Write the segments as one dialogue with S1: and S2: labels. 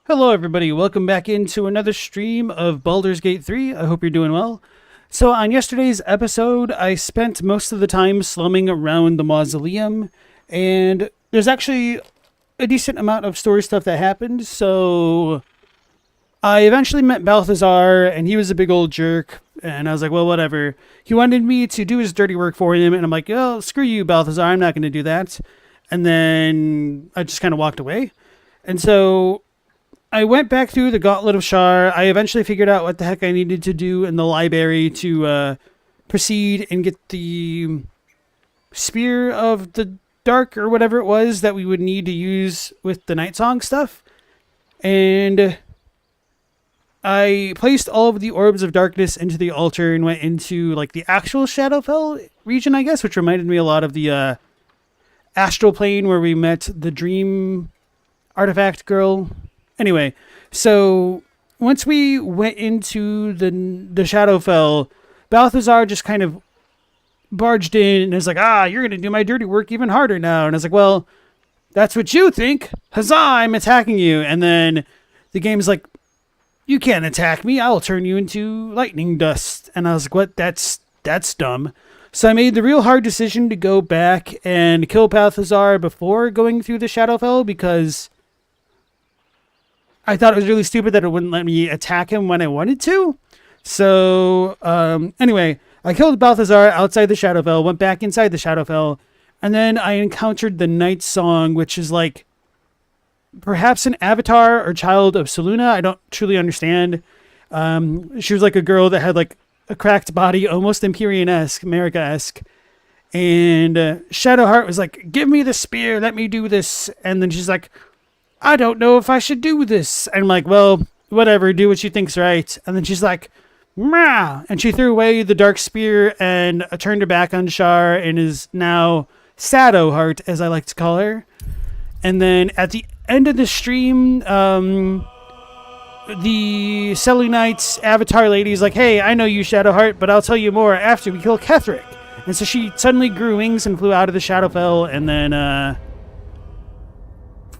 S1: Hello everybody, welcome back into another stream of Baldur's Gate 3. I hope you're doing well. So on yesterday's episode, I spent most of the time slumming around the mausoleum, and there's actually a decent amount of story stuff that happened, so I eventually met Balthazar, and he was a big old jerk, and I was like, well, whatever. He wanted me to do his dirty work for him, and I'm like, oh, screw you, Balthazar, I'm not going to do that. And then I just kind of walked away. And so I went back through the Gauntlet of Shar. I eventually figured out what the heck I needed to do in the library to proceed and get the Spear of the Dark or whatever it was that we would need to use with the Night Song stuff. And I placed all of the Orbs of Darkness into the altar and went into like the actual Shadowfell region, I guess, which reminded me a lot of the Astral Plane where we met the Dream Artifact girl. Anyway, so once we went into the Shadowfell, Balthazar just kind of barged in and was like, you're going to do my dirty work even harder now. And I was like, well, that's what you think. Huzzah, I'm attacking you. And then the game's like, you can't attack me. I'll turn you into lightning dust. And I was like, what? That's dumb. So I made the real hard decision to go back and kill Balthazar before going through the Shadowfell because I thought it was really stupid that it wouldn't let me attack him when I wanted to. So, anyway, I killed Balthazar outside the Shadowfell, went back inside the Shadowfell, and then I encountered the Night Song, which is like perhaps an avatar or child of Selûne. I don't truly understand. She was like a girl that had like a cracked body, almost Empyrean-esque, America-esque. And Shadowheart was like, give me the spear, let me do this. And then she's like, I don't know if I should do this. And I'm like, well, whatever, do what you think's right. And then she's like, Mah! And she threw away the dark spear and turned her back on Shar and is now Shadowheart, as I like to call her. And then at the end of the stream, the Selûnite's avatar lady is like, hey, I know you, Shadowheart, but I'll tell you more after we kill Ketheric. And so she suddenly grew wings and flew out of the Shadowfell and then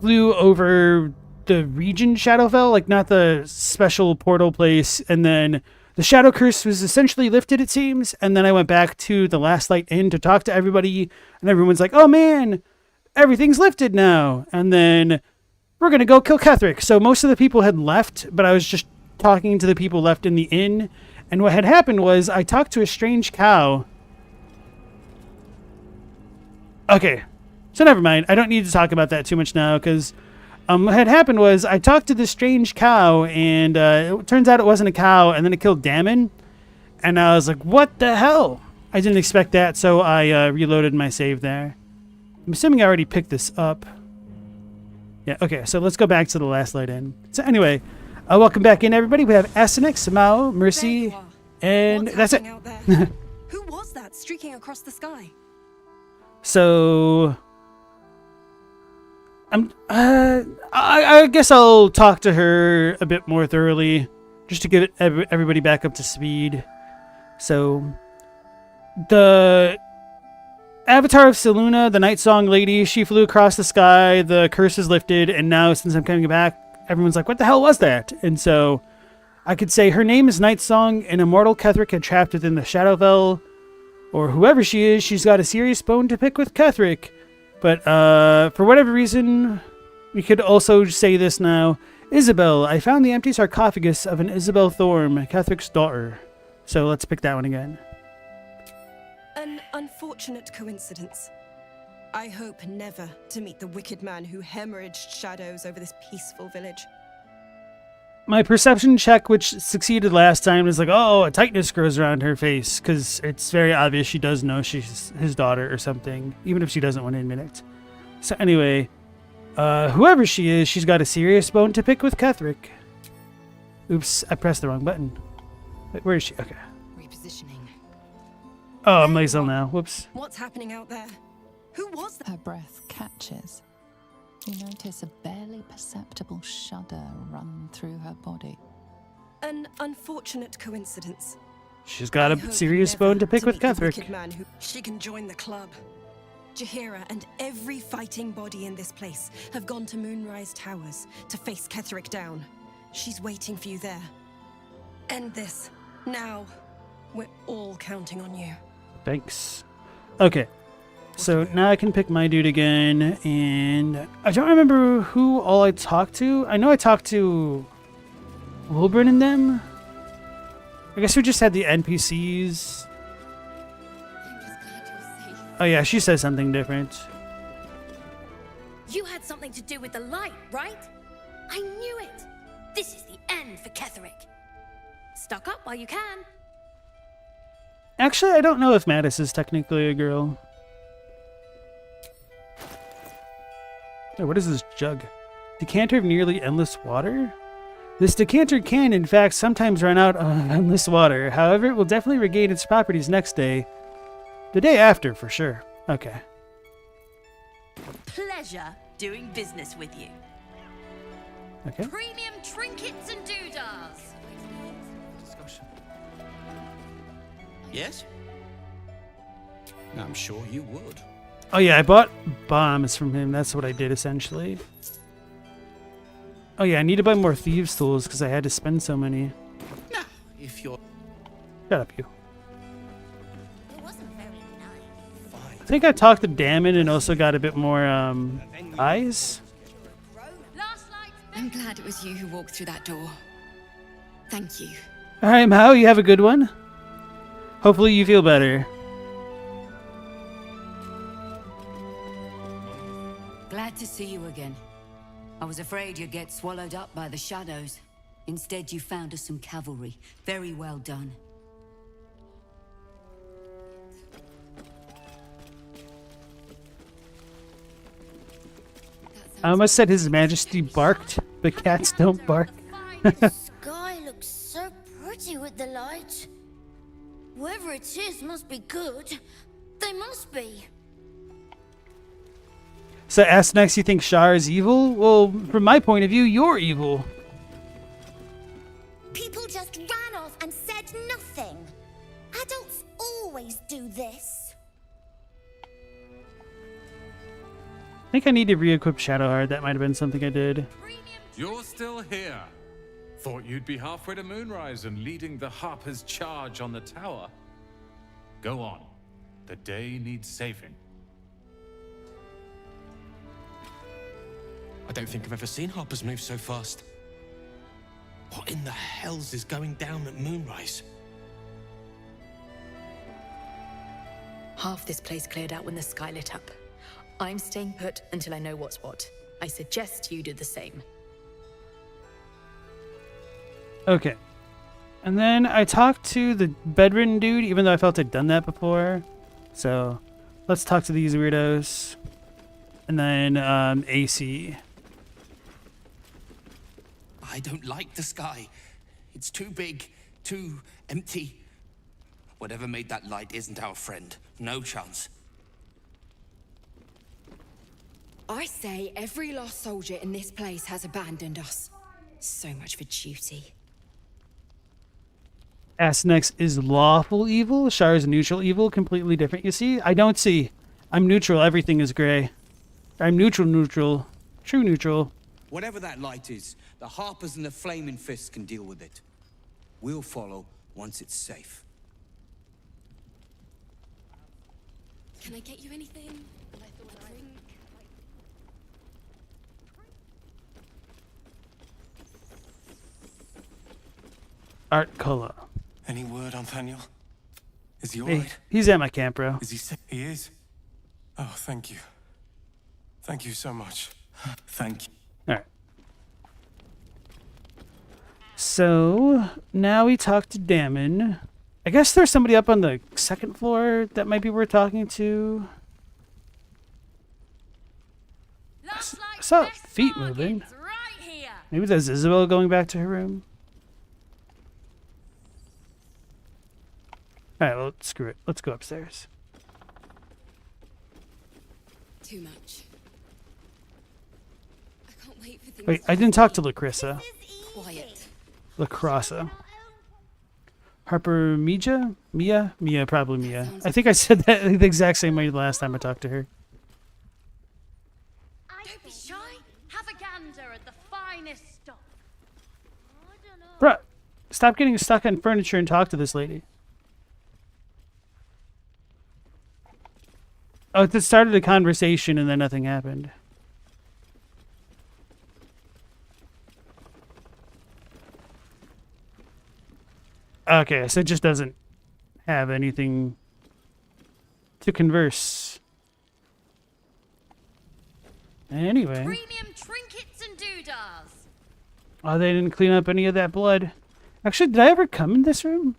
S1: flew over the region Shadowfell, like not the special portal place. And then the Shadow Curse was essentially lifted, it seems. And then I went back to the Last Light Inn to talk to everybody. And everyone's like, oh man, everything's lifted now. And then we're going to go kill Ketheric. So most of the people had left, but I was just talking to the people left in the inn. And what had happened was I talked to a strange cow. Okay, so never mind. I don't need to talk about that too much now because what had happened was I talked to this strange cow and it turns out it wasn't a cow and then it killed Damon. And I was like, what the hell? I didn't expect that, so I reloaded my save there. I'm assuming I already picked this up. Yeah, okay, so let's go back to the Last Light Inn. So anyway, welcome back in, everybody. We have Asenix, Mao, Mercy, and that's it.
S2: Out there? Who was that streaking across the sky?
S1: So I guess I'll talk to her a bit more thoroughly, just to get everybody back up to speed. So the Avatar of Selûne, the Night Song lady, she flew across the sky, the curse is lifted, and now since I'm coming back, everyone's like, what the hell was that? And so I could say her name is Night Song, an immortal Ketheric had trapped within the Shadowfell, or whoever she is, she's got a serious bone to pick with Ketheric. But for whatever reason, we could also say this now. Isabel, I found the empty sarcophagus of an Isabel Thorm, Ketheric's daughter. So let's pick that one again.
S2: An unfortunate coincidence. I hope never to meet the wicked man who hemorrhaged shadows over this peaceful village.
S1: My perception check, which succeeded last time, is like, oh, a tightness grows around her face, because it's very obvious she does know she's his daughter or something, even if she doesn't want to admit it. So anyway, whoever she is, she's got a serious bone to pick with Ketheric. Oops, I pressed the wrong button. Wait, where is she? Okay.
S2: Repositioning.
S1: Oh, I'm lae'zel now. Whoops.
S2: What's happening out there? Who was that?
S3: Her breath catches. You notice a barely perceptible shudder run through her body.
S2: An unfortunate coincidence.
S1: She's got a serious bone to pick with Ketheric.
S2: She can join the club. Jaheira and every fighting body in this place have gone to Moonrise Towers to face Ketherick down. She's waiting for you there. End this. Now. We're all counting on you.
S1: Thanks. Okay. So now I can pick my dude again, and I don't remember who all I talked to. I know I talked to Wilburn and them. I guess we just had the NPCs.
S4: I'm just glad you're safe.
S1: Oh yeah, she says something different.
S4: You had something to do with the light, right? I knew it. This is the end for Ketherick. Stuck up while you can.
S1: Actually, I don't know if Mattis is technically a girl. Oh, what is this jug? Decanter of nearly endless water? This decanter can, in fact, sometimes run out of endless water. However, it will definitely regain its properties next day. The day after, for sure. Okay.
S5: Pleasure doing business with you.
S1: Okay.
S4: Premium trinkets and doodahs.
S6: Yes? I'm sure you would.
S1: Oh yeah, I bought bombs from him. That's what I did, essentially. Oh yeah, I need to buy more thieves' tools because I had to spend so many.
S6: Now, if you're
S1: Shut up, you.
S4: It wasn't very nice.
S6: fine.
S1: I think I talked to Damon and also got a bit more, eyes.
S4: Last light.
S7: I'm glad it was you who walked through that door. Thank you.
S1: Alright, Mao, you have a good one. Hopefully you feel better.
S8: Glad to see you again. I was afraid you'd get swallowed up by the shadows. Instead, you found us some cavalry. Very well done.
S1: I almost said His Majesty barked, but cats don't bark.
S9: The sky looks so pretty with the light. Whoever it is must be good. They must be.
S1: So ask next, you think Shar is evil? Well, from my point of view, you're evil.
S9: People just ran off and said nothing. Adults always do this.
S1: I think I need to re-equip Shadowheart. That might have been something I did.
S10: You're still here. Thought you'd be halfway to Moonrise and leading the Harper's charge on the tower. Go on. The day needs saving.
S6: I don't think I've ever seen Harper's move so fast. What in the hells is going down at Moonrise?
S11: Half this place cleared out when the sky lit up. I'm staying put until I know what's what. I suggest you do the same.
S1: Okay. And then I talked to the bedridden dude, even though I felt I'd done that before. So let's talk to these weirdos. And then AC.
S6: I don't like the sky. It's too big, too empty. Whatever made that light isn't our friend. No chance.
S7: I say every lost soldier in this place has abandoned us. So much for duty.
S1: Ask next, is lawful evil? Shar is neutral evil, completely different. You see? I don't see. I'm neutral. Everything is gray. I'm neutral. True neutral.
S12: Whatever that light is, the Harpers and the Flaming Fists can deal with it. We'll follow once it's safe.
S7: Can I get you anything?
S1: Art color.
S13: Any word on Thaniel? Is he
S1: Hey,
S13: alright?
S1: he's at my camp, bro.
S13: Is he sick? He is? Oh, thank you. Thank you so much. Thank you.
S1: Alright. So, now we talk to Damon. I guess there's somebody up on the second floor that might be worth talking to. I saw feet moving. Maybe that's Isabel going back to her room. Alright, well, screw it. Let's go upstairs.
S7: Too much. I can't wait for things.
S1: Wait, I didn't talk to Lacrissa.
S7: Quiet.
S1: Lacrossa. Harper Mija? Mia, probably Mia. I think I said that the exact same way the last time I talked to her.
S4: Don't be shy. Have a gander at the finest stuff.
S1: Bruh, stop getting stuck on furniture and talk to this lady. Oh, it started a conversation and then nothing happened. Okay, so it just doesn't have anything to converse. Anyway.
S4: Premium trinkets and doodahs.
S1: Oh, they didn't clean up any of that blood. Actually, did I ever come in this room?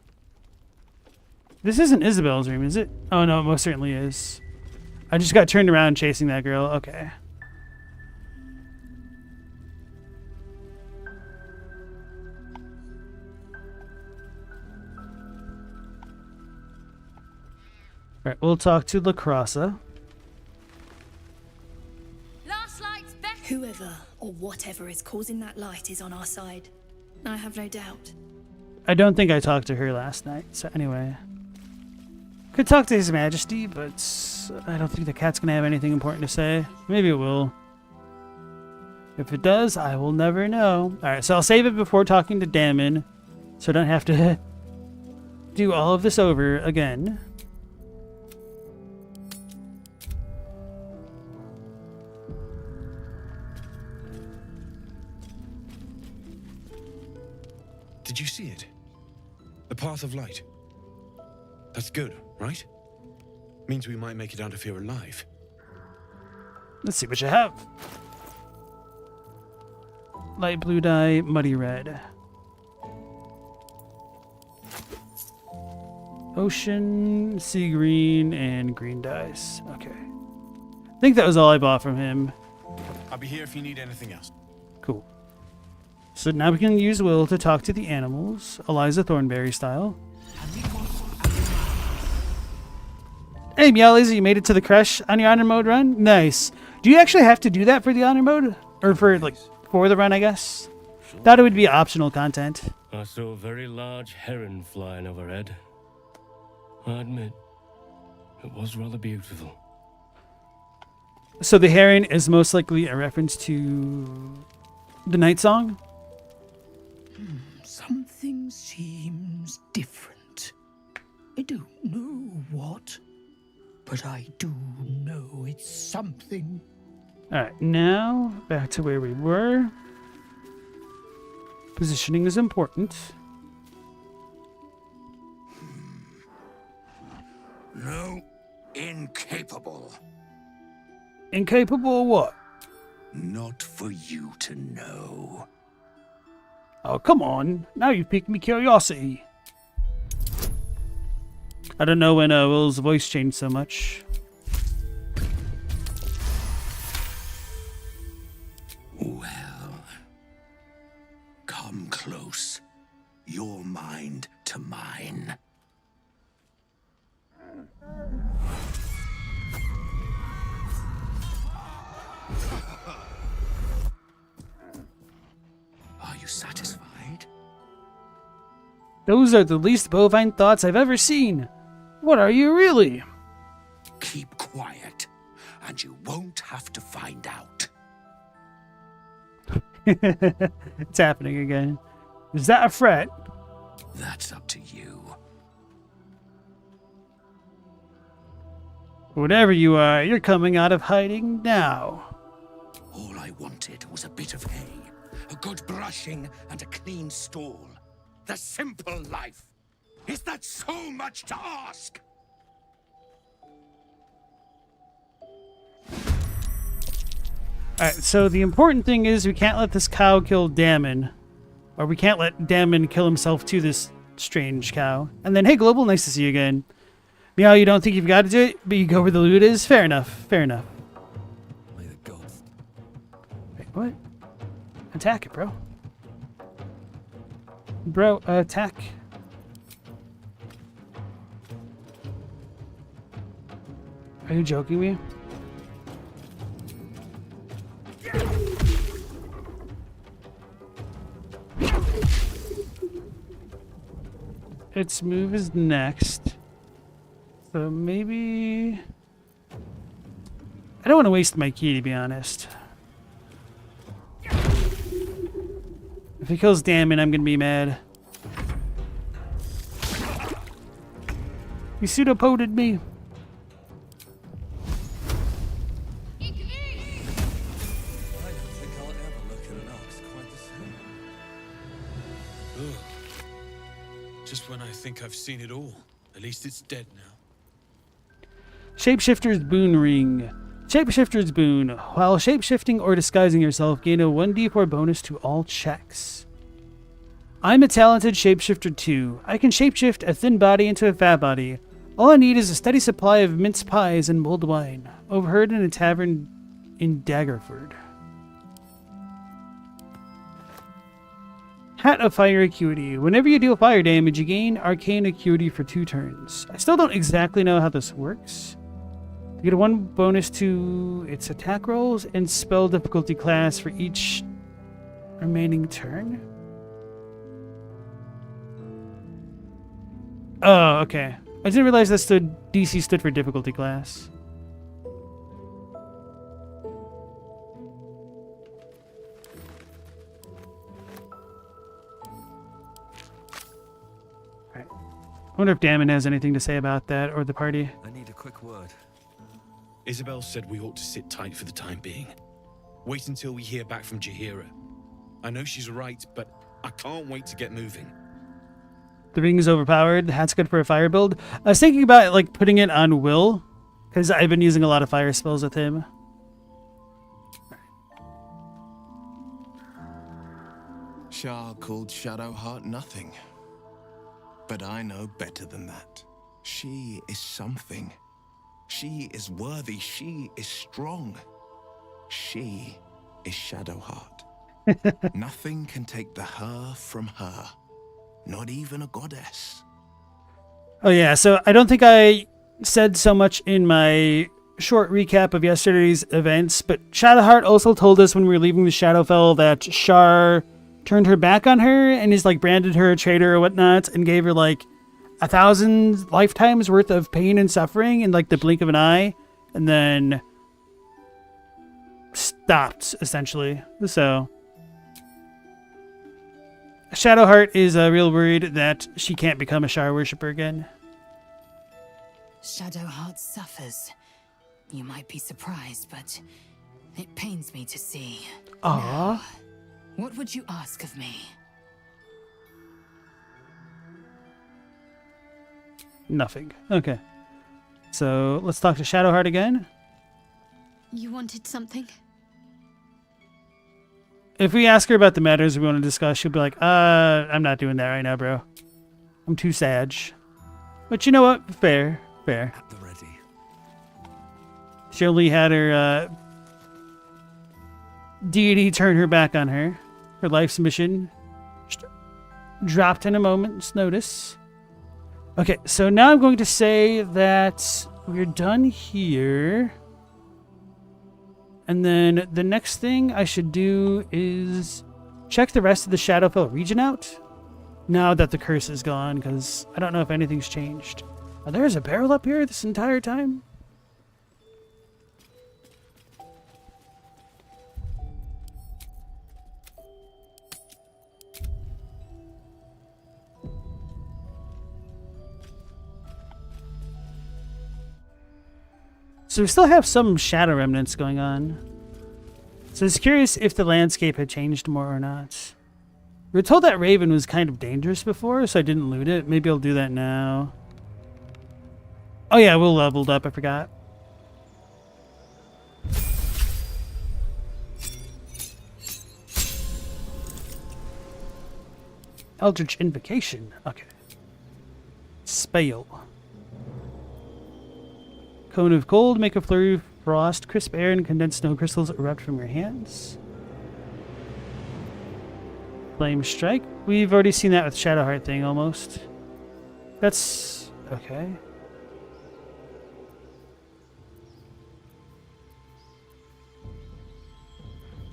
S1: This isn't Isabel's room, is it? Oh, no, it most certainly is. I just got turned around chasing that girl. Okay. Alright, we'll talk to La Crossa.
S4: Last light's best.
S14: Whoever or whatever is causing that light is on our side. I have no doubt.
S1: I don't think I talked to her last night, so anyway. Could talk to His Majesty, but I don't think the cat's gonna have anything important to say. Maybe it will. If it does, I will never know. Alright, so I'll save it before talking to Damon, so I don't have to do all of this over again.
S15: Did you see it? The path of light. That's good, right? Means we might make it out of here alive.
S1: Let's see what you have. Light blue dye, muddy red. Ocean, sea green, and green dyes. Okay. I think that was all I bought from him.
S15: I'll be here if you need anything else.
S1: Cool. So now we can use Will to talk to the animals, Eliza Thornberry style. Hey, Meowlazy, you made it to the crush on your honor mode run? Nice. Do you actually have to do that for the honor mode? Or for, like, for the run, I guess? Thought it would be optional content.
S16: I saw a very large heron flying overhead. I admit, it was rather beautiful.
S1: So the heron is most likely a reference to the night song?
S17: Something seems different. I don't know what, but I do know it's something.
S1: Alright, now back to where we were. Positioning is important.
S18: No, incapable.
S1: Incapable of what?
S18: Not for you to know.
S1: Oh, come on. Now you've piqued me curiosity. I don't know when Will's voice changed so much.
S18: Well, come close. Your mind to mine. Are you satisfied?
S1: Those are the least bovine thoughts I've ever seen. What are you really?
S18: Keep quiet, and you won't have to find out.
S1: It's happening again. Is that a threat?
S18: That's up to you.
S1: Whatever you are, you're coming out of hiding now.
S18: All I wanted was a bit of hay, a good brushing, and a clean stall. The simple life. Is that so much to ask?
S1: Alright, so the important thing is we can't let this cow kill Damon. Or we can't let Damon kill himself to this strange cow. And then, hey, Global, nice to see you again. Meow, you don't think you've got to do it, but you go where the loot is? Fair enough, fair enough.
S18: May the gods.
S1: Wait, what? Attack it, bro. Bro, attack. Are you joking me? Its move is next. So maybe... I don't want to waste my key, to be honest. If he kills Damon, I'm gonna be mad. He pseudopoded me.
S15: Just when I think I've seen it all. At least it's dead now.
S1: Shapeshifter's Boon Ring. Shapeshifter's Boon. While shapeshifting or disguising yourself, gain a 1d4 bonus to all checks. I'm a talented shapeshifter too. I can shapeshift a thin body into a fat body. All I need is a steady supply of mince pies and mulled wine. Overheard in a tavern in Daggerford. Hat of Fire Acuity. Whenever you deal fire damage, you gain Arcane Acuity for 2 turns. I still don't exactly know how this works. You get a 1 bonus to its attack rolls and spell difficulty class for each remaining turn. Oh, okay. I didn't realize that DC stood for difficulty class. Right. I wonder if Damon has anything to say about that or the party.
S19: I need a quick word.
S15: Isabel said we ought to sit tight for the time being. Wait until we hear back from Jaheira. I know she's right, but I can't wait to get moving.
S1: The ring is overpowered. The hat's good for a fire build. I was thinking about like putting it on Will, because I've been using a lot of fire spells with him.
S20: Shah called Shadowheart nothing. But I know better than that. She is something. She is worthy. She is strong. She is Shadowheart. Nothing can take the her from her. Not even a goddess.
S1: Oh yeah, so I don't think I said so much in my short recap of yesterday's events, but Shadowheart also told us when we were leaving the Shadowfell that Shar turned her back on her and is like branded her a traitor or whatnot and gave her like 1,000 lifetimes worth of pain and suffering in like the blink of an eye, and then stopped essentially. So Shadowheart is real worried that she can't become a Shar worshipper again.
S8: Shadowheart suffers. You might be surprised, but it pains me to see.
S1: Aww.
S8: Now, what would you ask of me?
S1: Nothing. Okay. So let's talk to Shadowheart again.
S4: You wanted something?
S1: If we ask her about the matters we want to discuss, she'll be like, I'm not doing that right now, bro. I'm too sad. But you know what? Fair. Fair.
S19: At the ready.
S1: She only had her deity turn her back on her. Her life's mission dropped in a moment's notice. Okay, so now I'm going to say that we're done here. And then the next thing I should do is check the rest of the Shadowfell region out now that the curse is gone, because I don't know if anything's changed. Oh, there's a barrel up here this entire time? So we still have some shadow remnants going on. So I was curious if the landscape had changed more or not. We were told that Raven was kind of dangerous before, so I didn't loot it. Maybe I'll do that now. Oh yeah, we'll leveled up, I forgot. Eldritch Invocation. Okay. Spell. Cone of cold, make a flurry of frost, crisp air, and condensed snow crystals erupt from your hands. Flame strike. We've already seen that with Shadowheart thing almost. That's okay.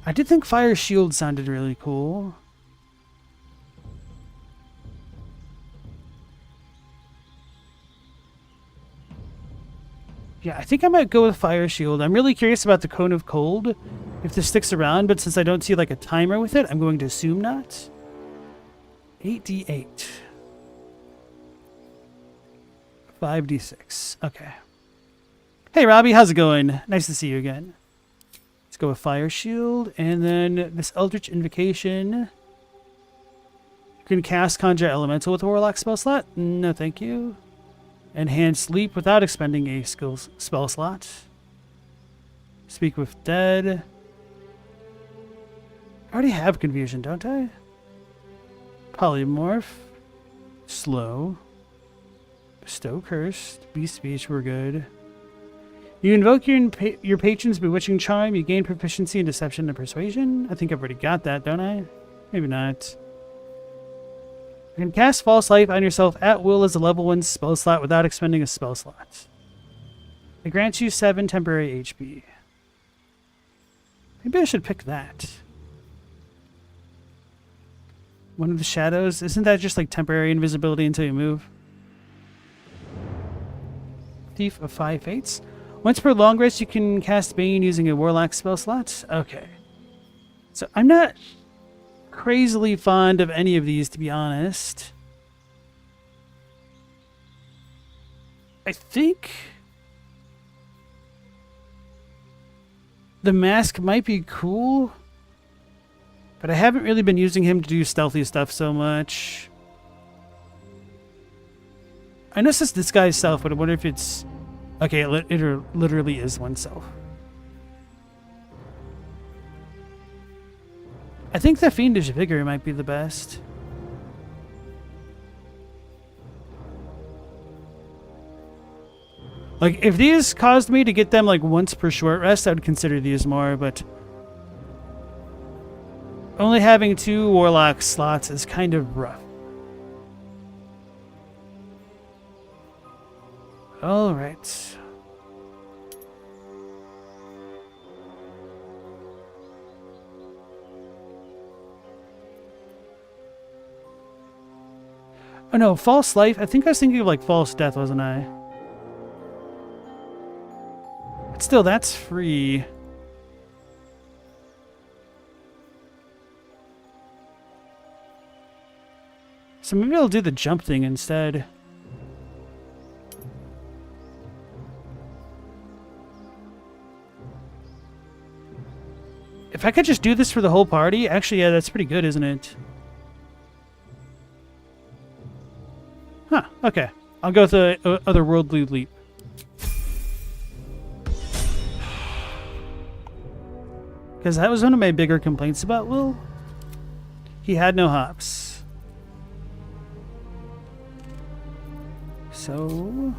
S1: I did think Fire Shield sounded really cool. Yeah, I think I might go with Fire Shield. I'm really curious about the Cone of Cold, if this sticks around, but since I don't see like a timer with it, I'm going to assume not. 8d8. 5d6. Okay. Hey, Robbie, how's it going? Nice to see you again. Let's go with Fire Shield, and then this Eldritch Invocation. You can cast Conjure Elemental with a Warlock spell slot? No, thank you. Enhance Leap without expending a spell slot. Speak with Dead. I already have Confusion, don't I? Polymorph. Slow. Bestow Cursed. Beast Speech, we're good. You invoke your patron's Bewitching Charm. You gain proficiency in Deception and Persuasion. I think I've already got that, don't I? Maybe not. You can cast False Life on yourself at will as a level 1 spell slot without expending a spell slot. It grants you 7 temporary HP. Maybe I should pick that. One of the Shadows. Isn't that just like temporary invisibility until you move? Thief of 5 Fates. Once per long rest, you can cast Bane using a Warlock spell slot. Okay. So I'm not crazily fond of any of these, to be honest. I think the mask might be cool, but I haven't really been using him to do stealthy stuff so much. I know it's this guy's self, but I wonder if it's... Okay, it literally is oneself. I think the Fiendish Vigor might be the best. Like, if these caused me to get them like once per short rest, I would consider these more, but only having 2 Warlock slots is kind of rough. All right. Oh no, False Life. I think I was thinking of like False Death, wasn't I? But still, that's free. So maybe I'll do the jump thing instead. If I could just do this for the whole party, actually, yeah, that's pretty good, isn't it? Huh, okay. I'll go with the otherworldly leap. Because that was one of my bigger complaints about Will. He had no hops. So...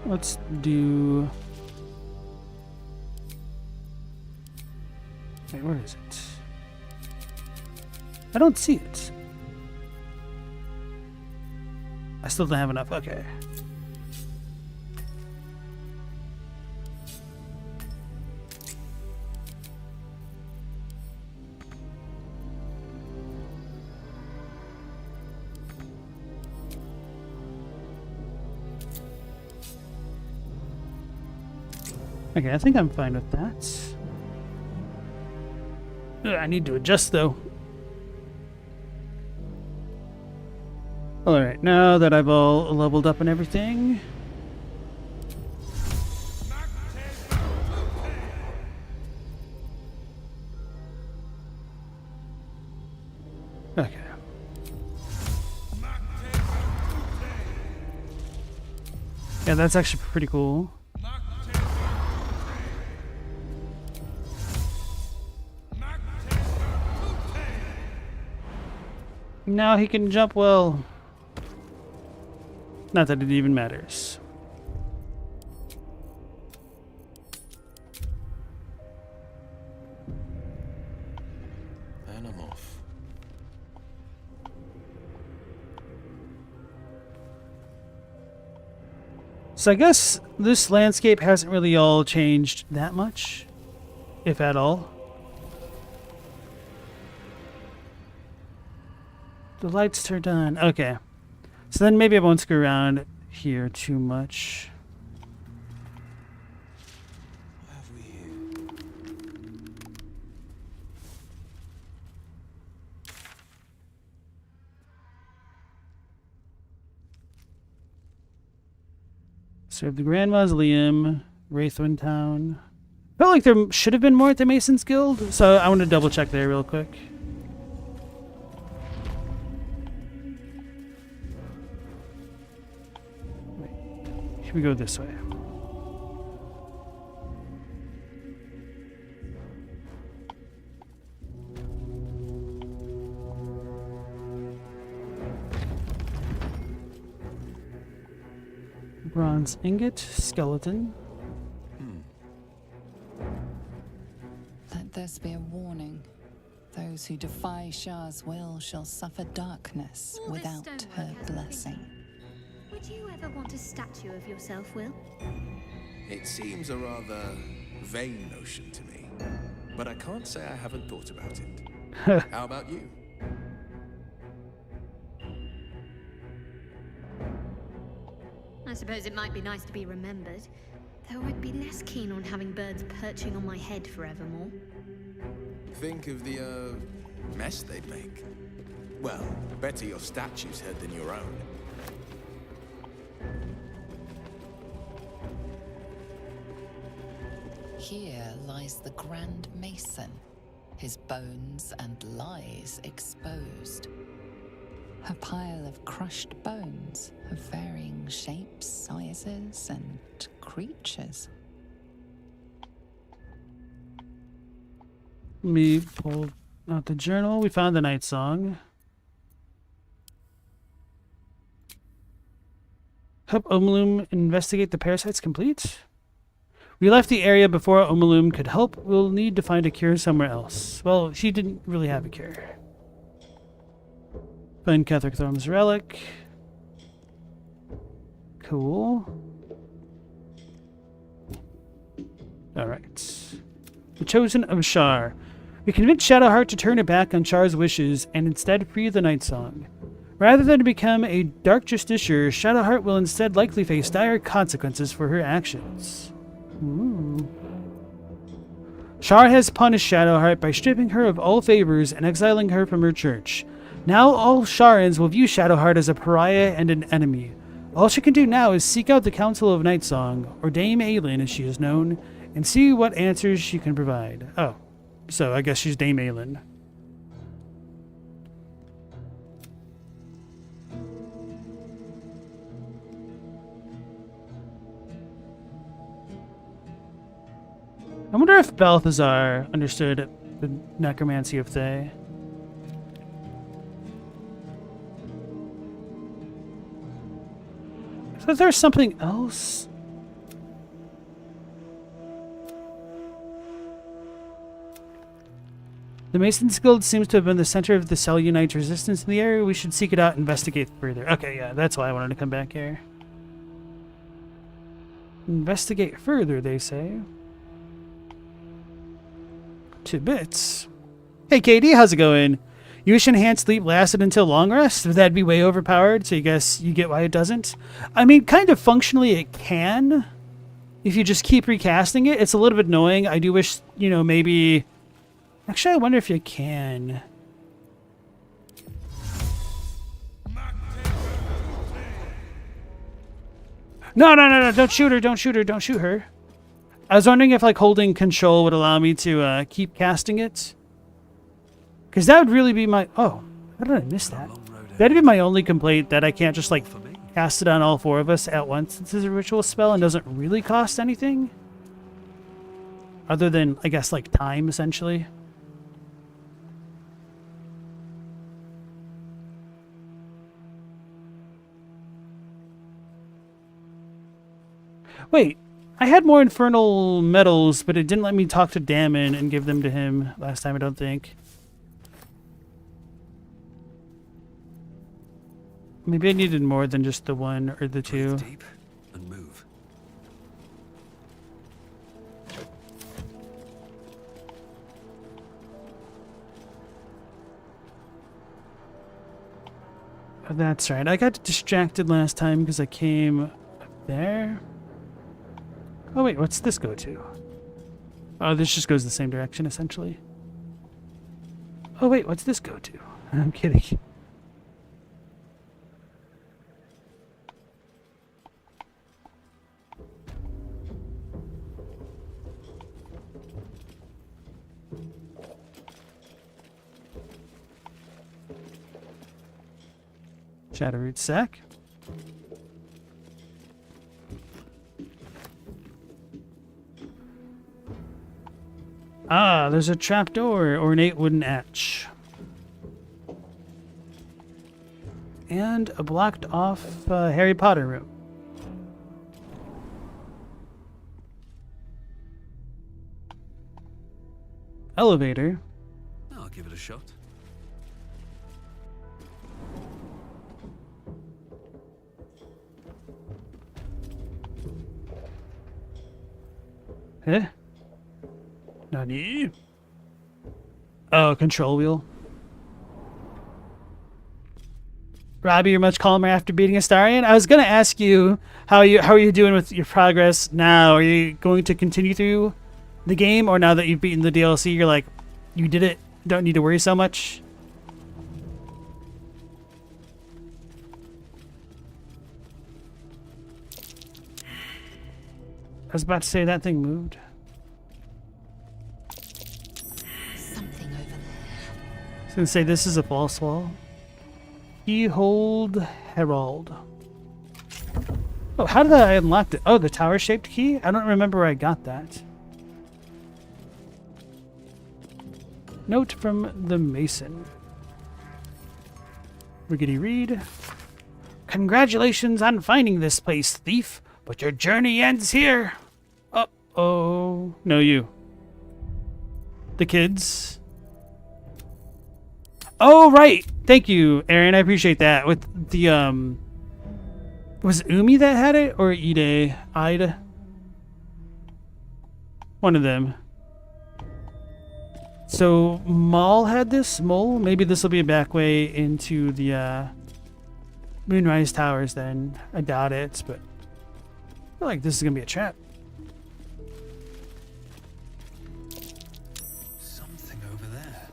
S1: let's do... Wait, where is it? I don't see it. I still don't have enough. Okay. Okay, I think I'm fine with that. Ugh, I need to adjust, though. Alright, now that I've all leveled up and everything... Okay. Yeah, that's actually pretty cool. Now he can jump well. Not that it even matters.
S20: And I'm off.
S1: So I guess this landscape hasn't really all changed that much, if at all. The lights turned on. Okay. So then maybe I won't screw around here too much.
S13: What have we here?
S1: Serve the Grand Mausoleum, Wraithwind Town. Felt like there should have been more at the Masons Guild, so I want to double check there real quick. Wait, should we go this way? Bronze ingot, skeleton.
S3: Let this be a warning. Those who defy Shah's will shall suffer darkness
S4: All this
S3: without
S4: stonework
S3: her
S4: has been
S3: blessing.
S4: Would you ever want a statue of yourself, Will?
S20: It seems a rather vain notion to me, but I can't say I haven't thought about it. How about you?
S4: I suppose it might be nice to be remembered, though I'd be less keen on having birds perching on my head forevermore.
S20: Think of the, mess they'd make. Well, better your statue's head than your own.
S3: Here lies the Grand Mason, his bones and lies exposed. A pile of crushed bones of varying shapes, sizes, and creatures.
S1: Let me pull out the journal. We found the night song. Help Omalum investigate the parasites complete. We left the area before Omalum could help. We'll need to find a cure somewhere else. Well, she didn't really have a cure. Find Ketheric Thorm's relic. Cool. Alright. The Chosen of Shar. We convinced Shadowheart to turn her back on Shar's wishes and instead free the Night Song. Rather than become a dark justiciar, Shadowheart will instead likely face dire consequences for her actions. Ooh. Shar has punished Shadowheart by stripping her of all favors and exiling her from her church. Now all Sharans will view Shadowheart as a pariah and an enemy. All she can do now is seek out the Council of Nightsong, or Dame Aelin as she is known, and see what answers she can provide. Oh, so I guess she's Dame Aelin. I wonder if Balthazar understood the necromancy of Thay. So there's something else. The Mason's Guild seems to have been the center of the Selunite resistance in the area. We should seek it out and investigate further. Okay, yeah, that's why I wanted to come back here. Investigate further, they say. 2 bits. Hey, Katie, how's it going? You wish enhanced sleep lasted until long rest? That'd be way overpowered, so you guess you get why it doesn't? I mean, kind of functionally it can. If you just keep recasting it, it's a little bit annoying. I do wish, you know, maybe... Actually, I wonder if you can. No, don't shoot her, don't shoot her, don't shoot her. I was wondering if, like, holding control would allow me to keep casting it. Because that would really be my... Oh, how did I miss that? That'd be my only complaint, that I can't just, like, cast it on all 4 of us at once. This is a ritual spell and doesn't really cost anything. Other than, I guess, like, time, essentially. Wait, I had more infernal metals, but it didn't let me talk to Damon and give them to him last time, I don't think. Maybe I needed more than just the 1 or the 2.
S18: Breathe deep and move.
S1: Oh, that's right. I got distracted last time because I came up there. Oh wait, what's this go to? Oh, this just goes the same direction, essentially. Oh wait, what's this go to? I'm kidding. Shadowroot sack. Ah, there's a trapdoor, ornate wooden hatch. And a blocked off Harry Potter room. Elevator.
S19: I'll give it a shot.
S1: Eh? Nani? Oh, control wheel. Robbie, you're much calmer after beating Astarion. I was gonna ask you how are you doing with your progress now? Are you going to continue through the game, or now that you've beaten the DLC, you're like, you did it, don't need to worry so much? I was about to say that thing moved.
S3: Something over there.
S1: I was gonna say this is a false wall. Keyhold Herald. Oh, how did I unlock it? Oh, the tower-shaped key? I don't remember where I got that. Note from the Mason. Riggedy read. Congratulations on finding this place, thief, but your journey ends here. Uh-oh. No, you. The kids. Oh, right. Thank you, Aaron. I appreciate that. With the, was it Umi that had it? Or Ide? Ida? One of them. So, Maul had this? Mole? Maybe this will be a back way into the, Moonrise Towers then. I doubt it, but I feel like this is going to be a trap.
S19: Something over there.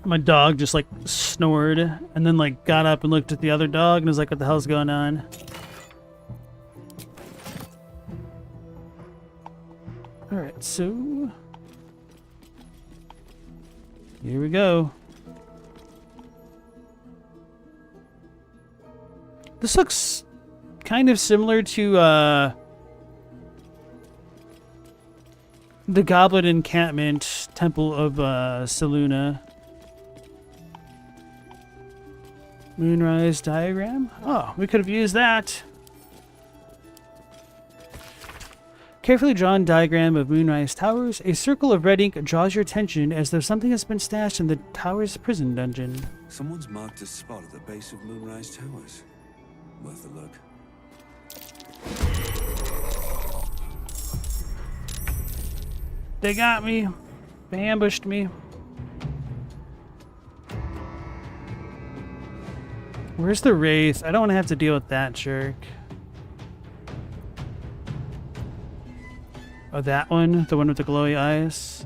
S1: My dog just like snored and then like got up and looked at the other dog and was like, what the hell's going on? Alright, so here we go. This looks kind of similar to the Goblin Encampment Temple of Selûne. Moonrise diagram? Oh, we could have used that. Carefully drawn diagram of Moonrise Towers. A circle of red ink draws your attention as though something has been stashed in the tower's prison dungeon.
S19: Someone's marked a spot at the base of Moonrise Towers. Worth a look.
S1: They got me. They ambushed me. Where's the Wraith? I don't want to have to deal with that jerk. Oh, that one? The one with the glowy eyes?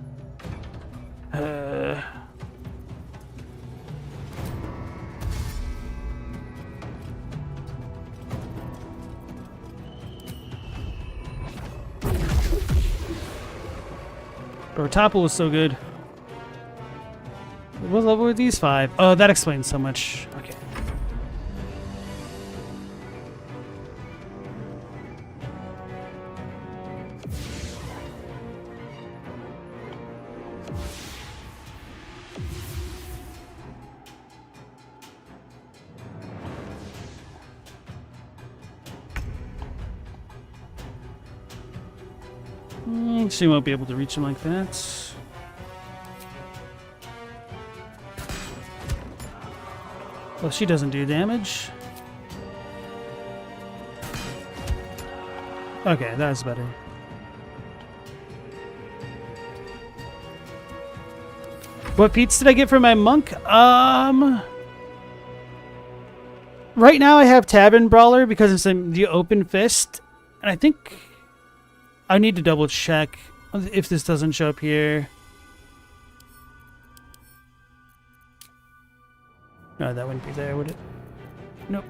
S1: Bro, Topple was so good. What level were these 5? Oh, that explains so much. Okay. She won't be able to reach him like that. Well, she doesn't do damage. Okay, that's better. What feats did I get for my monk? Right now I have Tavern Brawler because it's in the open fist. And I think I need to double check if this doesn't show up here. No, that wouldn't be there, would it? Nope.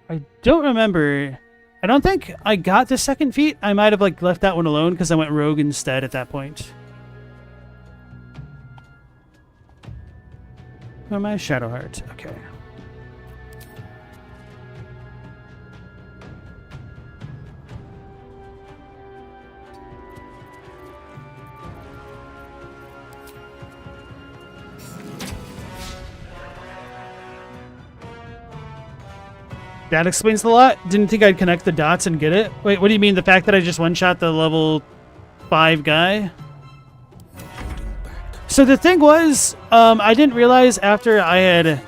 S1: I don't remember. I don't think I got the second feat. I might have like left that one alone because I went rogue instead at that point. Oh, my Shadow Heart. Okay. That explains a lot. Didn't think I'd connect the dots and get it. Wait, what do you mean? The fact that I just one-shot the level 5 guy? So the thing was, I didn't realize after I had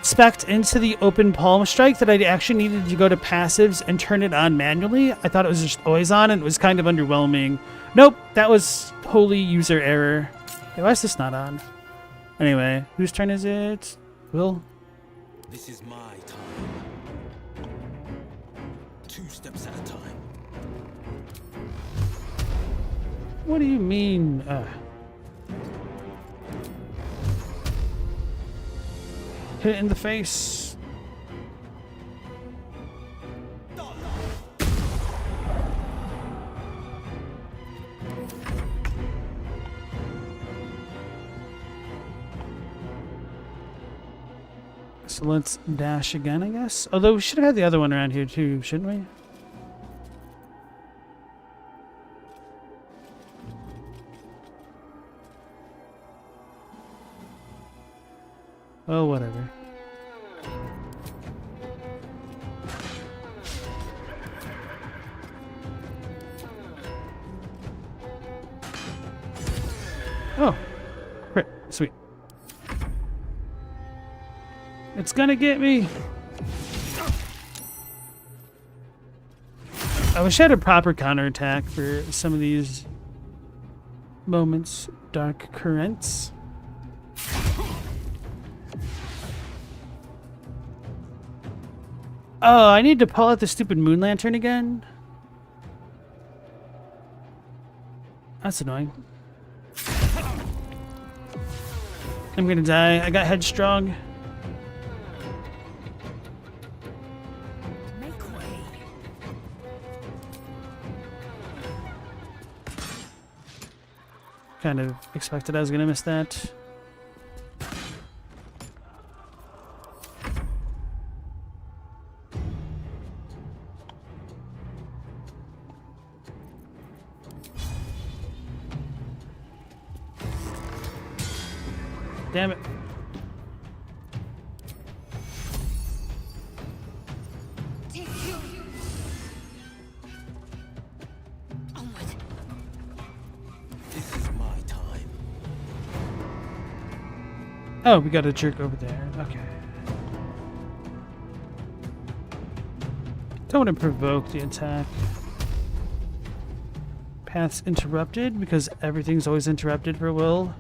S1: spec'd into the open palm strike that I actually needed to go to passives and turn it on manually. I thought it was just always on and it was kind of underwhelming. Nope, that was wholly user error. Hey, why is this not on? Anyway, whose turn is it? Will?
S15: This is my time. 2 steps at a time.
S1: What do you mean? Hit it in the face. So let's dash again, I guess. Although we should have had the other one around here too, shouldn't we? Oh, whatever. Oh, crit. Sweet. It's gonna get me. I wish I had a proper counterattack for some of these moments. Dark Currents. Oh, I need to pull out the stupid moon lantern again. That's annoying. I'm gonna die. I got headstrong. Kind of expected I was gonna miss that. Damn it.
S15: This is my time.
S1: Oh, we got a jerk over there. Okay. Don't want to provoke the attack. Paths interrupted because everything's always interrupted for Will.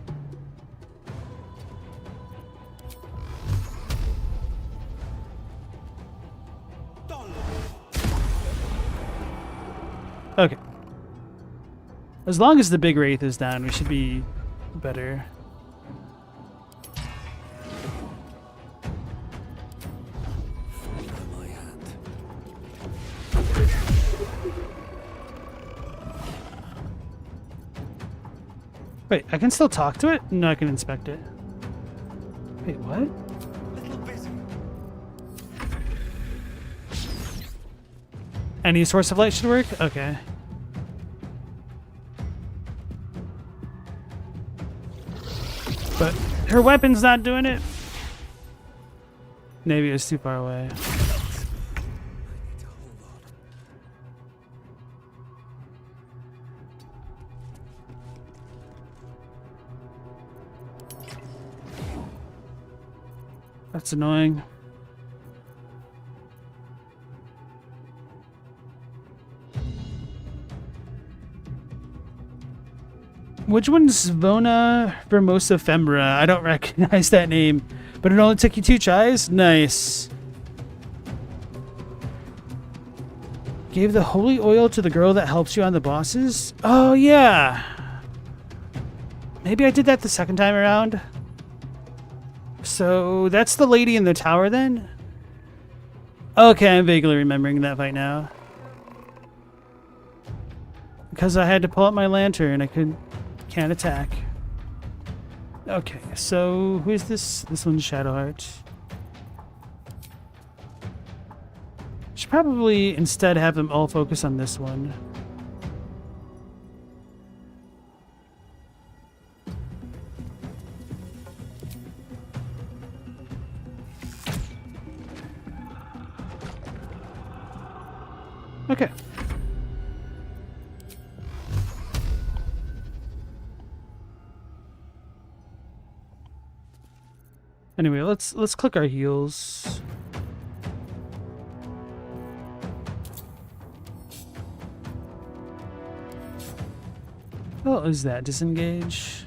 S1: Okay. As long as the big wraith is down, we should be better. Wait, I can still talk to it? No, I can inspect it. Wait, what? Any source of light should work? Okay. But her weapon's not doing it. Maybe it was too far away. That's annoying. Which one's Svona Vermosa Fembra? I don't recognize that name, but it only took you 2 tries? Nice. Gave the holy oil to the girl that helps you on the bosses? Oh, yeah. Maybe I did that the second time around. So that's the lady in the tower then? Okay, I'm vaguely remembering that fight now. Because I had to pull out my lantern, I can't attack. Okay, so who is this? This one's Shadowheart. Should probably instead have them all focus on this one. Okay. Anyway, let's click our heals. What is that? Disengage?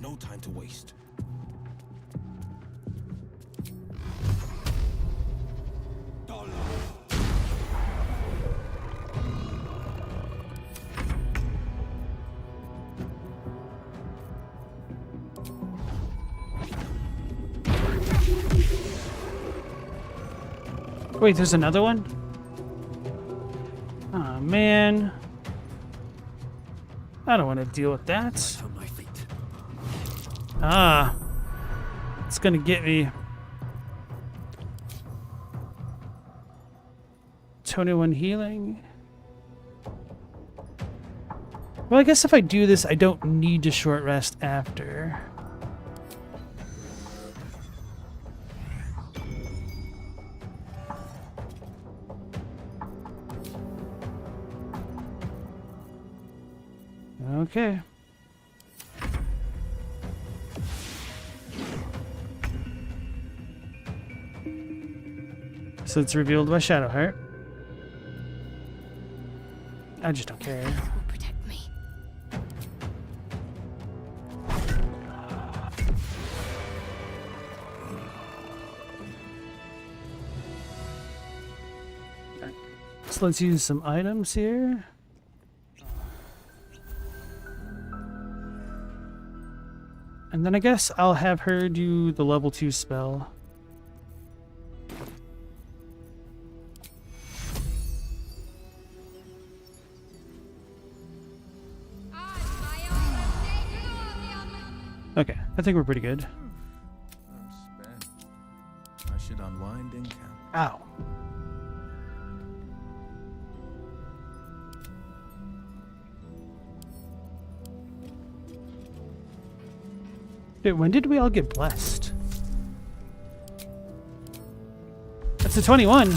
S15: No time to waste.
S1: Wait, there's another one? Oh man. I don't want to deal with that. Ah. It's gonna get me. 21 healing. Well, I guess if I do this, I don't need to short rest after. Okay. So it's revealed by Shadowheart. I just don't care.
S9: Will protect me.
S1: So let's use some items here. And then I guess I'll have her do the level 2 spell. Okay, I think we're pretty good.
S20: I should unwind in camp.
S1: Ow. Dude, when did we all get blessed? That's a 21.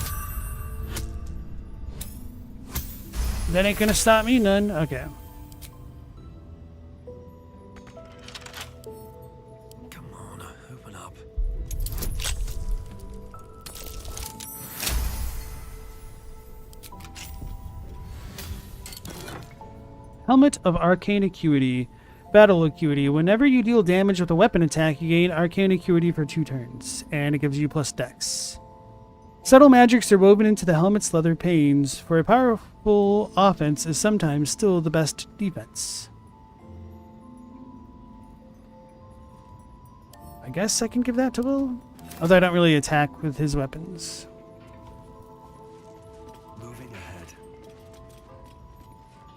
S1: That ain't gonna stop me none. Okay.
S19: Come on, open up.
S1: Helmet of Arcane Acuity. Battle Acuity. Whenever you deal damage with a weapon attack, you gain Arcane Acuity for 2 turns, and it gives you plus Dex. Subtle magics are woven into the helmet's leather panes, for a powerful offense is sometimes still the best defense. I guess I can give that to Will, although I don't really attack with his weapons.
S19: Moving ahead.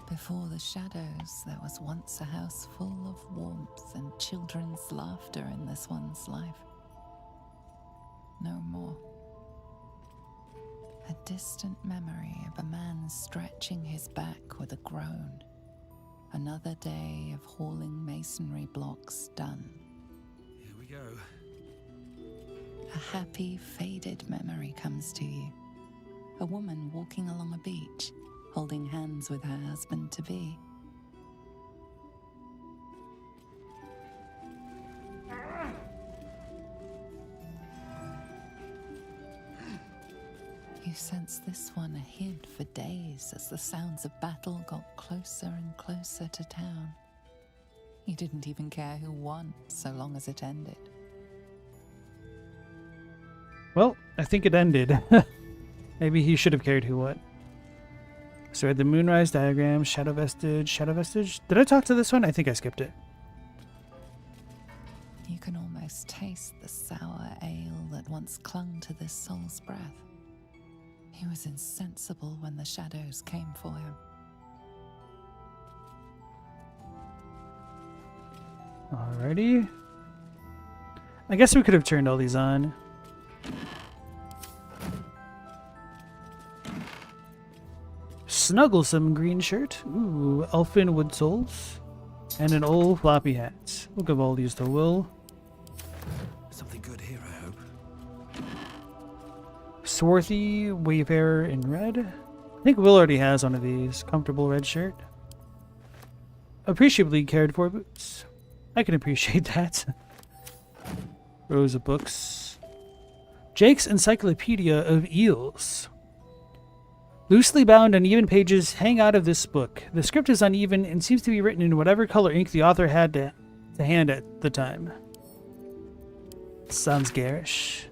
S3: Before the shadows, there was once a house full of warmth and children's laughter in this one's life. No more. A distant memory of a man stretching his back with a groan. Another day of hauling masonry blocks done.
S18: Here we go.
S3: A happy, faded memory comes to you. A woman walking along a beach, holding hands with her husband-to-be. You sense this one hid for days as the sounds of battle got closer and closer to town. You didn't even care who won, so long as it ended.
S1: Well, I think it ended. Maybe he should have cared who won. So I had the Moonrise diagram, Shadow Vestige, Shadow Vestige. Did I talk to this one? I think I skipped it.
S3: You can almost taste the sour ale that once clung to this soul's breath. He was insensible when the shadows came for him.
S1: Alrighty. I guess we could have turned all these on. Snugglesome green shirt. Ooh, elfin wood soles. And an old floppy hat. We'll give all these to Will.
S18: Something good here, I hope.
S1: Swarthy Wayfarer in red. I think Will already has one of these. Comfortable red shirt. Appreciably cared for boots. I can appreciate that. Rows of books. Jake's Encyclopedia of Eels. Loosely bound, uneven pages hang out of this book. The script is uneven and seems to be written in whatever color ink the author had to hand at the time. Sounds garish.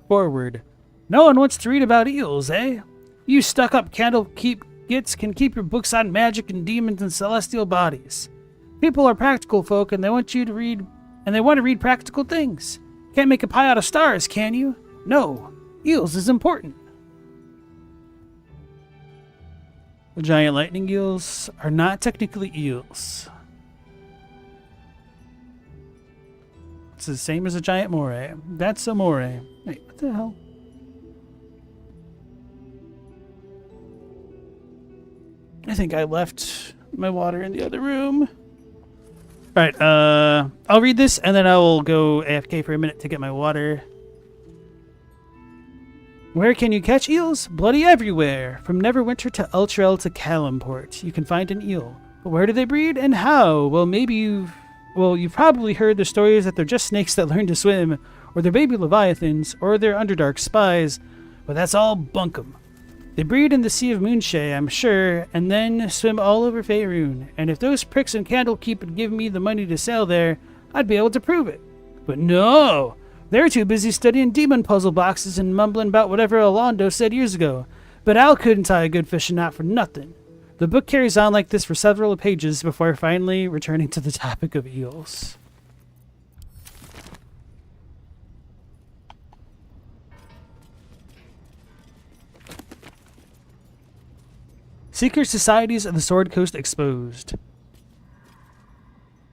S1: Forward. No one wants to read about eels, eh? You stuck-up candle-gits can keep your books on magic and demons and celestial bodies. People are practical folk, and they want you to read, and they want to read practical things. Can't make a pie out of stars, can you? No. Eels is important. The giant lightning eels are not technically eels. It's the same as a giant moray. That's a moray. Wait, what the hell? I think I left my water in the other room. Alright, I'll read this and then I will go AFK for a minute to get my water. Where can you catch eels? Bloody everywhere. From Neverwinter to Eltrell to Calimport, you can find an eel. But where do they breed and how? Well, you've probably heard the stories that they're just snakes that learn to swim, or they're baby leviathans, or they're Underdark spies, but that's all bunkum. They breed in the Sea of Moonshay, I'm sure, and then swim all over Faerun, and if those pricks in Candlekeep had given me the money to sail there, I'd be able to prove it. But no! They're too busy studying demon puzzle boxes and mumbling about whatever Alondo said years ago. But Al couldn't tie a good fishing knot for nothing. The book carries on like this for several pages before finally returning to the topic of eels. Secret Societies of the Sword Coast exposed.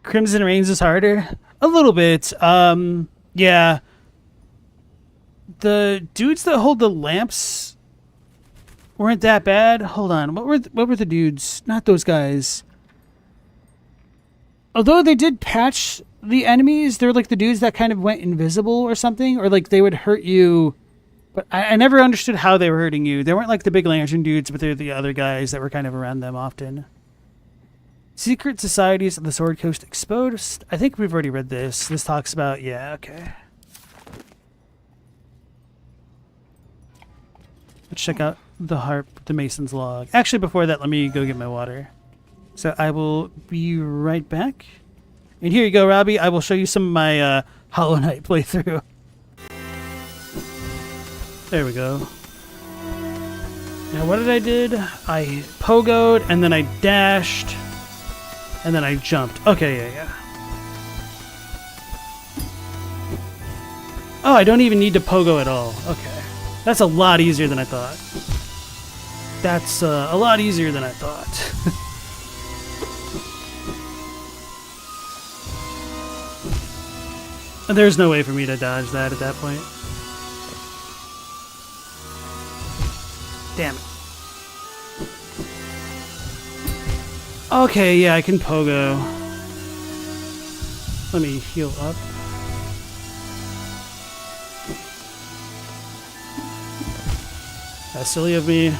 S1: Crimson Reigns is harder? A little bit. Yeah. The dudes that hold the lamps weren't that bad. Hold on. What were the dudes? Not those guys. Although they did patch the enemies, they're like the dudes that kind of went invisible or something, or like they would hurt you. But I never understood how they were hurting you. They weren't like the big lantern dudes, but they're the other guys that were kind of around them often. Secret Societies of the Sword Coast exposed. I think we've already read this. This talks about, yeah, okay. Let's check out the harp, the Mason's log. Actually, before that, let me go get my water. So I will be right back. And here you go, Robbie. I will show you some of my Hollow Knight playthrough. There we go. Now what did I did? I pogoed, and then I dashed, and then I jumped. Okay, yeah. Oh, I don't even need to pogo at all. Okay. That's a lot easier than I thought. That's a lot easier than I thought. There's no way for me to dodge that at that point. Damn it. Okay, yeah, I can pogo. Let me heal up. That's silly of me.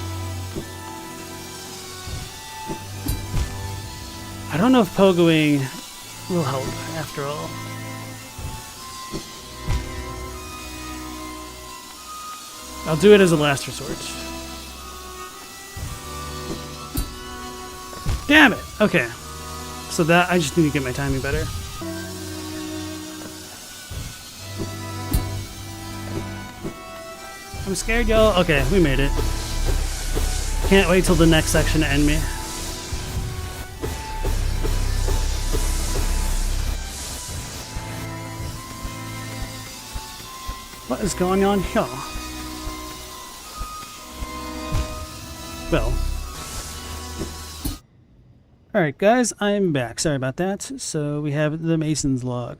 S1: I don't know if pogoing will help after all. I'll do it as a last resort. Damn it! Okay. So that, I just need to get my timing better. I'm scared, y'all. Okay, we made it. Can't wait till the next section to end me. What is going on here? Well. Alright guys, I'm back. Sorry about that. So we have the Mason's log.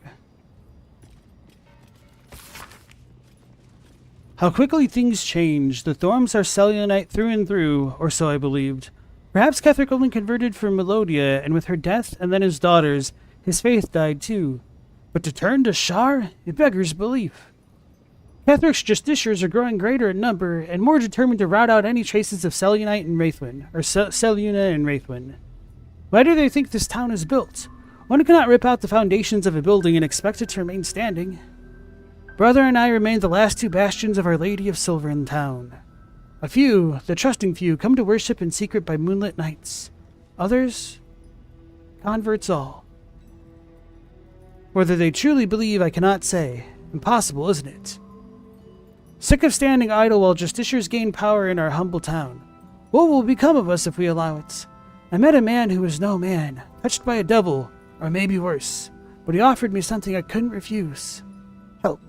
S1: How quickly things change. The Thorms are Selionite through and through, or so I believed. Perhaps Ketheric only converted from Melodia, and with her death and then his daughters, his faith died too. But to turn to Shar? It beggars belief. Ketheric's justiciars are growing greater in number, and more determined to rout out any traces of Selionite and Wraithwin, or Seluna and Wraithwin. Why do they think this town is built? One cannot rip out the foundations of a building and expect it to remain standing. Brother and I remain the last two bastions of Our Lady of Silver in town. A few, the trusting few, come to worship in secret by moonlit nights. Others, converts all. Whether they truly believe, I cannot say. Impossible, isn't it? Sick of standing idle while justiciars gain power in our humble town. What will become of us if we allow it? I met a man who was no man, touched by a devil, or maybe worse, but he offered me something I couldn't refuse. Help.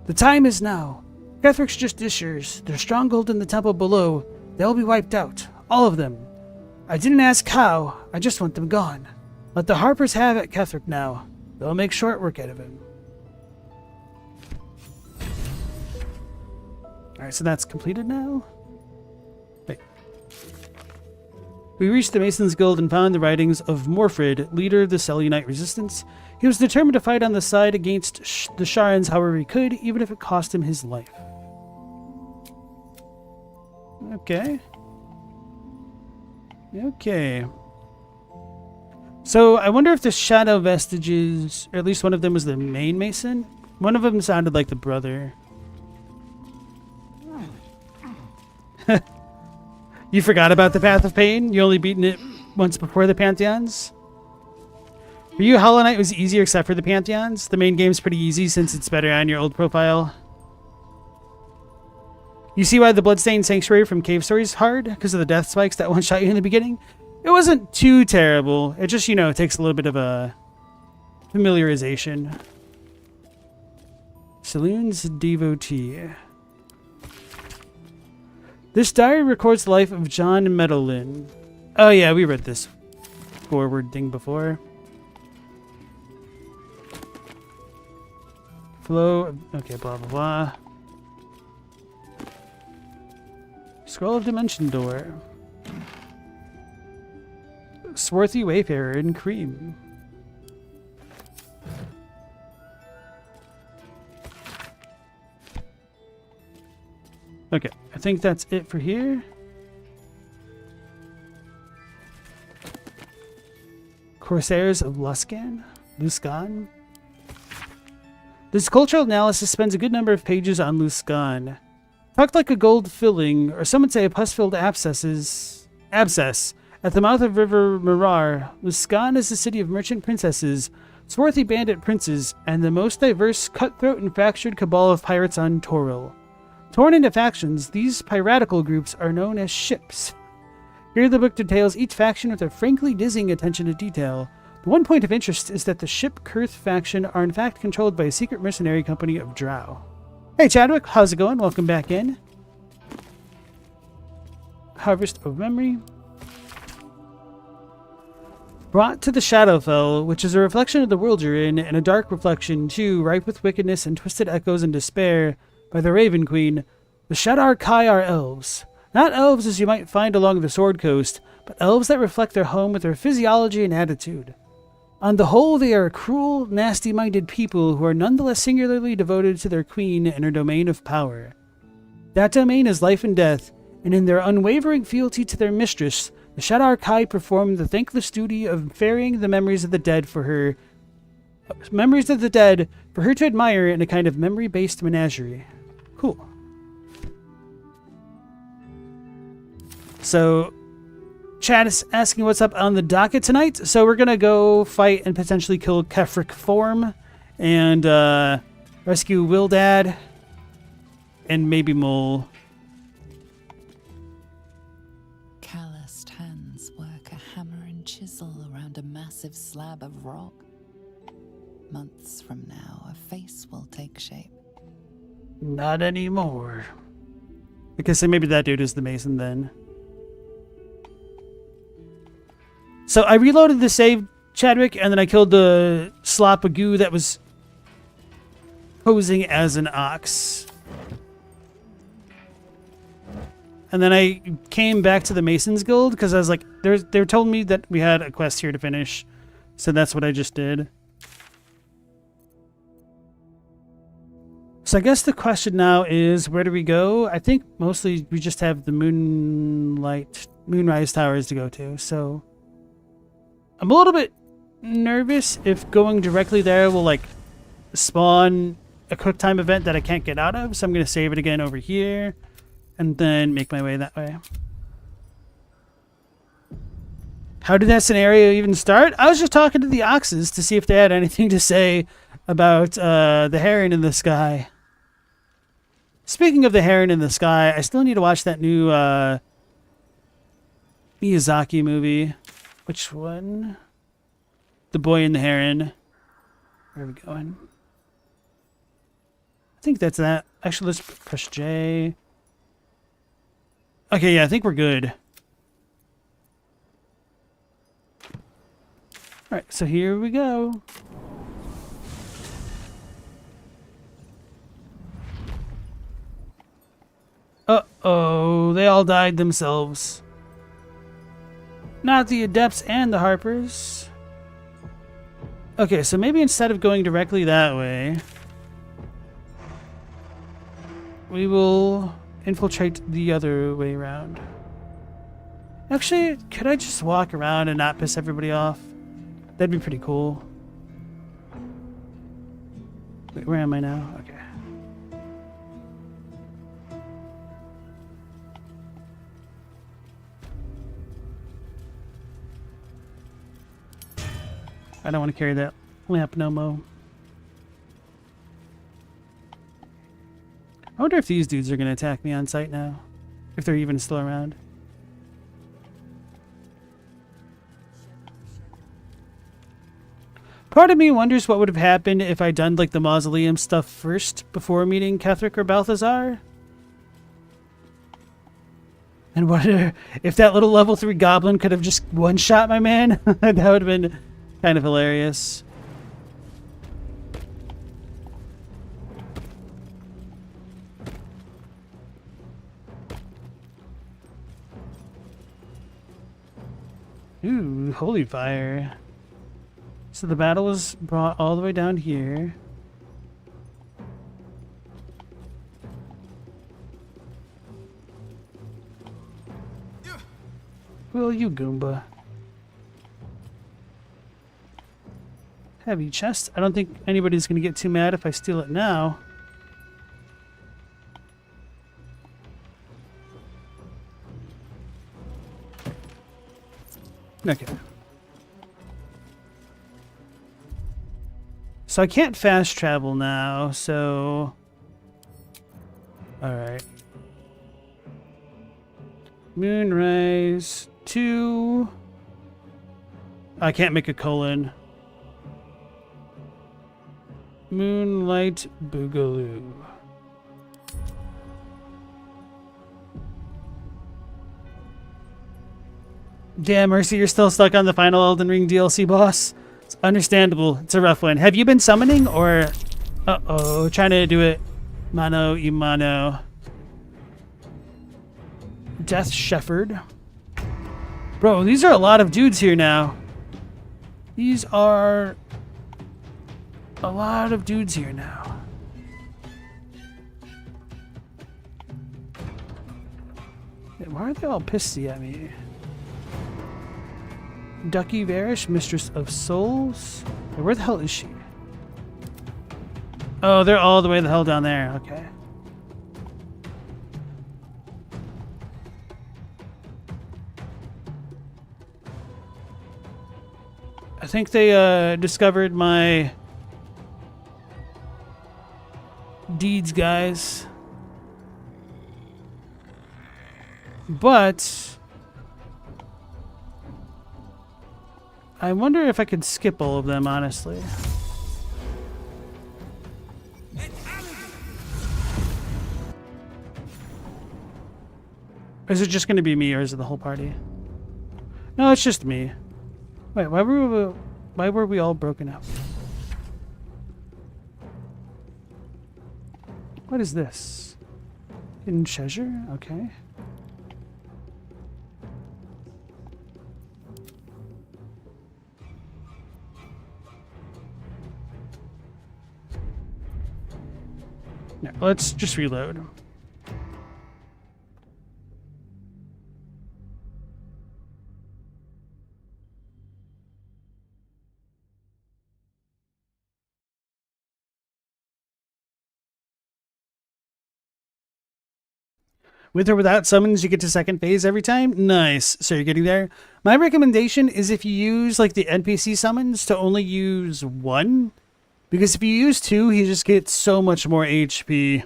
S1: The time is now. Ketheric's justiciars, their stronghold in the temple below, they'll be wiped out, all of them. I didn't ask how, I just want them gone. Let the Harpers have at Ketheric now. They'll make short work out of him. Alright, so that's completed now? Wait. We reached the Mason's Guild and found the writings of Morfrid, leader of the Selionite resistance. He was determined to fight on the side against the Sharans however he could, even if it cost him his life. Okay. Okay. So, I wonder if the shadow vestiges, or at least one of them was the main Mason? One of them sounded like the brother. You forgot about the Path of Pain? You only beaten it once before the Pantheons? For you, Hollow Knight was easier except for the Pantheons? The main game's pretty easy since it's better on your old profile. You see why the Bloodstained Sanctuary from Cave Story is hard? Because of the death spikes that one-shot you in the beginning? It wasn't too terrible. It just, you know, takes a little bit of a familiarization. Saloon's Devotee. This diary records the life of John Medellin. Oh yeah, we read this forward thing before. Flow, okay, blah blah blah. Scroll of Dimension Door. Swarthy Wayfarer in cream. Okay, I think that's it for here. Corsairs of Luskan? Luskan? This cultural analysis spends a good number of pages on Luskan. Tucked like a gold filling, or some would say a pus-filled abscess, at the mouth of River Mirar, Luskan is the city of merchant princesses, swarthy bandit princes, and the most diverse, cutthroat, and fractured cabal of pirates on Toril. Torn into factions, these piratical groups are known as ships. Here the book details each faction with a frankly dizzying attention to detail. The one point of interest is that the Ship Kurth faction are in fact controlled by a secret mercenary company of Drow. Hey Chadwick, how's it going? Welcome back in. Harvest of Memory. Brought to the Shadowfell, which is a reflection of the world you're in, and a dark reflection too, ripe with wickedness and twisted echoes and despair, by the Raven Queen, the Shadar Kai are elves. Not elves as you might find along the Sword Coast, but elves that reflect their home with their physiology and attitude. On the whole, they are cruel, nasty-minded people who are nonetheless singularly devoted to their queen and her domain of power. That domain is life and death, and in their unwavering fealty to their mistress, the Shadar Kai perform the thankless duty of ferrying the memories of the dead for her to admire in a kind of memory-based menagerie. Cool. So, chat is asking what's up on the docket tonight. So we're going to go fight and potentially kill Kefric Form and rescue Wildad and maybe Mole.
S3: Calloused hands work a hammer and chisel around a massive slab of rock. Months from now, a face will take shape.
S1: Not anymore. Because maybe that dude is the Mason then. So I reloaded the save, Chadwick, and then I killed the slop of goo that was posing as an ox. And then I came back to the Masons Guild because I was like, they told me that we had a quest here to finish. So that's what I just did. So I guess the question now is, where do we go? I think mostly we just have the Moonrise Towers to go to. So I'm a little bit nervous if going directly there will like spawn a quick time event that I can't get out of. So I'm going to save it again over here and then make my way that way. How did that scenario even start? I was just talking to the oxes to see if they had anything to say about the heron in the sky. Speaking of the heron in the sky, I still need to watch that new Miyazaki movie. Which one? The Boy and the Heron. Where are we going? I think that's that. Actually, let's push J. Okay, yeah, I think we're good. Alright, so here we go. Uh-oh, they all died themselves. Not the Adepts and the Harpers. Okay, so maybe instead of going directly that way, we will infiltrate the other way around. Actually, could I just walk around and not piss everybody off? That'd be pretty cool. Wait, where am I now? Okay. I don't want to carry that lamp no more. I wonder if these dudes are going to attack me on sight now. If they're even still around. Part of me wonders what would have happened if I'd done like the mausoleum stuff first before meeting Ketheric or Balthazar. And wonder if that little level 3 goblin could have just one-shot my man. That would have been kind of hilarious. Ooh, holy fire. So the battle was brought all the way down here. Will you, Goomba? Heavy chest. I don't think anybody's going to get too mad if I steal it now. Okay. So I can't fast travel now, so... Alright. Moonrise 2... I can't make a colon. Moonlight Boogaloo. Damn, Mercy, you're still stuck on the final Elden Ring DLC boss. It's understandable. It's a rough one. Have you been summoning or... Uh-oh, trying to do it mano y mano. Death Shepherd. Bro, these are a lot of dudes here now. These are a lot of dudes here now. Why are they all pissy at me? Ducky Varish, Mistress of Souls. Where the hell is she? Oh, they're all the way the hell down there. Okay. I think they discovered my deeds, guys. But I wonder if I could skip all of them, honestly. Is it just going to be me, or is it the whole party? No, it's just me. Wait, why were we all broken up? What is this? Hidden treasure? Okay. No, let's just reload. With or without summons, you get to second phase every time? Nice. So you're getting there. My recommendation is if you use like the NPC summons to only use one. Because if you use two, he just gets so much more HP.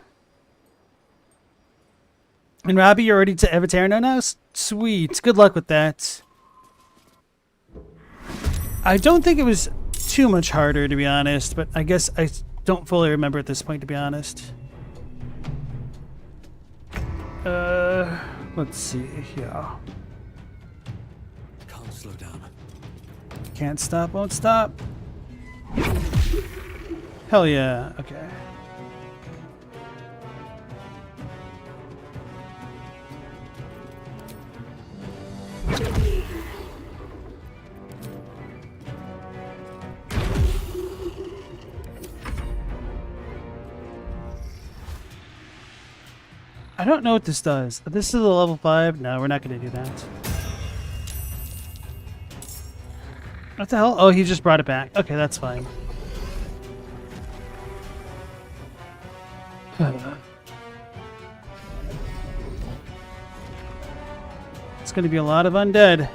S1: And Robbie, you're already to Evaterno now? Sweet. Good luck with that. I don't think it was too much harder, to be honest. But I guess I don't fully remember at this point, to be honest. Let's see here.
S19: Can't slow down.
S1: Can't stop, won't stop. Hell yeah. Okay. I don't know what this does. This is a level 5. No, we're not going to do that. What the hell? Oh, he just brought it back. Okay, that's fine. It's going to be a lot of undead.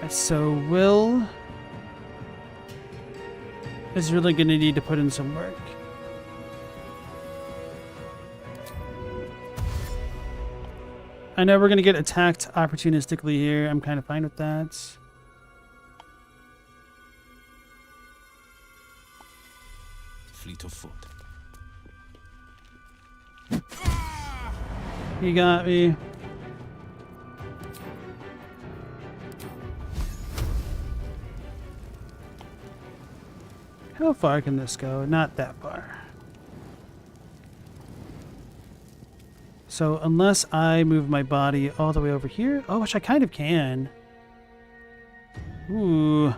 S1: So Will is really going to need to put in some work. I know we're going to get attacked opportunistically here. I'm kind of fine with that.
S15: Fleet of foot.
S1: You got me. How far can this go? Not that far. So unless I move my body all the way over here, oh, which I kind of can. Ooh.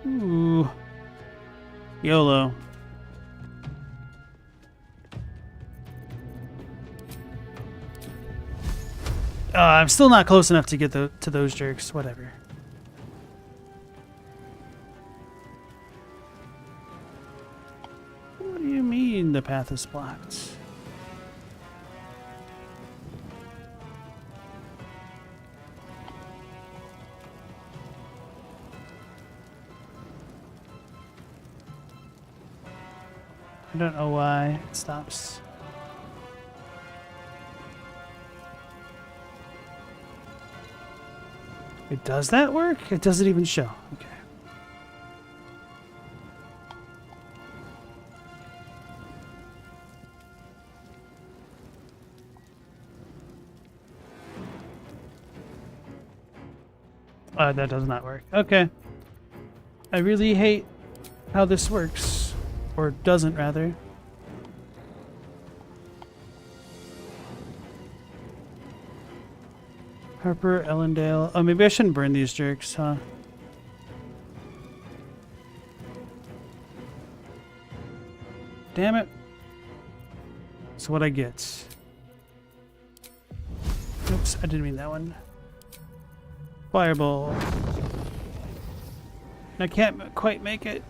S1: Ooh. YOLO. I'm still not close enough to get to those jerks. Whatever. What do you mean the path is blocked? I don't know why it stops. It does that work? It doesn't even show. Okay. That does not work. Okay. I really hate how this works. Or doesn't, rather. Harper, Ellendale. Oh, maybe I shouldn't burn these jerks, huh? Damn it. That's what I get. Oops, I didn't mean that one. Fireball. I can't quite make it.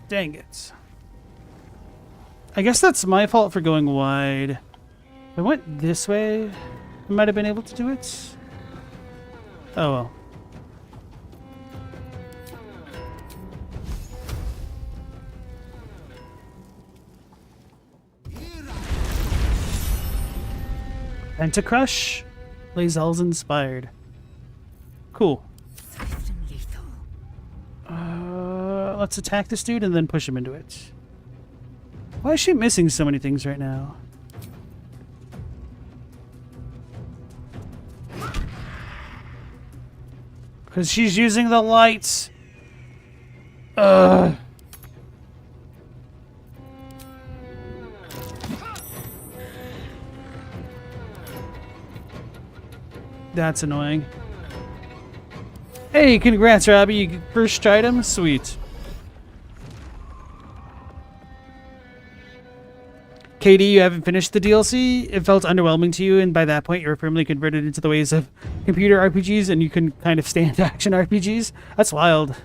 S1: Dang it. I guess that's my fault for going wide. If I went this way, I might have been able to do it. Oh well. Pentacrush? lae'zel's inspired. Cool. Let's attack this dude and then push him into it. Why is she missing so many things right now? Because she's using the lights. Ugh. That's annoying. Hey, congrats, Robbie. You first item? Sweet. Katie, you haven't finished the DLC. It felt underwhelming to you, and by that point, you were firmly converted into the ways of computer RPGs, and you can kind of stand action RPGs. That's wild.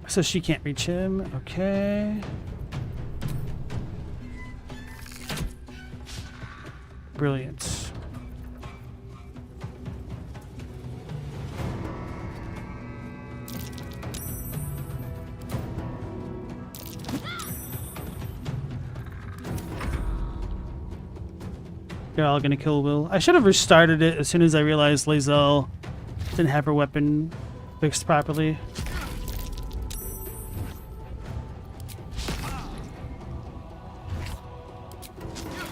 S1: So she can't reach him. Okay. Brilliant. They're all gonna kill Will. I should have restarted it as soon as I realized lae'zel didn't have her weapon fixed properly.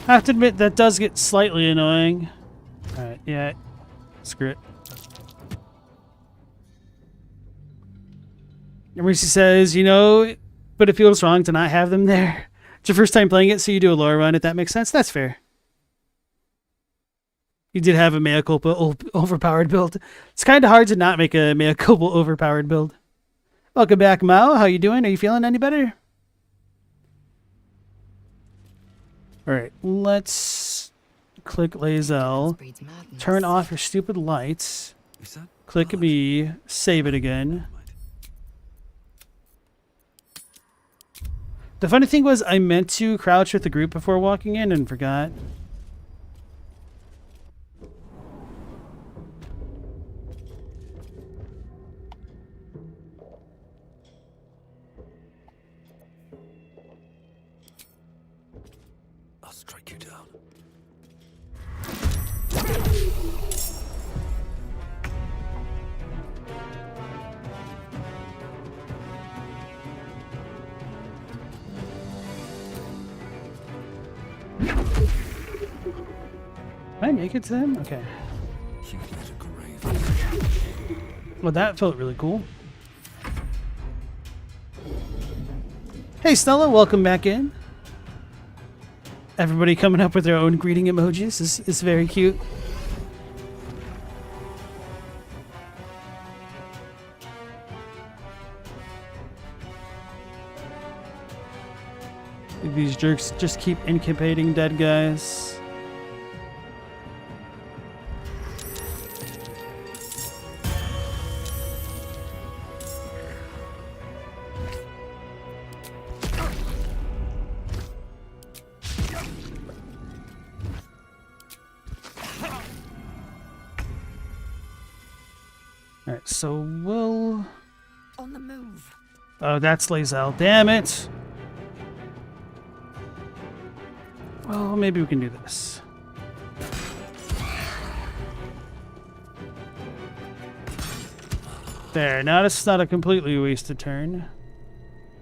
S1: I have to admit, that does get slightly annoying. Alright, yeah. Screw it. Mercy says, you know, but it feels wrong to not have them there. It's your first time playing it, so you do a lore run, if that makes sense. That's fair. You did have a mea culpa overpowered build. It's kind of hard to not make a mea culpa overpowered build. Welcome back, Mao. How you doing? Are you feeling any better? Alright, let's click lae'zel. Turn off your stupid lights. Click B. Save it again. The funny thing was I meant to crouch with the group before walking in and forgot. Can I make it to them? Okay. Well, that felt really cool. Hey, Stella, welcome back in. Everybody coming up with their own greeting emojis is very cute. These jerks just keep incubating dead guys. Alright, so we'll...
S5: On the move.
S1: Oh, that's lae'zel. Damn it! Well, maybe we can do this. There, now it's not a completely wasted turn.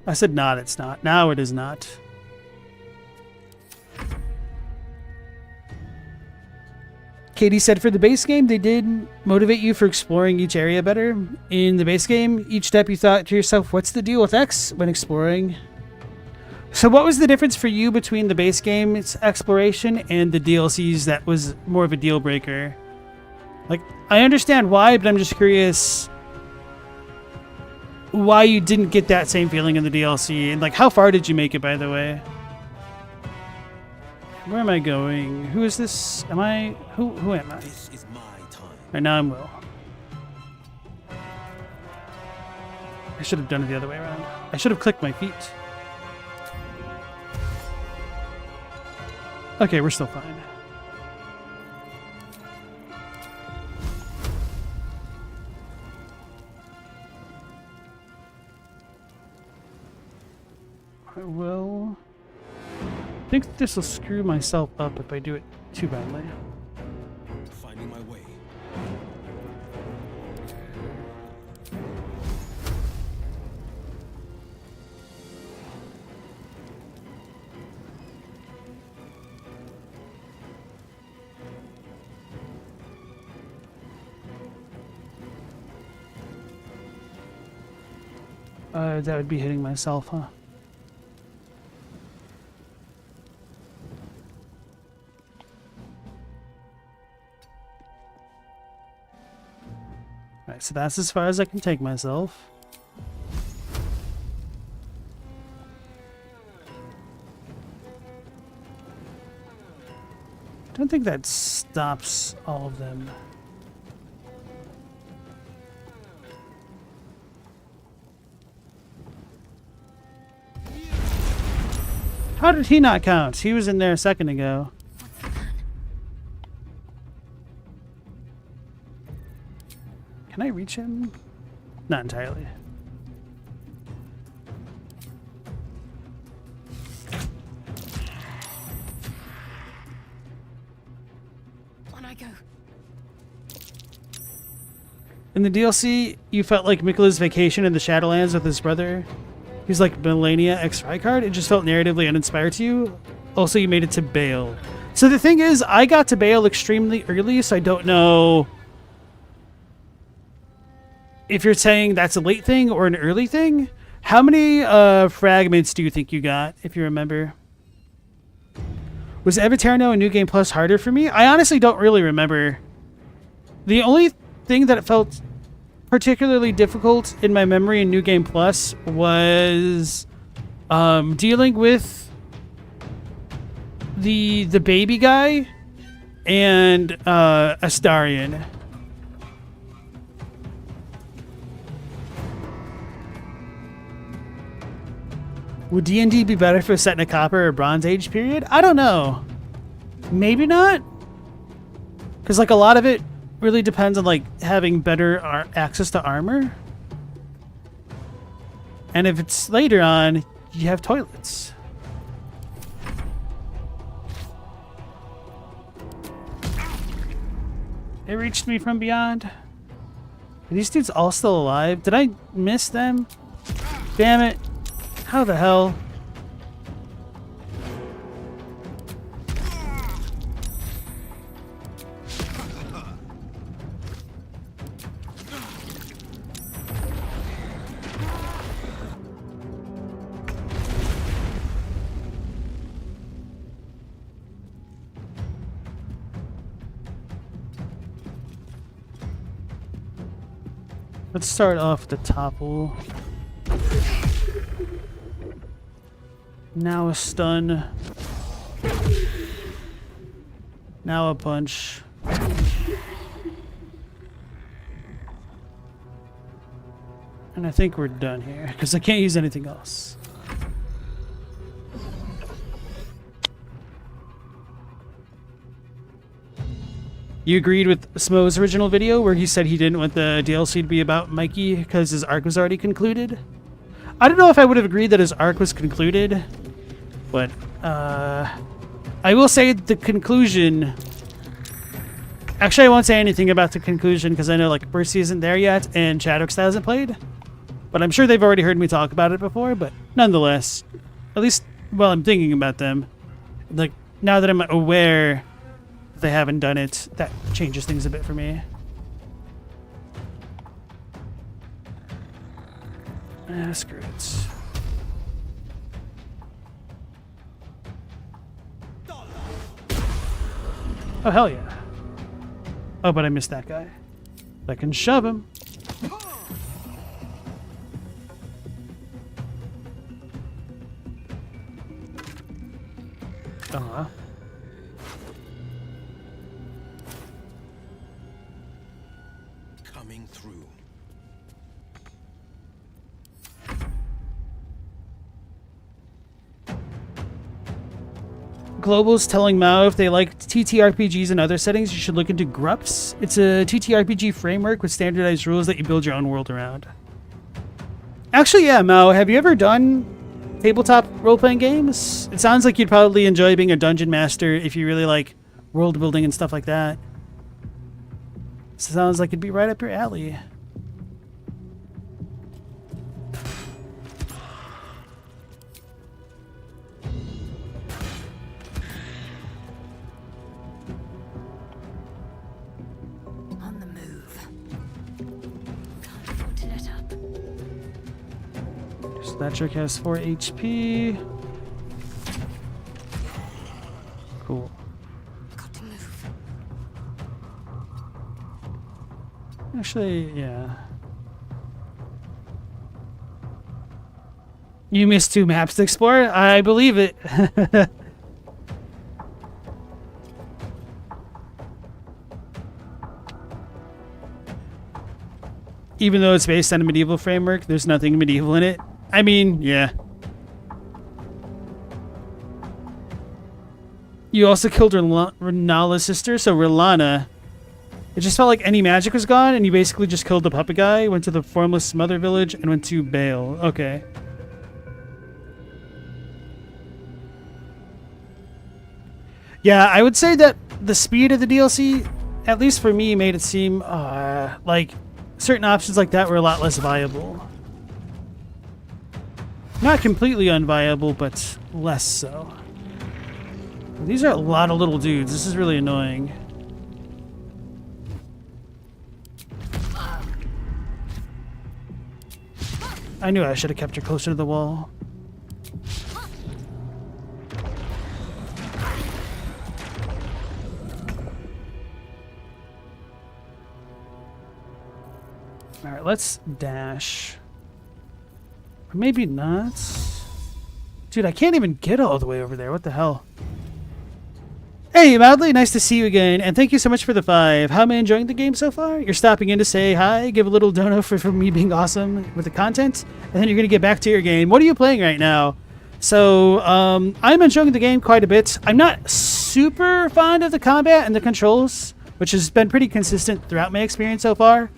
S1: I said not, it's not. Now it is not. Katie said for the base game, they did motivate you for exploring each area better. In the base game, each step you thought to yourself, what's the deal with X when exploring? So what was the difference for you between the base game's exploration and the DLCs that was more of a deal breaker? Like, I understand why, but I'm just curious why you didn't get that same feeling in the DLC. And like, how far did you make it, by the way? Where am I going? Who is this? Am I? Who am I?
S19: This is my time.
S1: Right now I'm Will. I should have done it the other way around. I should have clicked my feet. Okay, we're still fine. I will... I think this will screw myself up if I do it too badly.
S19: Finding my way.
S1: That would be hitting myself, huh? Alright, so that's as far as I can take myself. Don't think that stops all of them. How did he not count? He was in there a second ago. Can I reach him? Not entirely.
S2: On I go.
S1: In the DLC, you felt like Mikla's vacation in the Shadowlands with his brother. He's like Millennia X Rykard. It just felt narratively uninspired to you. Also, you made it to Bale. So the thing is, I got to Bale extremely early, so I don't know if you're saying that's a late thing or an early thing. How many fragments do you think you got, if you remember? Was Eterno and New Game Plus harder for me? I honestly don't really remember. The only thing that it felt particularly difficult in my memory in New Game Plus was dealing with the baby guy and Astarion. Would D&D be better if it was set in a Copper or Bronze Age period? I don't know. Maybe not. Because like a lot of it really depends on like having better access to armor. And if it's later on, you have toilets. It reached me from beyond. Are these dudes all still alive? Did I miss them? Damn it. How the hell? Let's start off with the topple. Now a stun. Now a punch. And I think we're done here, because I can't use anything else. You agreed with Smo's original video where he said he didn't want the DLC to be about Mikey because his arc was already concluded? I don't know if I would have agreed that his arc was concluded, but I will say the conclusion... Actually, I won't say anything about the conclusion because I know like Percy isn't there yet and Shadowx hasn't played. But I'm sure they've already heard me talk about it before, but nonetheless, at least while I'm thinking about them, like now that I'm aware they haven't done it, that changes things a bit for me. Screw it. Oh, hell yeah. Oh, but I missed that guy. I can shove him.
S18: Coming through.
S1: Global's telling Mao if they like TTRPGs and other settings, you should look into Grups. It's a TTRPG framework with standardized rules that you build your own world around. Actually, yeah, Mao, have you ever done tabletop role-playing games? It sounds like you'd probably enjoy being a dungeon master if you really like world building and stuff like that. Sounds like it'd be right up your alley.
S5: On the move. Can't afford to let up.
S1: So that trick has 4 HP. Cool.
S5: Got to move.
S1: Actually, yeah. You missed 2 maps to explore? I believe it. Even though it's based on a medieval framework, there's nothing medieval in it. I mean, yeah. You also killed Renala's sister, so Rilana. It just felt like any magic was gone, and you basically just killed the puppet guy, went to the formless mother village, and went to Bale. Okay. Yeah, I would say that the speed of the DLC, at least for me, made it seem like certain options like that were a lot less viable. Not completely unviable, but less so. These are a lot of little dudes. This is really annoying. I knew I should have kept her closer to the wall. Alright, let's dash. Or maybe not. Dude, I can't even get all the way over there. What the hell? Hey, Madly, nice to see you again, and thank you so much for the 5. How am I enjoying the game so far? You're stopping in to say hi, give a little dono for me being awesome with the content, and then you're going to get back to your game. What are you playing right now? So, I'm enjoying the game quite a bit. I'm not super fond of the combat and the controls, which has been pretty consistent throughout my experience so far.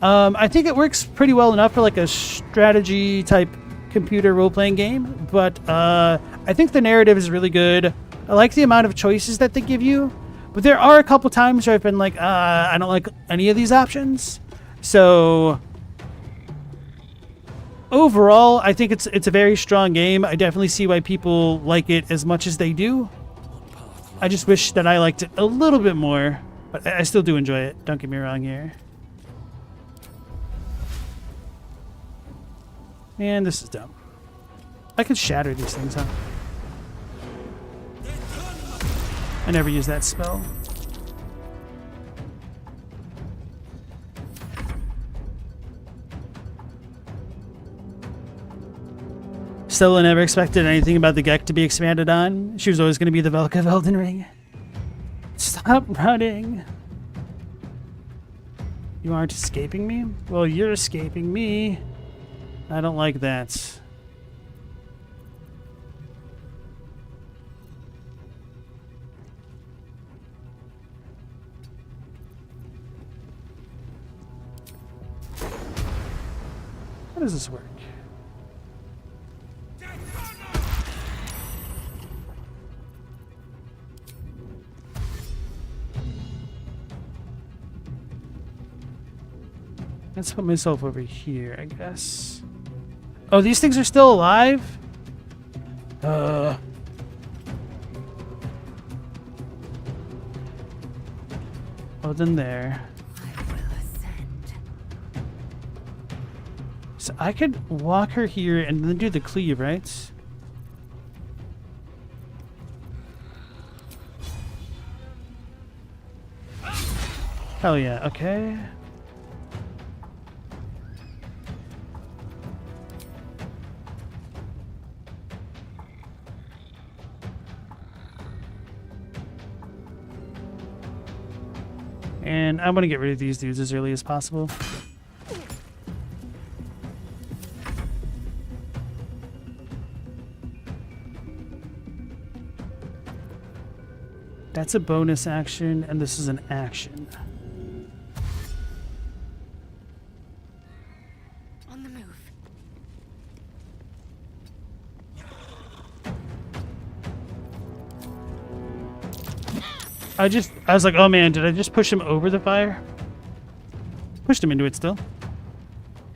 S1: I think it works pretty well enough for like a strategy-type computer role-playing game, but I think the narrative is really good. I like the amount of choices that they give you, but there are a couple times where I've been like, I don't like any of these options. So overall, I think it's a very strong game. I definitely see why people like it as much as they do. I just wish that I liked it a little bit more, but I still do enjoy it. Don't get me wrong here. Man, this is dumb. I could shatter these things, huh? I never use that spell. Stella never expected anything about the Gek to be expanded on. She was always going to be the Velka of Elden Ring. Stop running. You aren't escaping me? Well, you're escaping me. I don't like that. How does this work? Let's put myself over here, I guess. Oh, these things are still alive? Oh, then there. So I could walk her here and then do the cleave, right? Hell yeah, okay. And I want to get rid of these dudes as early as possible. That's a bonus action, and this is an action.
S9: On the move.
S1: I was like, oh man, did I just push him over the fire? Pushed him into it still.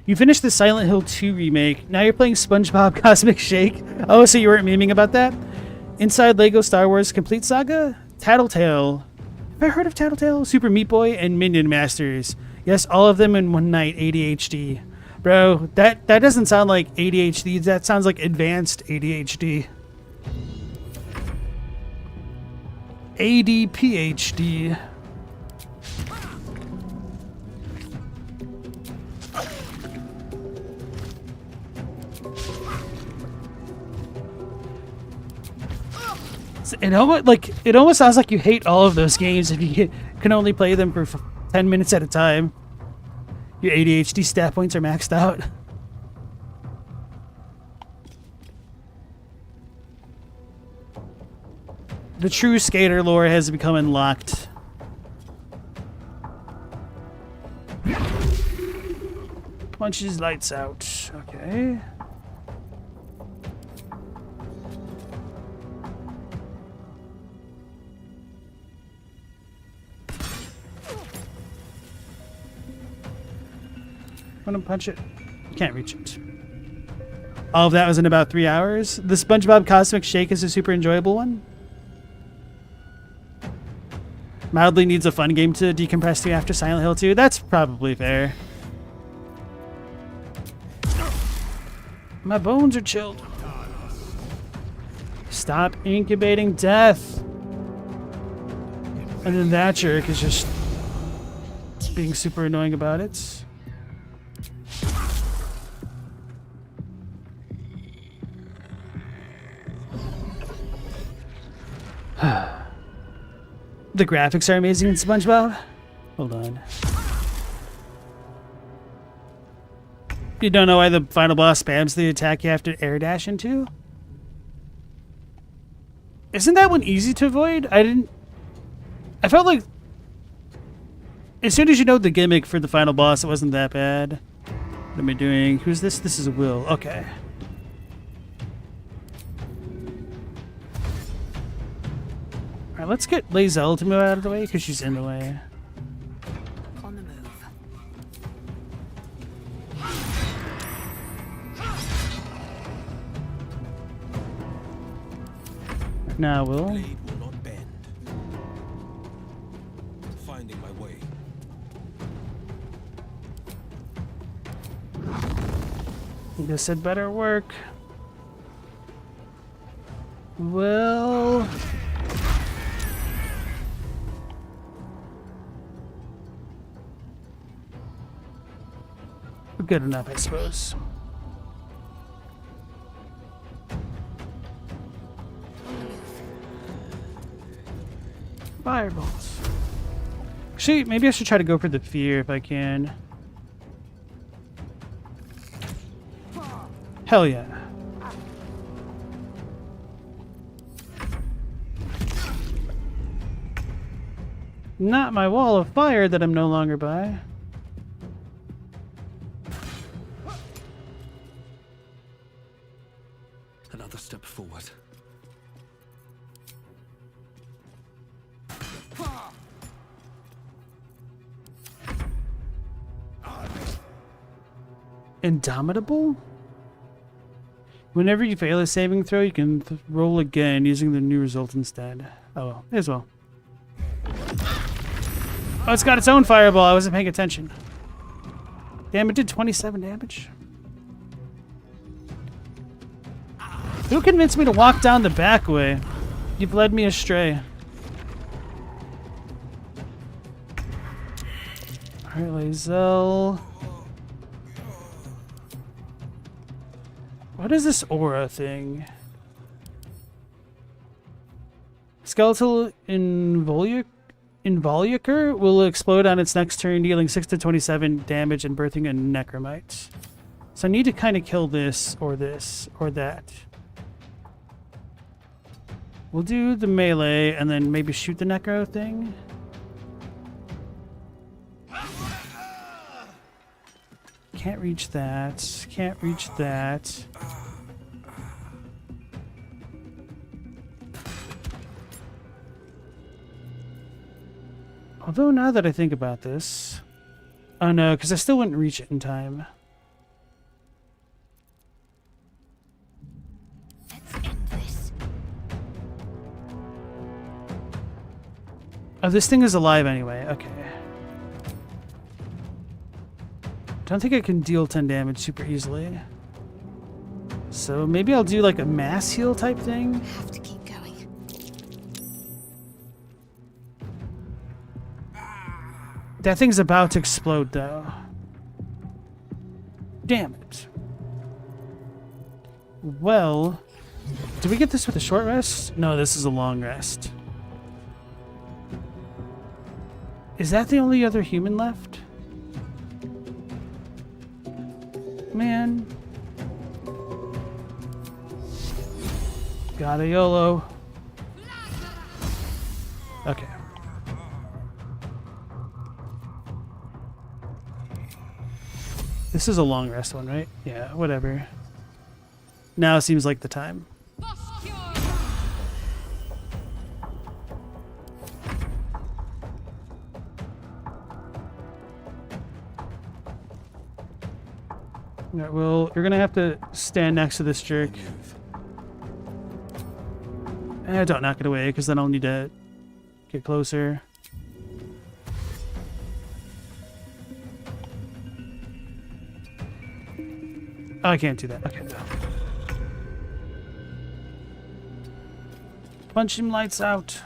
S1: You finished the Silent Hill 2 remake. Now you're playing SpongeBob Cosmic Shake. Oh, so you weren't memeing about that? Inside Lego Star Wars Complete Saga? Tattletale. Have I heard of Tattletale? Super Meat Boy and Minion Masters. Yes, all of them in one night. ADHD. Bro, that doesn't sound like ADHD. That sounds like advanced ADHD. ADPHD. It almost sounds like you hate all of those games if you can only play them for 10 minutes at a time. Your ADHD stat points are maxed out. The true skater lore has become unlocked. Punches lights out. Okay. Want to punch it? Can't reach it. All of that was in about 3 hours. The SpongeBob Cosmic Shake is a super enjoyable one. Mildly needs a fun game to decompress to after Silent Hill 2. That's probably fair. My bones are chilled. Stop incubating death. And then that jerk is just being super annoying about it. The graphics are amazing in SpongeBob. Hold on. You don't know why the final boss spams the attack you have to air dash into? Isn't that one easy to avoid? I felt like as soon as you know the gimmick for the final boss, it wasn't that bad. What am I doing? Who's this? This is Will. Okay. Alright, let's get lae'zel to move out of the way because she's in the way.
S5: On the move.
S1: Now, Will.
S15: Blade will not bend. Finding my way.
S1: This had better work. Well. Good enough, I suppose. Fireballs. Actually, maybe I should try to go for the fear if I can. Hell yeah. Not my wall of fire that I'm no longer by.
S19: Another step forward.
S1: Indomitable? Whenever you fail a saving throw, you can roll again using the new result instead. Oh well, may as well. Oh, it's got its own fireball. I wasn't paying attention. Damn, it did 27 damage. Who convinced me to walk down the back way? You've led me astray. Alright, lae'zel. What is this aura thing? Skeletal involucre will explode on its next turn, dealing 6 to 27 damage and birthing a necromite. So I need to kind of kill this or that. We'll do the melee and then maybe shoot the necro thing. Can't reach that. Can't reach that. Although now that I think about this... Oh no, because I still wouldn't reach it in time.
S9: Let's end this.
S1: Oh, this thing is alive anyway. Okay. Don't think I can deal 10 damage super easily. So maybe I'll do like a mass heal type thing.
S9: Have to keep going.
S1: That thing's about to explode though. Damn it. Well, did we get this with a short rest? No, this is a long rest. Is that the only other human left? Man. Got a YOLO. Okay. This is a long rest one, right? Yeah, whatever. Now seems like the time. Alright, well, you're gonna have to stand next to this jerk. Don't knock it away, because then I'll need to get closer. Oh, I can't do that. Okay, no. Punch him lights out.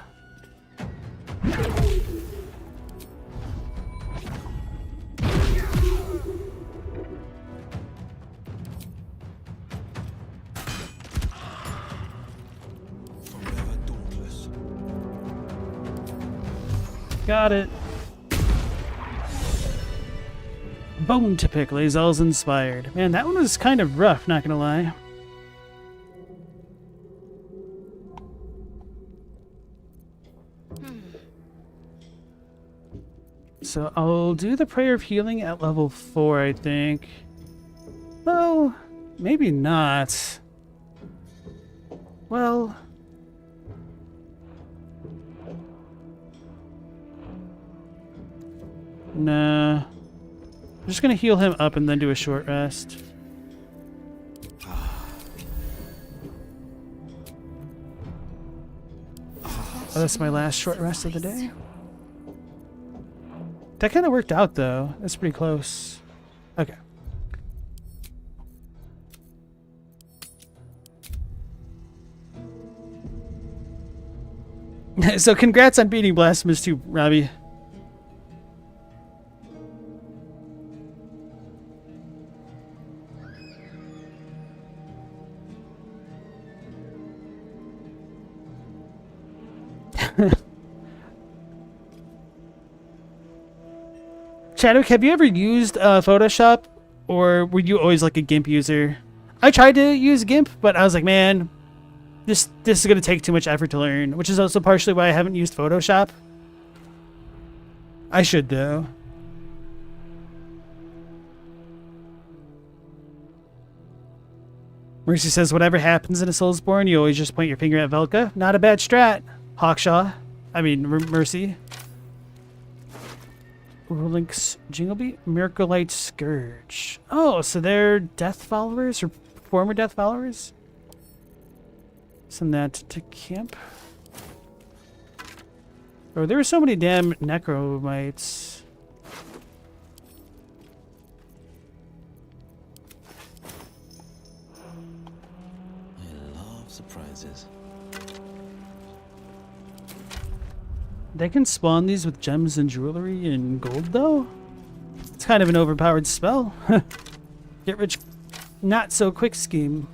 S1: Got it. Bone to pick. lae'zel's inspired. Man, that one was kind of rough, not gonna lie. So I'll do the Prayer of Healing at level 4, I think. Well, maybe not. Well... Nah. I'm just gonna heal him up and then do a short rest. Oh, that's my last short rest of the day. That kind of worked out, though. That's pretty close. Okay. So congrats on beating Blasphemous 2, Robbie. Chadwick, have you ever used Photoshop, or were you always like a GIMP user? I tried to use GIMP, but I was like, man, this is going to take too much effort to learn, which is also partially why I haven't used Photoshop. I should, though. Mercy says, whatever happens in a Soulsborne, you always just point your finger at Velka. Not a bad strat, Hawkshaw. I mean, Mercy. Link's Jingleby? Miraculite Scourge. Oh, so they're death followers or former death followers? Send that to camp. Oh, there were so many damn necromites.
S21: I love surprises.
S1: They can spawn these with gems and jewelry and gold, though? It's kind of an overpowered spell. Get rich not so quick scheme.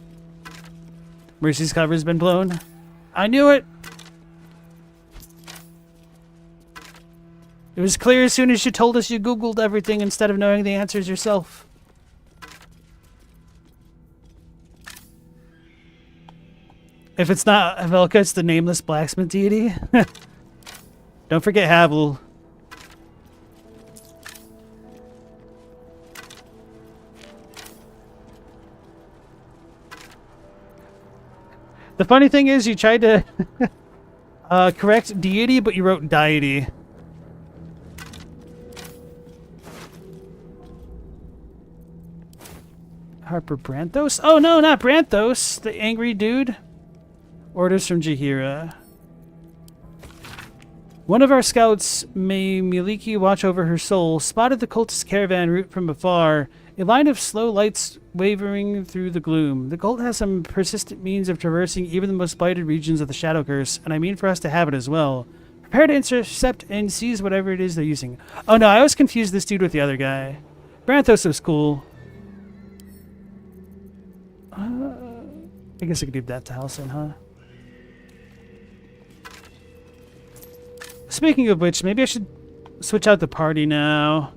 S1: Mercy's cover's been blown. I knew it! It was clear as soon as you told us you Googled everything instead of knowing the answers yourself. If it's not Havelka, it's the nameless blacksmith deity. Don't forget Havel. The funny thing is, you tried to correct deity, but you wrote deity. Harper Branthos? Oh no, not Branthos! The angry dude. Orders from Jaheira. One of our scouts, may Miliki watch over her soul, spotted the cultist caravan route from afar, a line of slow lights wavering through the gloom. The cult has some persistent means of traversing even the most blighted regions of the Shadow Curse, and I mean for us to have it as well. Prepare to intercept and seize whatever it is they're using. Oh no, I always confused this dude with the other guy. Branthos was cool. I guess I could give that to Halcyon, huh? Speaking of which, maybe I should switch out the party now.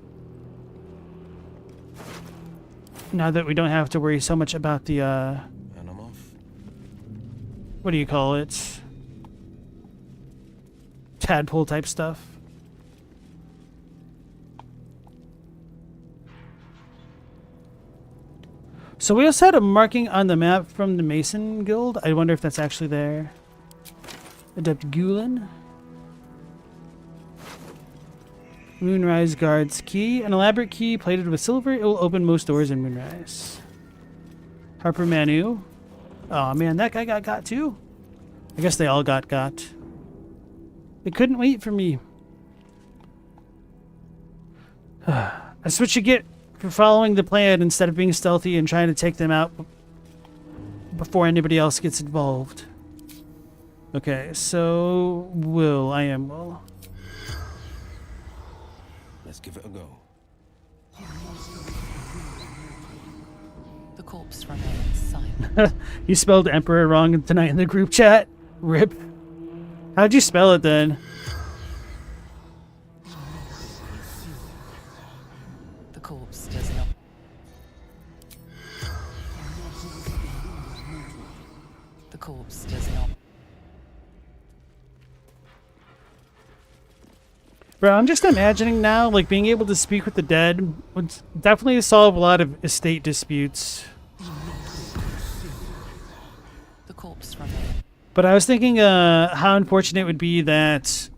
S1: Now that we don't have to worry so much about the,
S21: And I'm off.
S1: what do you call it? Tadpole type stuff. So we also had a marking on the map from the Mason Guild. I wonder if that's actually there. Adept Gulen. Moonrise Guard's key. An elaborate key plated with silver. It will open most doors in Moonrise. Harper Manu. Oh man, that guy got too. I guess they all got. They couldn't wait for me. That's what you get for following the plan instead of being stealthy and trying to take them out before anybody else gets involved. Okay, so Will. I am Will.
S21: Let's give it a go.
S3: The corpse remains silent.
S1: You spelled Emperor wrong tonight in the group chat. Rip. How'd you spell it then?
S3: The corpse does not. The corpse does not.
S1: Bro, I'm just imagining now, like, being able to speak with the dead would definitely solve a lot of estate disputes.
S3: The corpse remains.
S1: But I was thinking how unfortunate it would be that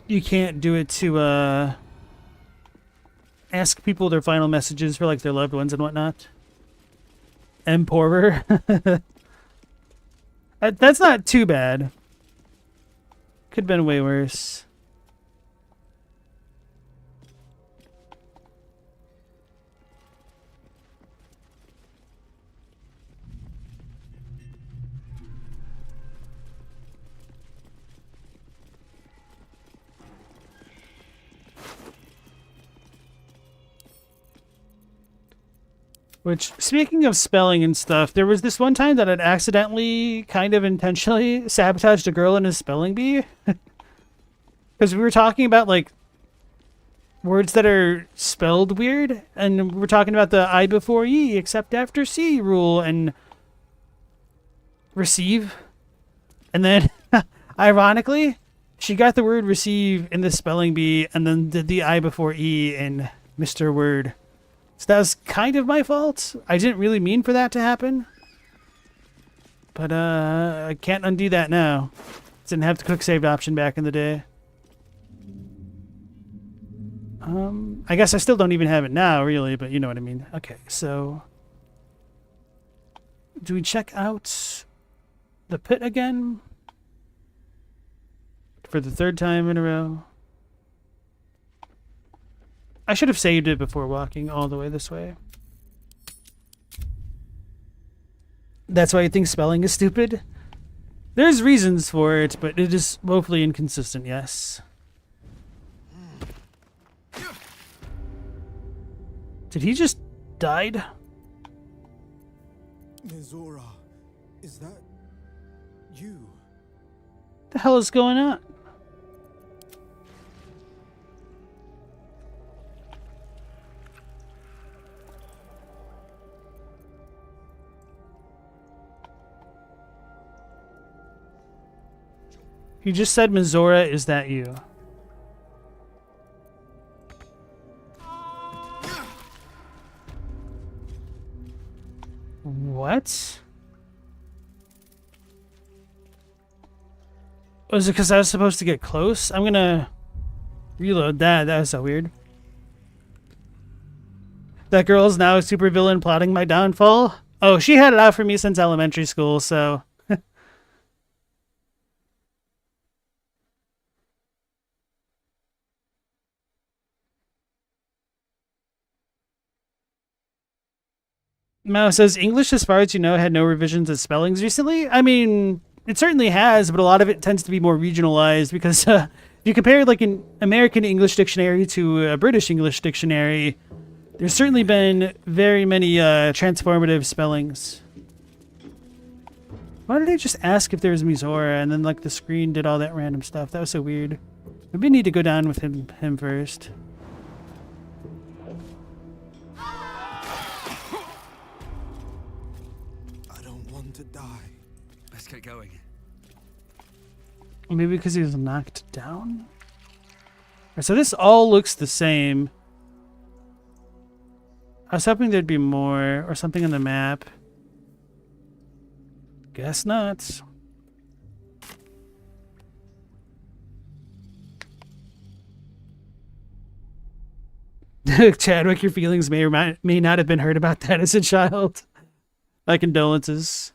S1: you can't do it to ask people their final messages for, like, their loved ones and whatnot. Emperor. That's not too bad. Could have been way worse. Which, speaking of spelling and stuff, there was this one time that I'd accidentally, kind of intentionally, sabotaged a girl in a spelling bee. Because we were talking about, like, words that are spelled weird, and we were talking about the I before E, except after C rule, and receive. And then, ironically, she got the word receive in the spelling bee, and then did the I before E in Mr. Word. So that was kind of my fault. I didn't really mean for that to happen. But I can't undo that now. Didn't have the quick save option back in the day. I guess I still don't even have it now, really, but you know what I mean. Okay, so do we check out the pit again? For the third time in a row. I should have saved it before walking all the way this way. That's why you think spelling is stupid? There's reasons for it, but it is woefully inconsistent, yes. Did he just died?
S13: Mizora, is that you?
S1: The hell is going on? He just said, Mizora, is that you? What? Was it because I was supposed to get close? I'm gonna reload that. That was so weird. That girl's now a supervillain plotting my downfall? Oh, she had it out for me since elementary school, so... Mao says, English, as far as you know, had no revisions of spellings recently? I mean, it certainly has, but a lot of it tends to be more regionalized because if you compare like an American English dictionary to a British English dictionary, there's certainly been very many transformative spellings. Why did I just ask if there was Mizora and then like the screen did all that random stuff? That was so weird. Maybe I need to go down with him first.
S19: Get going.
S1: Maybe because he was knocked down? So this all looks the same. I was hoping there'd be more or something on the map. Guess not. Chadwick, your feelings may or may not have been hurt about that as a child. My condolences.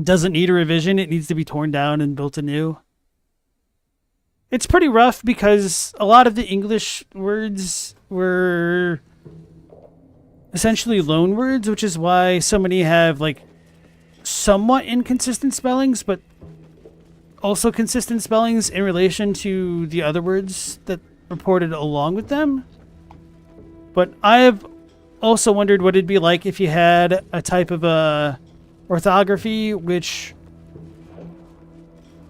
S1: Doesn't need a revision. It needs to be torn down and built anew. It's pretty rough because a lot of the English words were essentially loan words, which is why so many have like somewhat inconsistent spellings, but also consistent spellings in relation to the other words that reported along with them. But I have also wondered what it'd be like if you had a type of a orthography which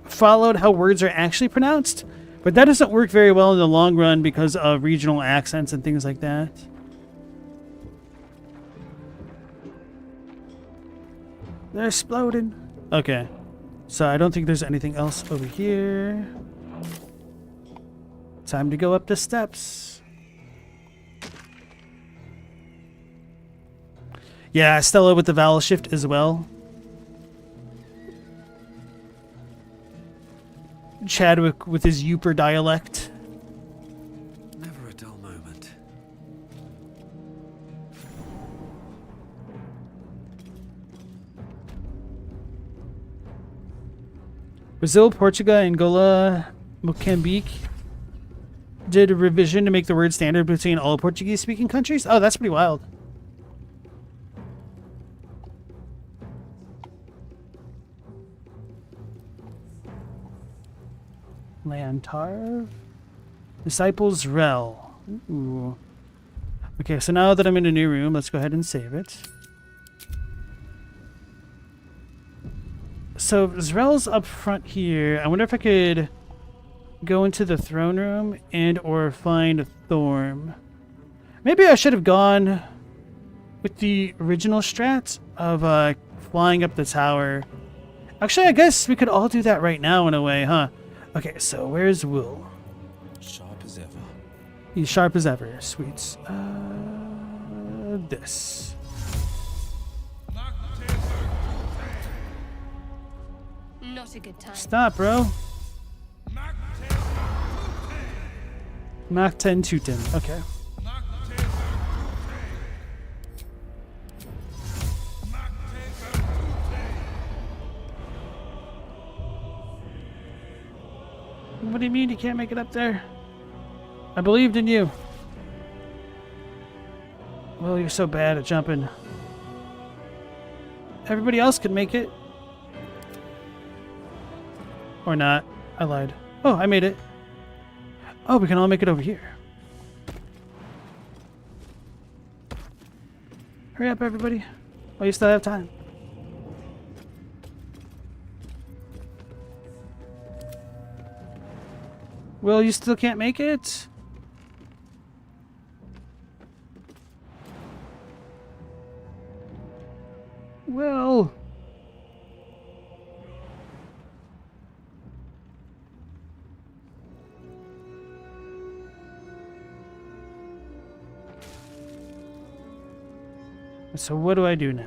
S1: followed how words are actually pronounced, but that doesn't work very well in the long run because of regional accents and things like that. They're exploding. Okay, so I don't think there's anything else over here. Time to go up the steps. Yeah, Stella with the vowel shift as well. Chadwick with his Yooper dialect.
S19: Never a dull moment.
S1: Brazil, Portugal, Angola, Mozambique did a revision to make the word standard between all Portuguese-speaking countries. Oh, that's pretty wild. Lantar. Disciples Rel. Ooh. Okay, so now that I'm in a new room, let's go ahead and save it. So Zrel's up front here. I wonder if I could go into the throne room and or find Thorm. Maybe I should have gone with the original strat of flying up the tower. Actually, I guess we could all do that right now in a way, huh? Okay, so where's Will?
S21: Sharp as ever.
S1: He's sharp as ever. Sweets. This.
S4: Not a good time.
S1: Stop, bro. Mach 10 Tutin. Okay. What do you mean you can't make it up there? I believed in you. Well, you're so bad at jumping. Everybody else can make it. Or not. I lied. Oh, I made it. Oh, we can all make it over here. Hurry up, everybody. While you still have time. Will, you still can't make it? Will. So what do I do now?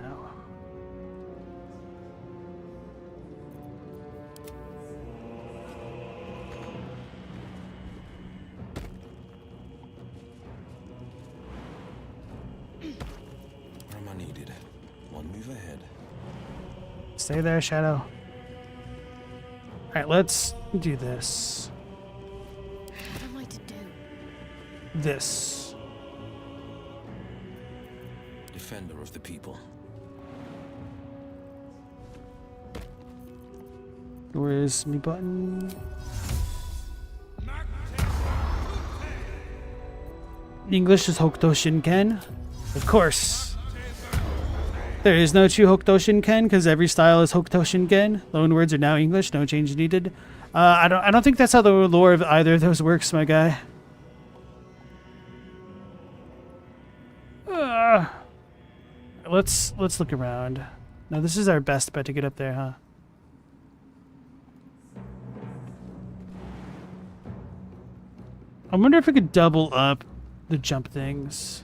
S21: Where am I needed? One move ahead.
S1: Stay there, Shadow. Alright, let's do this.
S5: What am I to do?
S1: This.
S21: Defender of the people.
S1: Where's me button? English is Hokuto Shinken. Of course. There is no true Hokuto Shinken because every style is Hokuto Shinken. Loan words are now English, no change needed. I don't think that's how the lore of either of those works, my guy. Let's look around. Now this is our best bet to get up there, huh? I wonder if we could double up the jump things.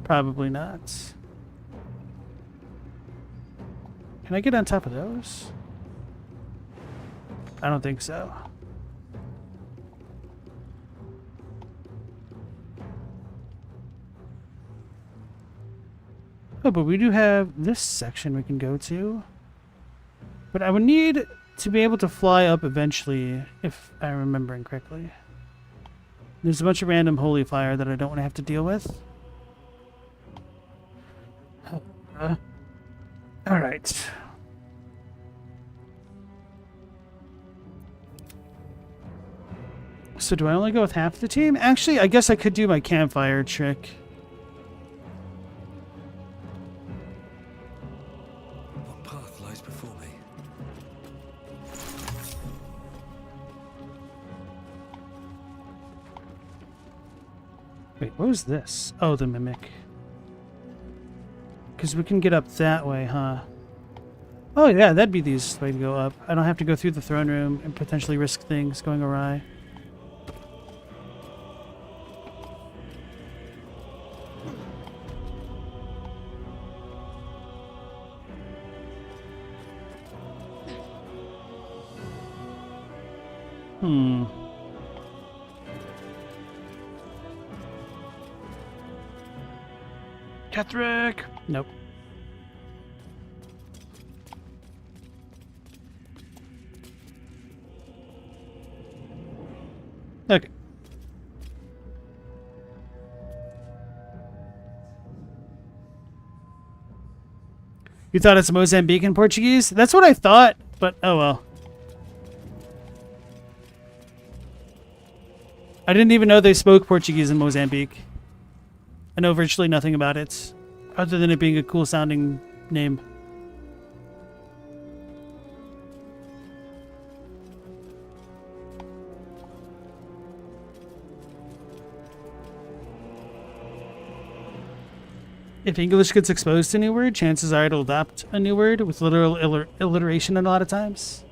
S1: Probably not. Can I get on top of those? I don't think so. Oh, but we do have this section we can go to. But I would need to be able to fly up eventually, if I'm remembering correctly. There's a bunch of random holy fire that I don't want to have to deal with. Alright. So do I only go with half the team? Actually, I guess I could do my campfire trick.
S19: What path lies before me?
S1: Wait, what was this? Oh, the mimic. Because we can get up that way, huh? Oh yeah, that'd be the easiest way to go up. I don't have to go through the throne room and potentially risk things going awry. Ketheric! Nope. Okay. You thought it's Mozambique in Portuguese? That's what I thought, but oh well. I didn't even know they spoke Portuguese in Mozambique. I know virtually nothing about it, other than it being a cool sounding name. If English gets exposed to a new word, chances are it'll adopt a new word with literal alliteration a lot of times.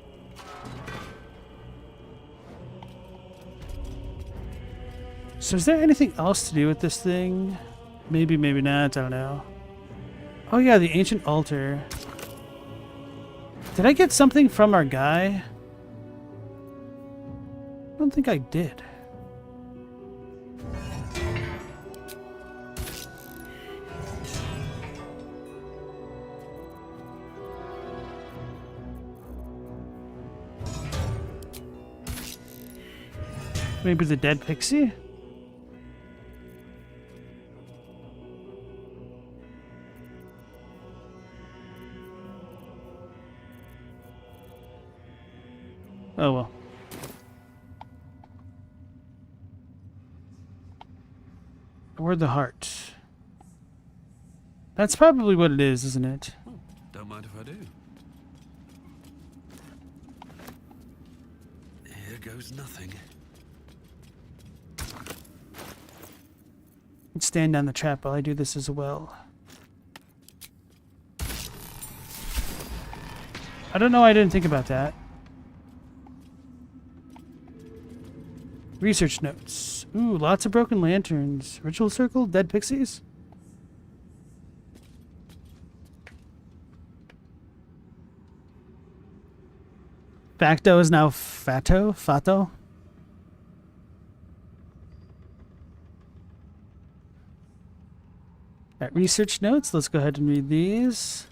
S1: So is there anything else to do with this thing? Maybe, maybe not, I don't know. Oh yeah, the ancient altar. Did I get something from our guy? I don't think I did. Maybe the dead pixie? Oh well. Or the heart. That's probably what it is, isn't it?
S19: Oh, don't mind if I do. Here goes nothing.
S1: Let's stand down the trap while I do this as well. I don't know why I didn't think about that. Research notes. Ooh, lots of broken lanterns. Ritual circle? Dead pixies? Facto is now Fato? Fato? Alright, research notes. Let's go ahead and read these.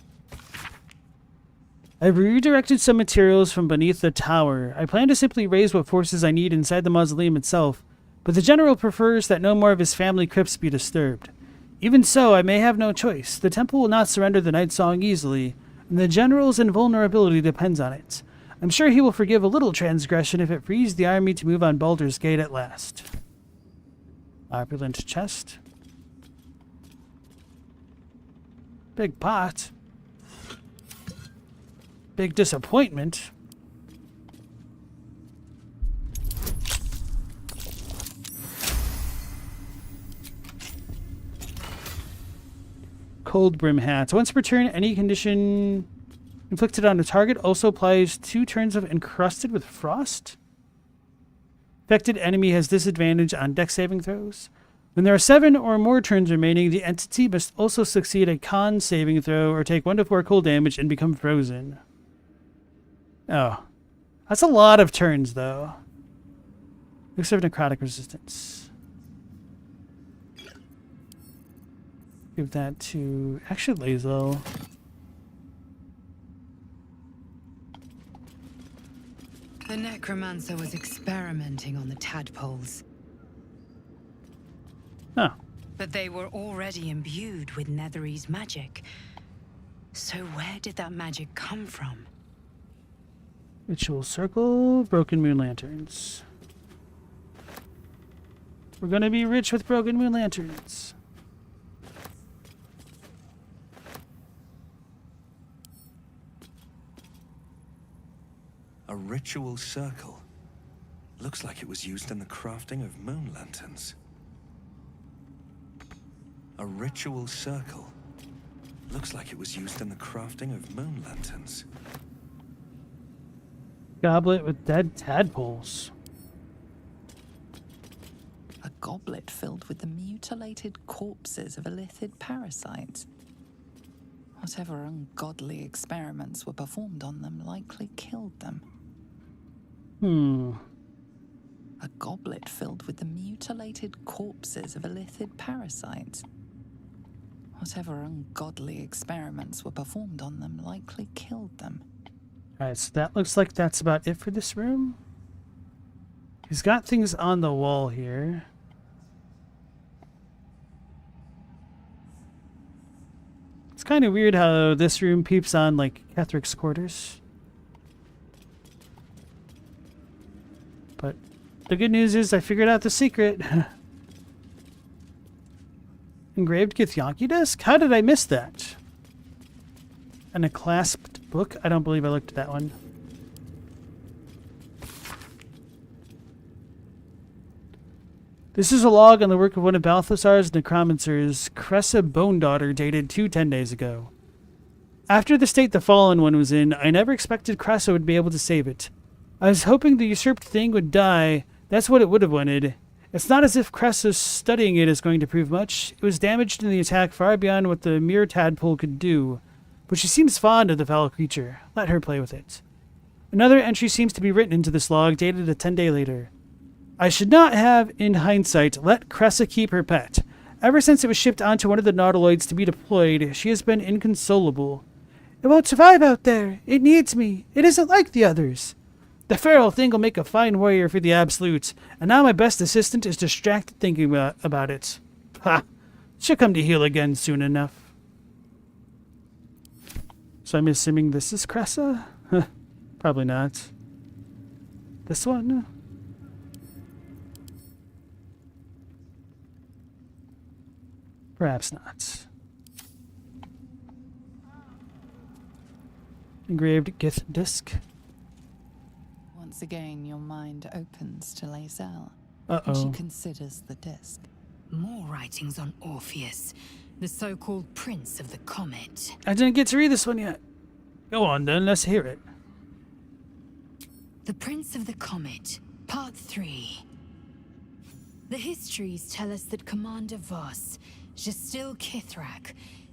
S1: I've redirected some materials from beneath the tower. I plan to simply raise what forces I need inside the mausoleum itself, but the general prefers that no more of his family crypts be disturbed. Even so, I may have no choice. The temple will not surrender the Night Song easily, and the general's invulnerability depends on it. I'm sure he will forgive a little transgression if it frees the army to move on Baldur's Gate at last. Opulent chest. Big pot. Big disappointment. Cold brim hat. Once per turn, any condition inflicted on a target also applies 2 turns of encrusted with frost. Affected enemy has disadvantage on dex saving throws. When there are 7 or more turns remaining, the entity must also succeed a con saving throw or take 1 to 4 cold damage and become frozen. Oh. That's a lot of turns, though. Elixir of necrotic resistance. Give that to... Actually, lae'zel.
S3: The necromancer was experimenting on the tadpoles.
S1: Oh.
S3: But they were already imbued with Nethery's magic. So where did that magic come from?
S1: Ritual circle, broken moon lanterns. We're gonna be rich with broken moon lanterns.
S19: A ritual circle. Looks like it was used in the crafting of moon lanterns. A ritual circle. Looks like it was used in the crafting of moon lanterns.
S1: Goblet with dead tadpoles.
S3: A goblet filled with the mutilated corpses of illithid parasites. Whatever ungodly experiments were performed on them likely killed them. A goblet filled with the mutilated corpses of illithid parasites. Whatever ungodly experiments were performed on them likely killed them.
S1: Alright, so that looks like that's about it for this room. He's got things on the wall here. It's kind of weird how this room peeps on, like, Kethric's quarters. But the good news is I figured out the secret. Engraved Githyanki desk? How did I miss that? And a clasped book? I don't believe I looked at that one. This is a log on the work of one of Balthasar's necromancers, Cressa Bone Daughter, dated 10 days ago. After the state the Fallen One was in, I never expected Cressa would be able to save it. I was hoping the usurped thing would die. That's what it would have wanted. It's not as if Cressa's studying it is going to prove much. It was damaged in the attack far beyond what the mere tadpole could do. But she seems fond of the foul creature. Let her play with it. Another entry seems to be written into this log, dated a 10 day later. I should not have, in hindsight, let Cressa keep her pet. Ever since it was shipped onto one of the nautiloids to be deployed, she has been inconsolable. It won't survive out there. It needs me. It isn't like the others. The feral thing will make a fine warrior for the Absolute, and now my best assistant is distracted thinking about it. Ha! She'll come to heal again soon enough. So I'm assuming this is Cressa? Probably not. This one? Perhaps not. Engraved Gith disc.
S3: Once again, your mind opens to lae'zel.
S1: Uh-oh.
S3: And she considers the disc.
S5: More writings on Orpheus, the so-called Prince of the Comet.
S1: I didn't get to read this one yet. Go on then, let's hear it.
S5: The Prince of the Comet, Part 3. The histories tell us that Commander Voss, Gestil Kithrak,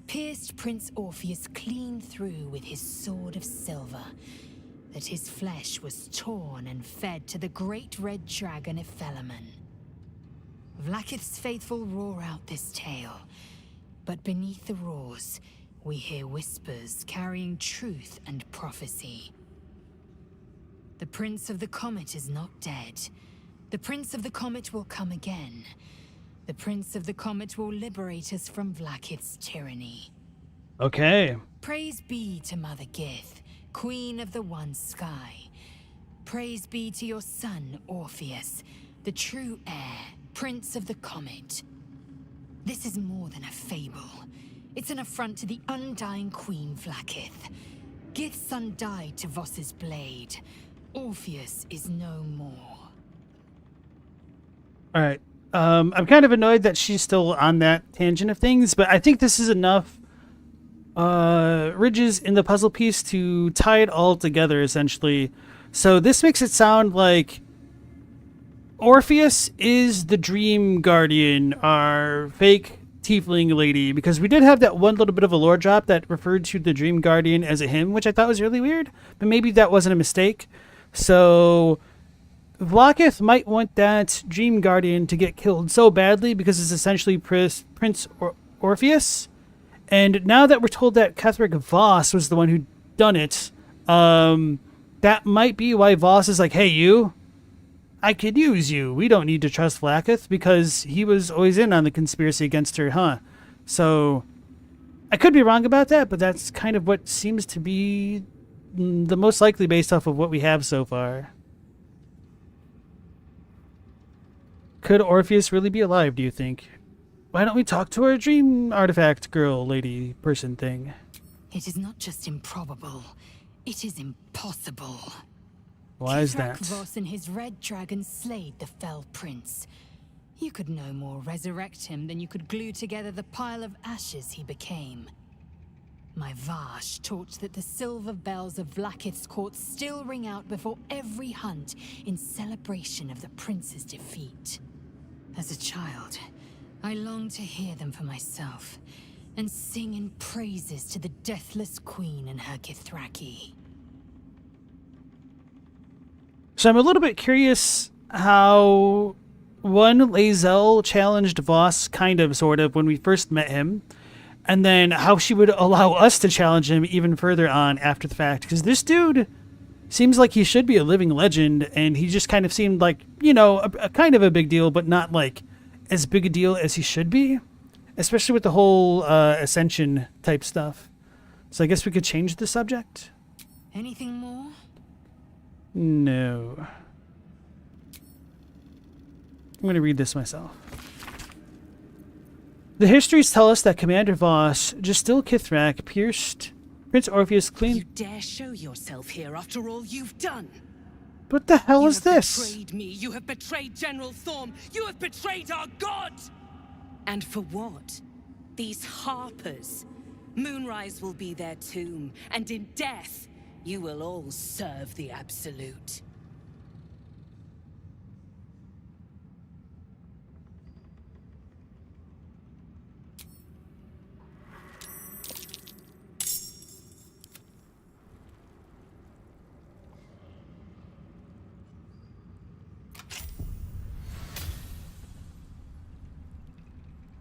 S5: pierced Prince Orpheus clean through with his sword of silver, that his flesh was torn and fed to the great red dragon Ephelaman. Vlaakith's faithful roar out this tale, but beneath the roars, we hear whispers carrying truth and prophecy. The Prince of the Comet is not dead. The Prince of the Comet will come again. The Prince of the Comet will liberate us from Vlaakith's tyranny.
S1: Okay.
S5: Praise be to Mother Gith, Queen of the One Sky. Praise be to your son, Orpheus, the true heir, Prince of the Comet. This is more than a fable. It's an affront to the undying Queen Vlaakith. Gith's son died to Voss's blade. Orpheus is no more.
S1: All right. I'm kind of annoyed that she's still on that tangent of things, but I think this is enough ridges in the puzzle piece to tie it all together, essentially. So this makes it sound like Orpheus is the Dream Guardian, our fake tiefling lady, because we did have that one little bit of a lore drop that referred to the Dream Guardian as a him, which I thought was really weird, but maybe that wasn't a mistake. So Vlaakith might want that Dream Guardian to get killed so badly because it's essentially Prince Orpheus. And now that we're told that Ketheric Voss was the one who done it, that might be why Voss is like, hey, you, I could use you. We don't need to trust Vlaakith because he was always in on the conspiracy against her, huh? So I could be wrong about that, but that's kind of what seems to be the most likely based off of what we have so far. Could Orpheus really be alive, do you think? Why don't we talk to our dream artifact girl, lady, person thing?
S5: It is not just improbable, it is impossible.
S1: Why is that?
S5: Voss and his red dragon slayed the fell prince. You could no more resurrect him than you could glue together the pile of ashes he became. My Vash taught that the silver bells of Vlaakith's court still ring out before every hunt in celebration of the prince's defeat. As a child, I longed to hear them for myself and sing in praises to the deathless queen and her Githraki.
S1: So I'm a little bit curious how one lae'zel challenged Voss, kind of, sort of, when we first met him, and then how she would allow us to challenge him even further on after the fact. Because this dude seems like he should be a living legend, and he just kind of seemed like, you know, a kind of a big deal, but not like as big a deal as he should be, especially with the whole ascension type stuff. So I guess we could change the subject.
S5: Anything more?
S1: No. I'm going to read this myself. The histories tell us that Commander Voss, Gestil Kithrak, pierced Prince Orpheus clean.
S10: You dare show yourself here after all you've done?
S1: What the hell is this?
S10: You have betrayed me. You have betrayed General Thorm. You have betrayed our god. And for what? These harpers. Moonrise will be their tomb, and in death, you will all serve the Absolute.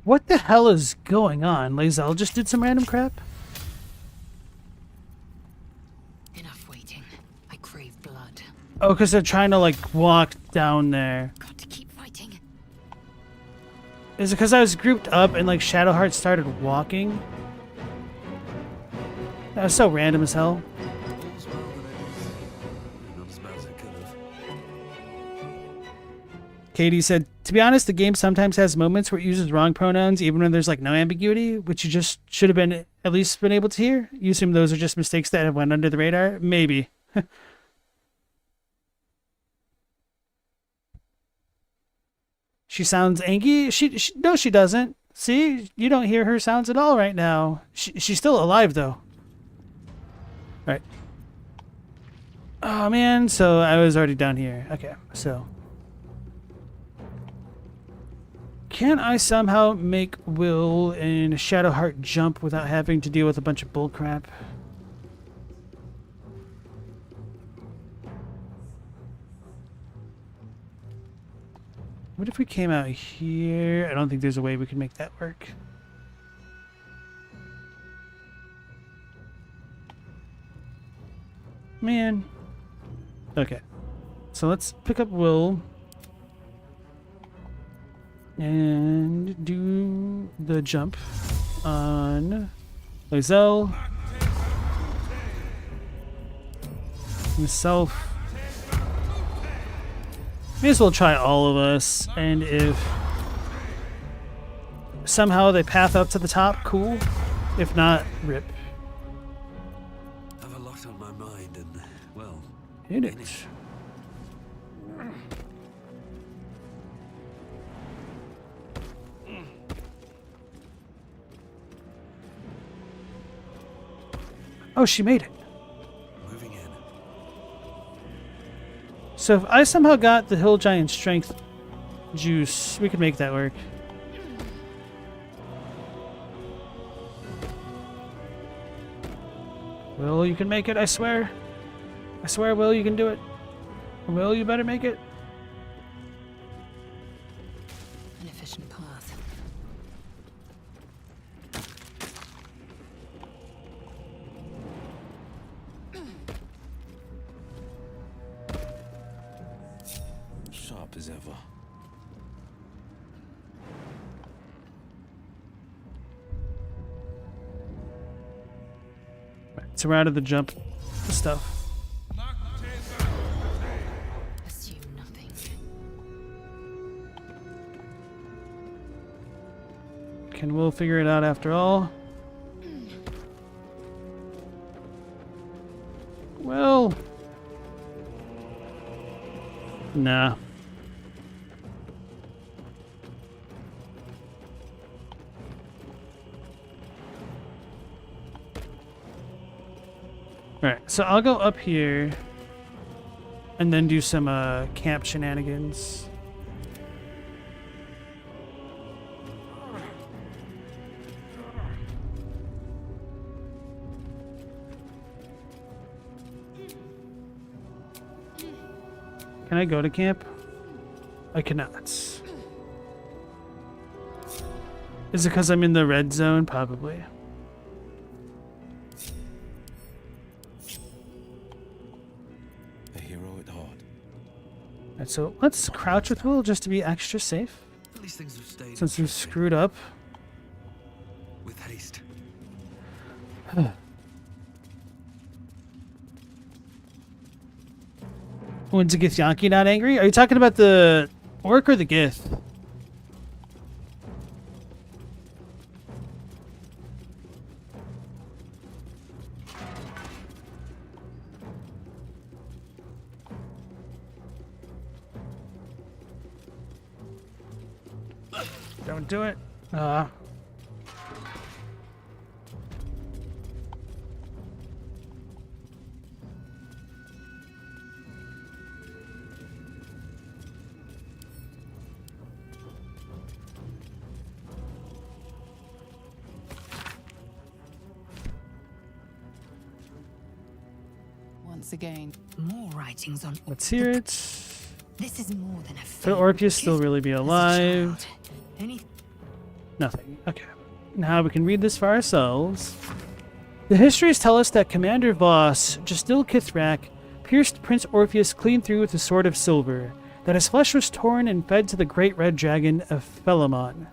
S1: What the hell is going on? lae'zel just did some random crap?
S5: Enough waiting. I crave blood.
S1: Oh, because they're trying to, like, walk down there.
S5: Got to keep fighting.
S1: Is it because I was grouped up and, like, Shadowheart started walking? That was so random as hell. Katie said, to be honest, the game sometimes has moments where it uses wrong pronouns, even when there's like no ambiguity, which you just should have been at least been able to hear. You assume those are just mistakes that have went under the radar? Maybe. She sounds angry. No, she doesn't. See, you don't hear her sounds at all right now. She's still alive though. Right. Oh man, so I was already down here. Okay, so can I somehow make Will and Shadowheart jump without having to deal with a bunch of bullcrap? What if we came out here? I don't think there's a way we can make that work. Man. Okay. So let's pick up Will. And do the jump on lae'zel. Myself. May as well try all of us, and if somehow they path up to the top, cool. If not, rip.
S11: I have a lot on my mind, and well,
S1: Hit it. Oh, she made it.
S11: Moving in.
S1: So if I somehow got the Hill Giant Strength juice, we could make that work. Will, you can make it, I swear. I swear, Will, you can do it. Will, you better make it.
S5: An efficient path.
S21: Sharp as ever.
S1: So we're out of the jump stuff.
S5: Assume nothing.
S1: Can Will figure it out after all? Well, nah. Alright, so I'll go up here and then do some camp shenanigans. Can I go to camp? I cannot. Is it because I'm in the red zone? Probably.
S21: A hero at heart.
S1: Alright, so let's crouch with Will just to be extra safe.
S11: At least things have stayed
S1: Since we've screwed up.
S11: with haste.
S1: When's the Githyanki not angry? Are you talking about the orc or the Gith? Don't do it.
S3: Once again.
S5: More writings on.
S1: Let's hear it.
S5: This is more than a
S1: Could Orpheus still really be alive?
S5: Any
S1: Nothing. Okay. Now we can read this for ourselves. The histories tell us that Commander Voss, Justil Kithrak, pierced Prince Orpheus clean through with a sword of silver, that his flesh was torn and fed to the great red dragon of Felamon.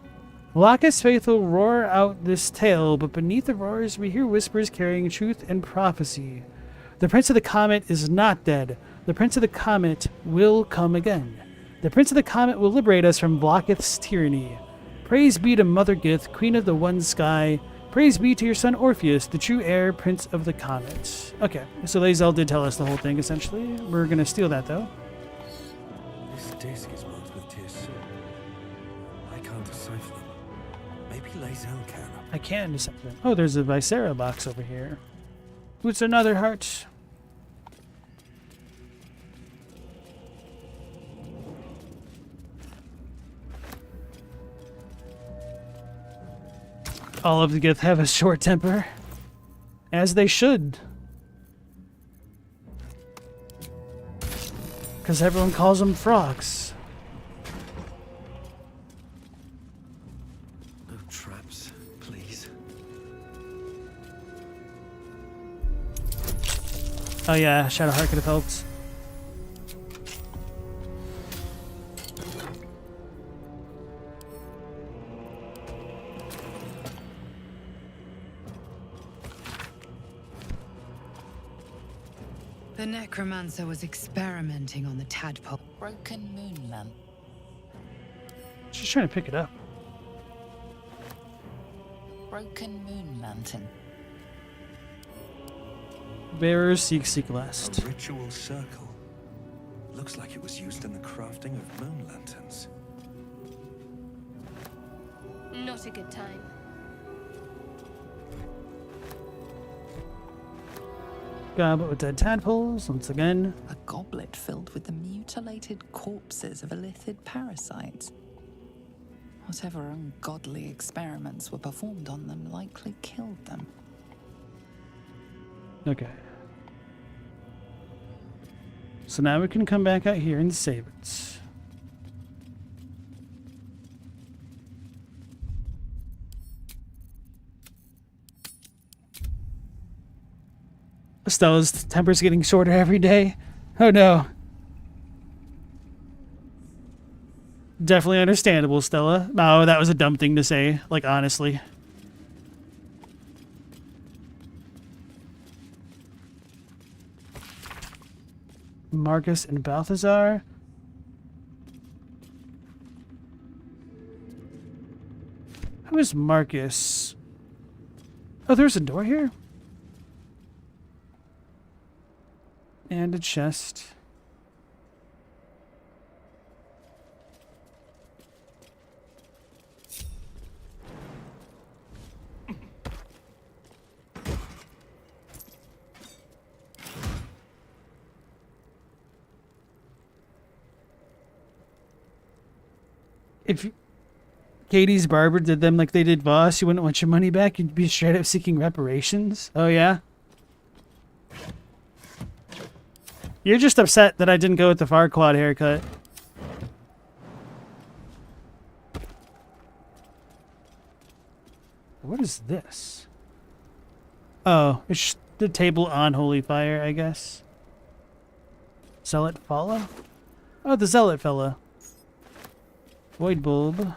S1: Lacus faithful roar out this tale, but beneath the roars we hear whispers carrying truth and prophecy. The Prince of the Comet is not dead. The Prince of the Comet will come again. The Prince of the Comet will liberate us from Blocketh's tyranny. Praise be to Mother Gith, Queen of the One Sky. Praise be to your son Orpheus, the true heir, Prince of the Comet. Okay, so lae'zel did tell us the whole thing, essentially. We're going to steal that, though.
S19: This disc is marked with tears. I can't decipher them. Maybe lae'zel can.
S1: I can decipher them. Oh, there's a Viscera box over here. What's another heart? All of the Gith have a short temper. As they should. Because everyone calls them frogs.
S19: No traps, please.
S1: Oh yeah, Shadowheart could have helped.
S5: The necromancer was experimenting on the tadpole.
S3: Broken moonlamp.
S1: She's trying to pick it up.
S3: Broken moon lantern.
S1: Bearers seek last.
S19: A ritual circle. Looks like it was used in the crafting of moon lanterns.
S4: Not a good time.
S1: Goblet with dead tadpoles, once again.
S3: A goblet filled with the mutilated corpses of illithid parasites. Whatever ungodly experiments were performed on them likely killed them.
S1: Okay. So now we can come back out here and save it. Stella's temper's getting shorter every day. Oh no. Definitely understandable, Stella. No, that was a dumb thing to say, like honestly. Marcus and Balthazar. Who is Marcus? Oh, there's a door here? And a chest. If Katie's barber did them like they did Voss, you wouldn't want your money back. You'd be straight up seeking reparations. Oh, yeah? You're just upset that I didn't go with the Farquaad haircut. What is this? Oh, it's just the table on Holy Fire, I guess. Zealot follow? Oh, the Zealot fella. Void bulb.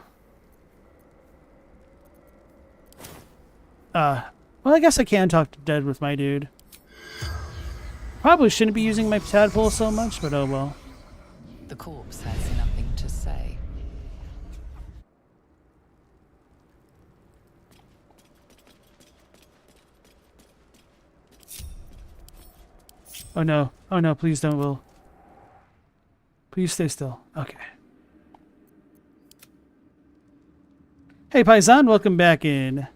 S1: Well, I guess I can talk to dead with my dude. Probably shouldn't be using my tadpole so much, but oh well.
S3: The corpse has nothing to say.
S1: Oh no. Oh no, please don't, Will. Please stay still. Okay. Hey, Paisan, welcome back in.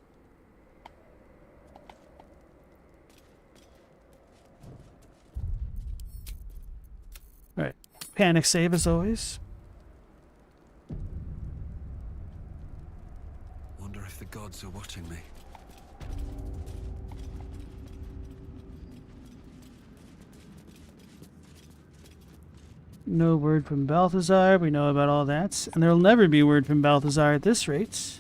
S1: Alright. Panic save as always.
S11: Wonder if the gods are watching me.
S1: No word from Balthazar. We know about all that. And there'll never be word from Balthazar at this rate.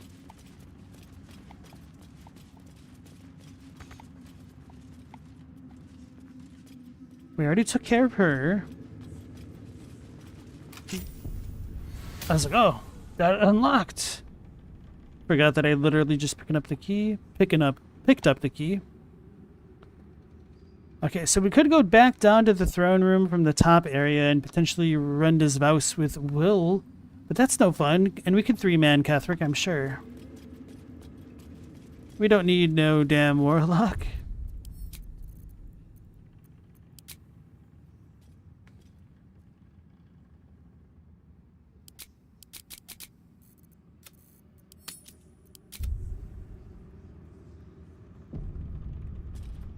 S1: We already took care of her. I was like, oh, that unlocked. Forgot that I literally just picked up the key. Picked up the key. Okay, so we could go back down to the throne room from the top area and potentially run this Vouse with Will, but that's no fun, and we could three-man Ketheric, I'm sure. We don't need no damn warlock.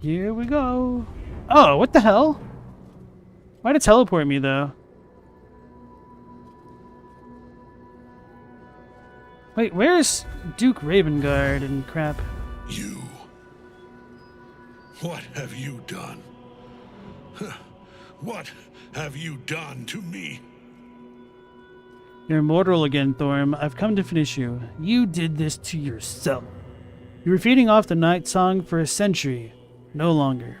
S1: Here we go. Oh, what the hell? Why'd it teleport me, though? Wait, where's Duke Ravengard and crap?
S6: You. What have you done? What have you done to me?
S1: You're immortal again, Thorm. I've come to finish you. You did this to yourself. You were feeding off the night song for a century. No longer.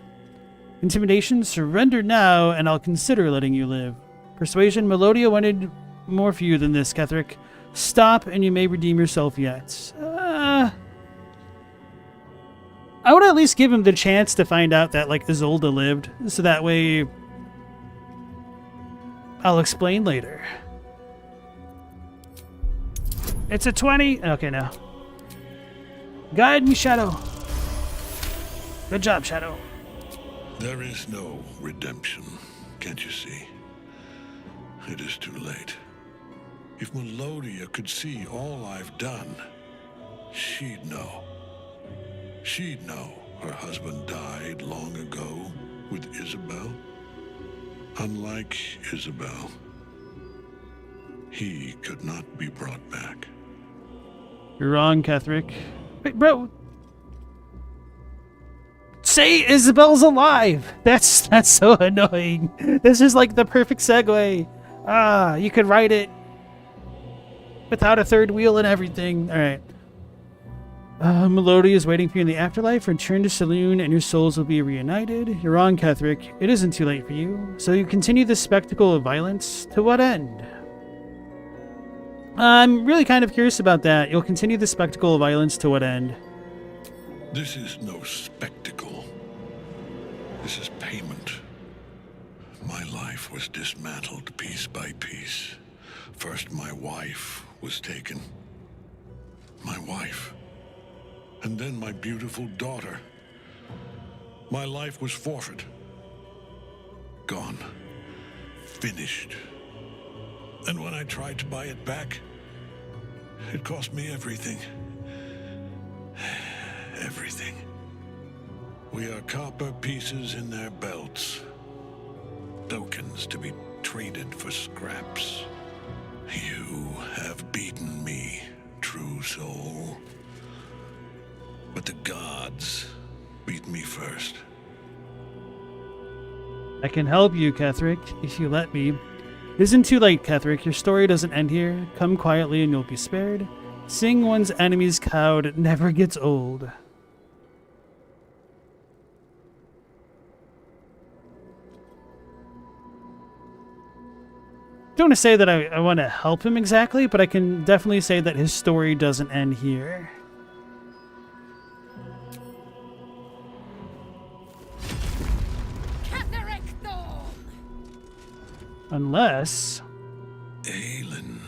S1: Intimidation, surrender now, and I'll consider letting you live. Persuasion, Melodia wanted more for you than this, Ketheric. Stop, and you may redeem yourself yet. I would at least give him the chance to find out that, like, Isolde lived, so that way I'll explain later. It's a 20. Okay, now. Guide me, Shadow. Good job, Shadow.
S6: There is no redemption, can't you see? It is too late. If Melodia could see all I've done, she'd know. She'd know her husband died long ago with Isabel. Unlike Isabel, he could not be brought back.
S1: You're wrong, Ketheric. Wait, bro. Say Isabel's alive! That's so annoying. This is like the perfect segue. You could write it without a third wheel and everything. Alright. Melodia is waiting for you in the afterlife. Return to Saloon and your souls will be reunited. You're wrong, Ketheric. It isn't too late for you. So you continue the spectacle of violence. To what end? I'm really kind of curious about that. You'll continue the spectacle of violence to what end?
S6: This is no spectacle. This is payment. My life was dismantled piece by piece. First, my wife was taken. My wife. And then my beautiful daughter. My life was forfeit. Gone. Finished. And when I tried to buy it back, it cost me everything. Everything. We are copper pieces in their belts. Tokens to be traded for scraps. You have beaten me, true soul. But the gods beat me first.
S1: I can help you, Ketheric, if you let me. It isn't too late, Ketheric. Your story doesn't end here. Come quietly and you'll be spared. Seeing one's enemies cowed never gets old. Don't want to say that I want to help him exactly, but I can definitely say that his story doesn't end here. Unless...
S6: Aelin.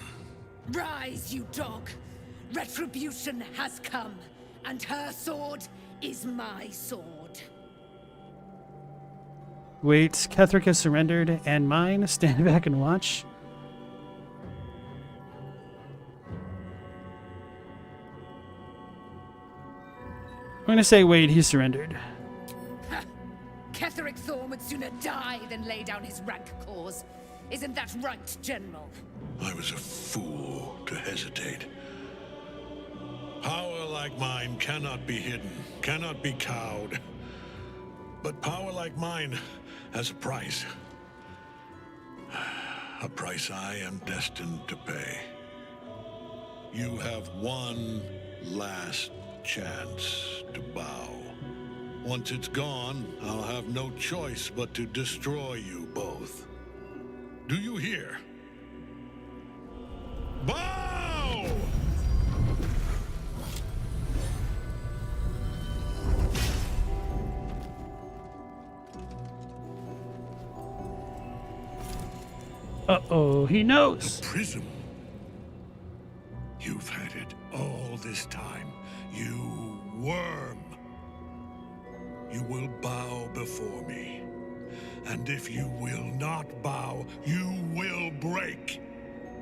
S14: Rise, you dog. Retribution has come, and her sword is my sword.
S1: Wait, Ketheric has surrendered, and mine? Stand back and watch. I'm gonna say, wait, he surrendered.
S14: Ketheric Thorm would sooner die than lay down his rank cause. Isn't that right, General?
S6: I was a fool to hesitate. Power like mine cannot be hidden, cannot be cowed. But power like mine has a price. A price I am destined to pay. You have one last chance to bow. Once it's gone, I'll have no choice but to destroy you both. Do you hear? Bow!
S1: Uh-oh, he knows.
S6: A prism. You've had it all this time, you worm. You will bow before me. And if you will not bow, you will break.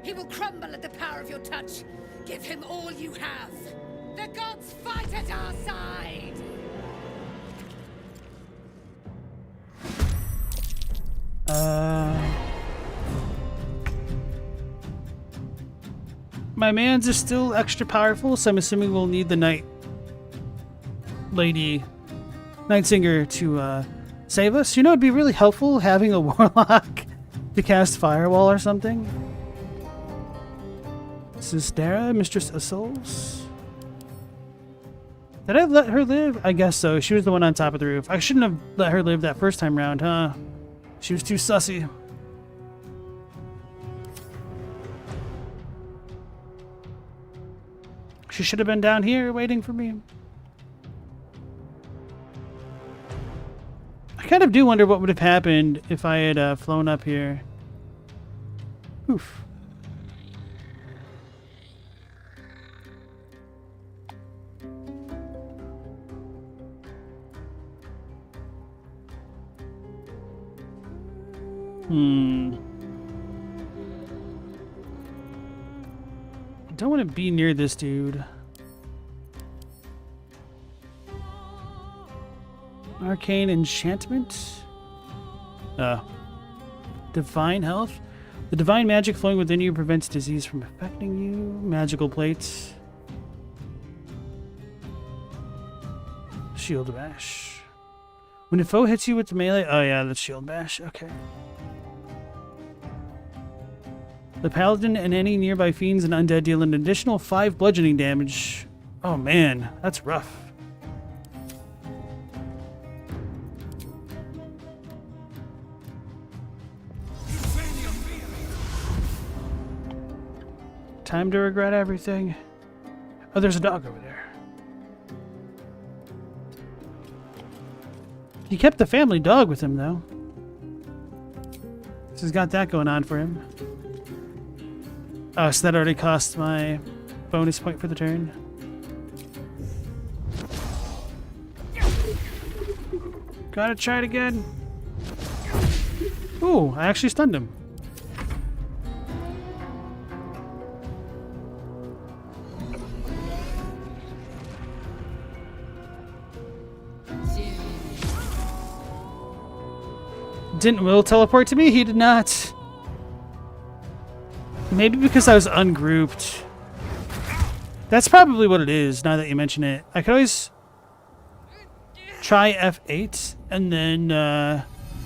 S14: He will crumble at the power of your touch. Give him all you have. The gods fight at our side.
S1: My man's is still extra powerful, so I'm assuming we'll need the Night Singer to save us. You know, it'd be really helpful having a warlock to cast Firewall or something. This is Dara, Mistress of Souls. Did I let her live? I guess so. She was the one on top of the roof. I shouldn't have let her live that first time round, huh? She was too sussy. She should have been down here waiting for me. I kind of do wonder what would have happened if I had flown up here. Oof. I don't want to be near this dude. Arcane enchantment. Divine health. The divine magic flowing within you prevents disease from affecting you. Magical plates. Shield bash. When a foe hits you with the melee... Oh yeah, that's shield bash. Okay. The paladin and any nearby fiends and undead deal an additional 5 bludgeoning damage. Oh man, that's rough. Time to regret everything. Oh, there's a dog over there. He kept the family dog with him, though. So he's got that going on for him. Oh, so that already cost my bonus point for the turn. Gotta try it again. Ooh, I actually stunned him. Didn't Will teleport to me? He did not. Maybe because I was ungrouped. That's probably what it is, now that you mention it. I could always try F8 and then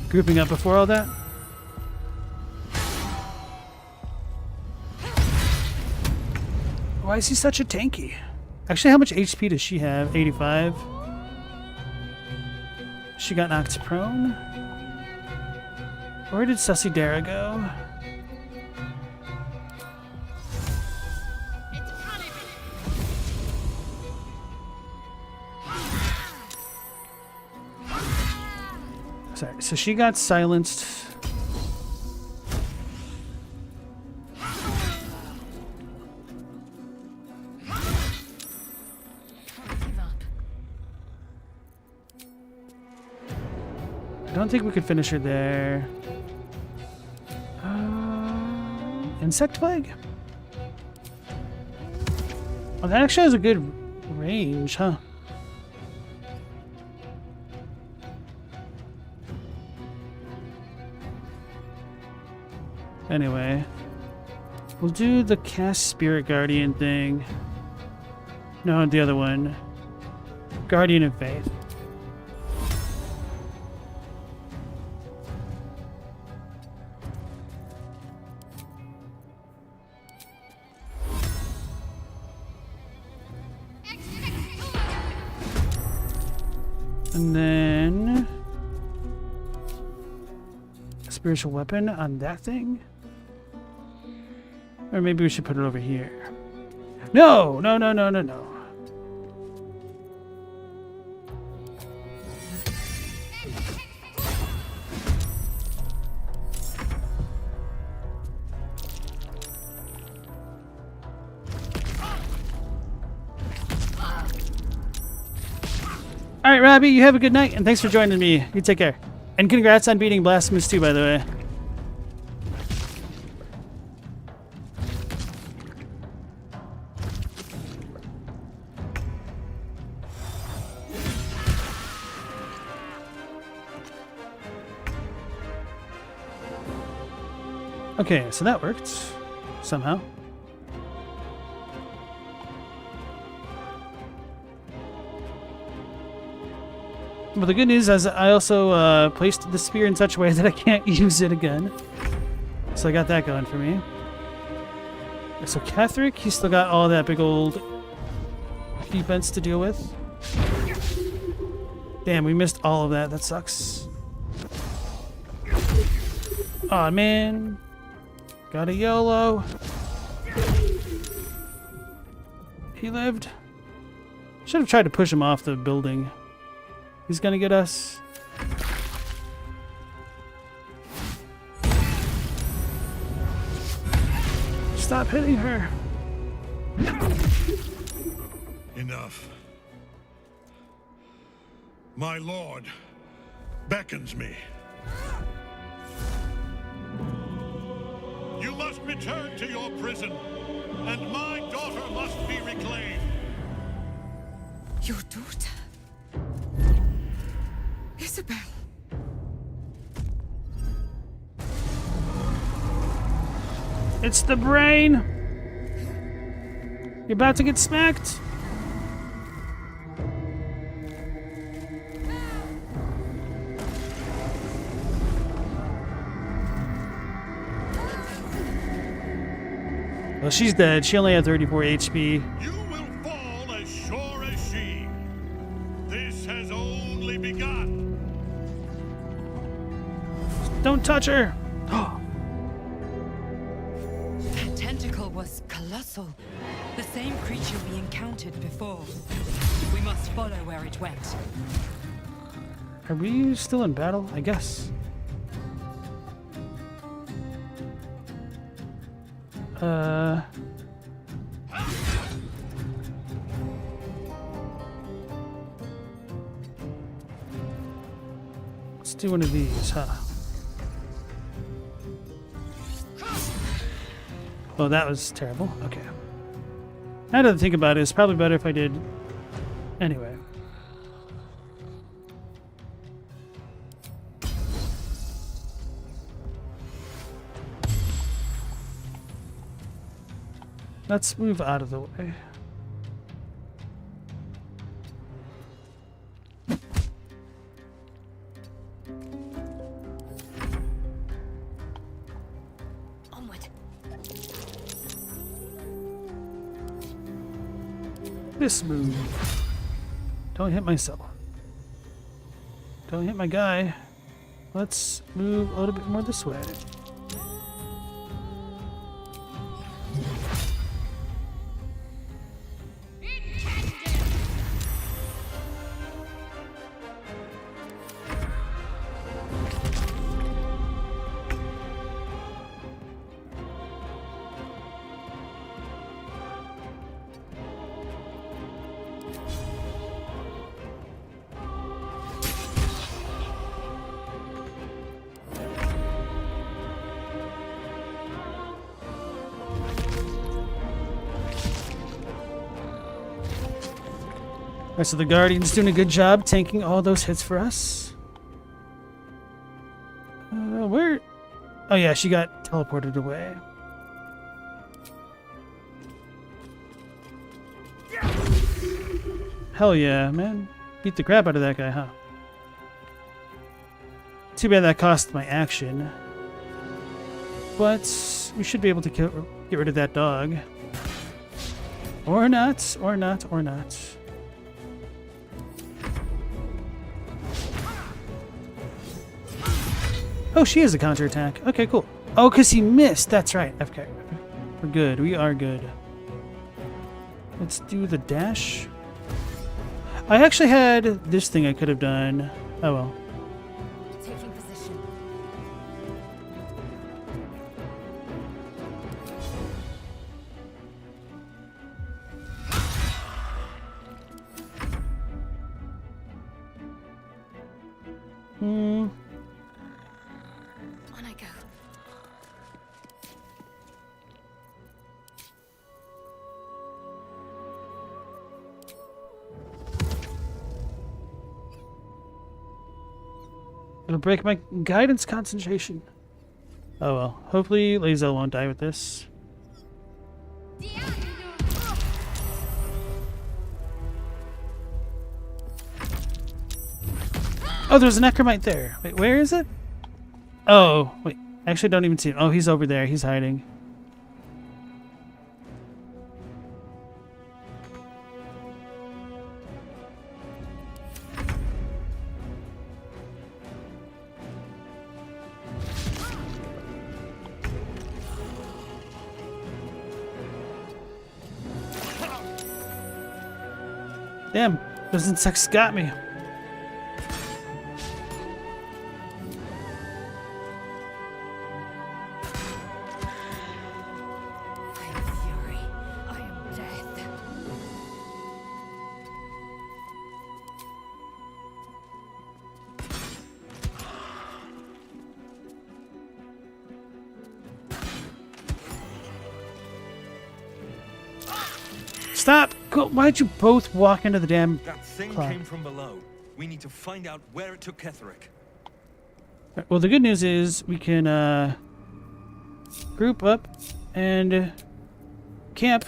S1: grouping up before all that. Why is he such a tanky? Actually, how much HP does she have? 85. She got knocked prone. Where did Sussy Dara go? Sorry, so she got silenced. I don't think we could finish her there. Insect plague? Oh, that actually has a good range, huh? Anyway, we'll do the cast Spirit Guardian thing. No, the other one. Guardian of Faith. And then a spiritual weapon on that thing. Or maybe we should put it over here. No, no, no, no, no, no. All right, Robbie, you have a good night, and thanks for joining me. You take care. And congrats on beating Blasphemous 2, by the way. Okay, so that worked somehow. Well, the good news is I also placed the spear in such a way that I can't use it again. So I got that going for me. So Ketheric, he's still got all that big old defense to deal with. Damn, we missed all of that. That sucks. Aw, man. Got a YOLO. He lived. Should have tried to push him off the building. He's gonna get us. Stop hitting her.
S6: Enough. My lord beckons me. You must return to your prison, and my daughter must be reclaimed.
S14: Your daughter? Isabel.
S1: It's the brain. You're about to get smacked. Well, she's dead. She only had 34 HP.
S6: You will fall as sure as she. This has only begun.
S1: Don't touch her.
S5: That tentacle was colossal. The same creature we encountered before. We must follow where it went.
S1: Are we still in battle? I guess. Let's do one of these, huh? Oh, that was terrible. Okay. Now that I think about it, it's probably better if I did anyway. Let's move out of the way.
S4: Onward.
S1: This move. Don't hit myself. Don't hit my guy. Let's move a little bit more this way. Alright, so the Guardian's doing a good job tanking all those hits for us. Where? Oh yeah, she got teleported away. Hell yeah, man. Beat the crap out of that guy, huh? Too bad that cost my action. But we should be able to get rid of that dog. Or not, or not, or not. Oh, she has a counterattack. Okay, cool. Oh, because he missed. That's right. Okay. We're good. We are good. Let's do the dash. I actually had this thing I could have done. Oh, well.
S5: Taking position.
S4: On I go.
S1: It'll break my guidance concentration. Oh well. Hopefully lae'zel won't die with this. Oh, there's a necromite there. Wait, where is it? Oh, wait. Actually, don't even see him. Oh, he's over there. He's hiding. Damn, those insects got me. Stop! Why'd you both walk into the damn
S19: That thing
S1: clock?
S19: came from below. We need to find out where it took Ketherick.
S1: Well, the good news is we can group up and camp.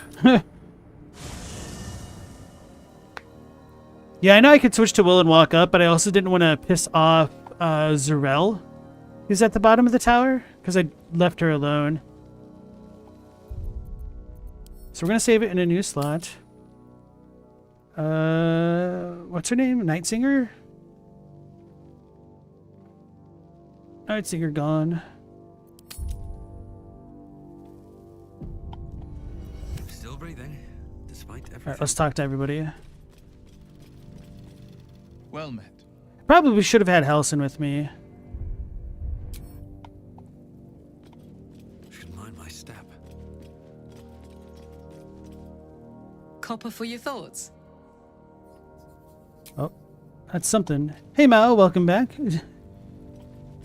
S1: Yeah, I know I could switch to Will and walk up, but I also didn't want to piss off Zarel, who's at the bottom of the tower, because I left her alone. So we're going to save it in a new slot. What's her name? Nightsinger? Nightsinger gone.
S11: Still breathing, despite everything.
S1: Alright, let's talk to everybody.
S11: Well met.
S1: Probably should have had Halsin with me.
S11: Should mind my step.
S10: Copper for your thoughts.
S1: Oh, that's something. Hey Mao, welcome back.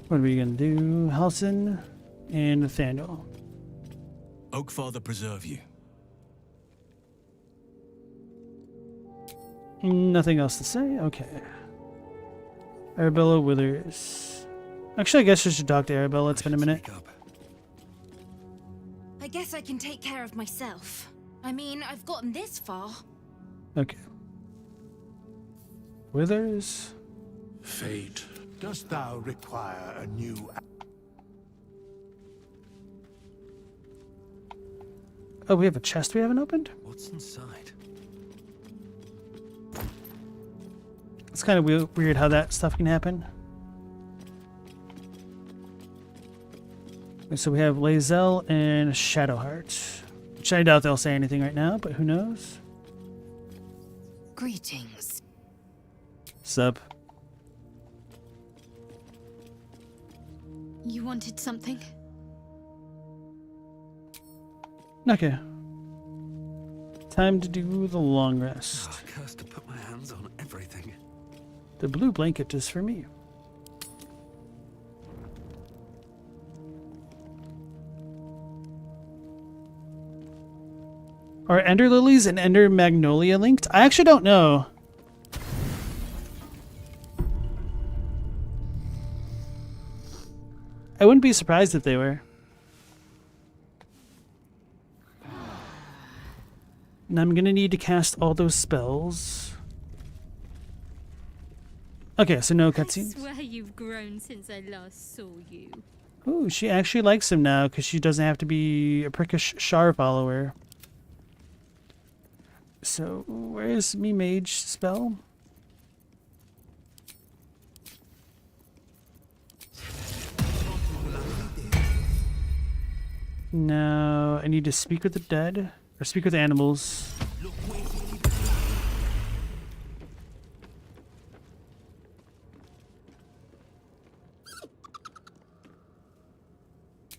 S1: What are we gonna do? Halsin and Nathaniel.
S11: Oakfather preserve you.
S1: Nothing else to say? Okay. Arabella Withers. Actually, I guess I should talk to Arabella. It's been a minute.
S12: I guess I can take care of myself. I mean, I've gotten this far.
S1: Okay. Withers.
S22: Fate, dost thou require a new...
S1: Oh, we have a chest we haven't opened?
S11: What's inside?
S1: It's kind of weird how that stuff can happen. Okay, so we have lae'zel and Shadowheart. Which I doubt they'll say anything right now, but who knows?
S5: Greetings.
S1: Sup?
S12: You wanted something?
S1: Okay. Time to do the long rest.
S11: Oh, cursed to put my hands on everything.
S1: The blue blanket is for me. Are Ender Lilies and Ender Magnolia linked? I actually don't know. I wouldn't be surprised if they were. And I'm gonna need to cast all those spells. Okay, so no cutscenes.
S23: I swear you've grown since I last saw you.
S1: Ooh, she actually likes him now because she doesn't have to be a prickish Shar follower. So, where's me mage spell? No, I need to speak with the dead or speak with animals.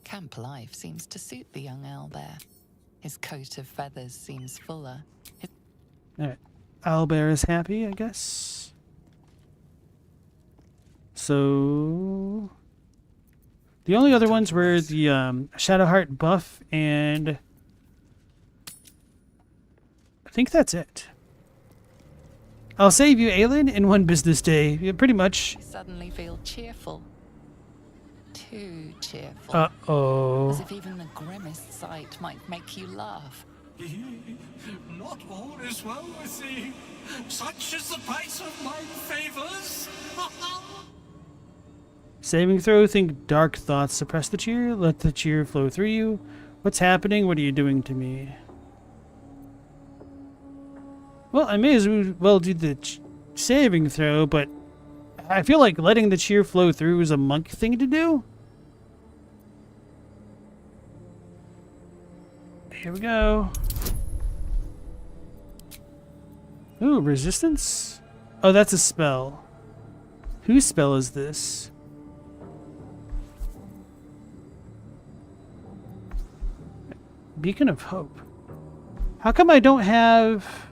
S3: Camp life seems to suit the young owlbear. His coat of feathers seems fuller.
S1: Alright. Owlbear is happy, I guess. So... The only other ones were the Shadowheart buff, and I think that's it. I'll save you, Aelin, in one business day. Yeah, pretty much.
S3: You suddenly feel cheerful. Too cheerful.
S1: Uh-oh.
S3: As if even the grimmest sight might make you laugh.
S18: Not all is well with thee. Such is the price of my favors.
S1: Saving throw, think dark thoughts. Suppress the cheer. Let the cheer flow through you. What's happening? What are you doing to me? Well, I may as well do the saving throw, but I feel like letting the cheer flow through is a monk thing to do. Here we go. Ooh, resistance? Oh, that's a spell. Whose spell is this? Beacon of Hope. How come I don't have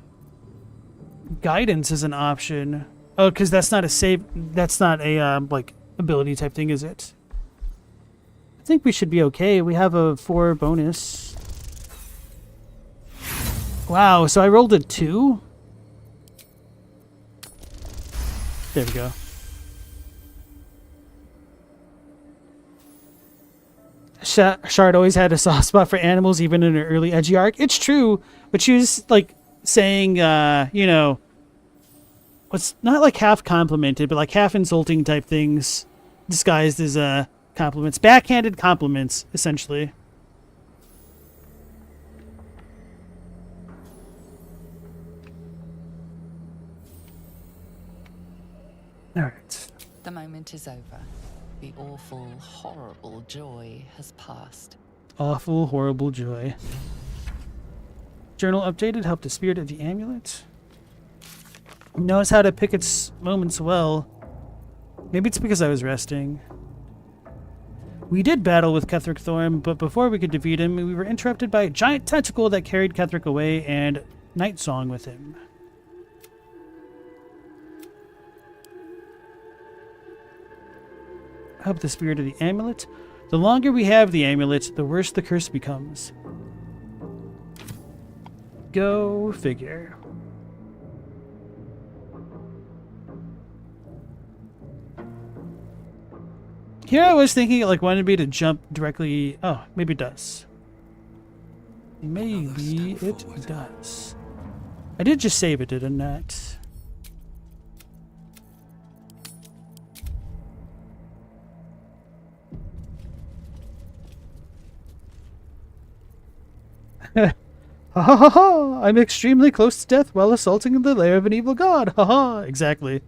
S1: guidance as an option? Oh, because that's not a save. That's not a like ability type thing, is it? I think we should be okay. We have a 4 bonus. Wow, so I rolled a 2. There we go. Shard always had a soft spot for animals, even in her early edgy arc. It's true, but she was like saying, you know, what's not like half complimented, but like half insulting type things, disguised as compliments, backhanded compliments, essentially. All right.
S3: The moment is over. The awful, horrible joy has passed.
S1: Awful, horrible joy. Journal updated. Help the spirit of the amulet. Knows how to pick its moments well. Maybe it's because I was resting. We did battle with Ketheric Thorm, but before we could defeat him, we were interrupted by a giant tentacle that carried Ketheric away and Night Song with him. Help the spirit of the amulet. The longer we have the amulet, the worse the curse becomes. Go figure. Here I was thinking it like wanted me to jump directly. Oh, maybe it does. Maybe it does. I did just save it, didn't I? Ha ha ha ha! I'm extremely close to death while assaulting the lair of an evil god. Ha ha! Exactly.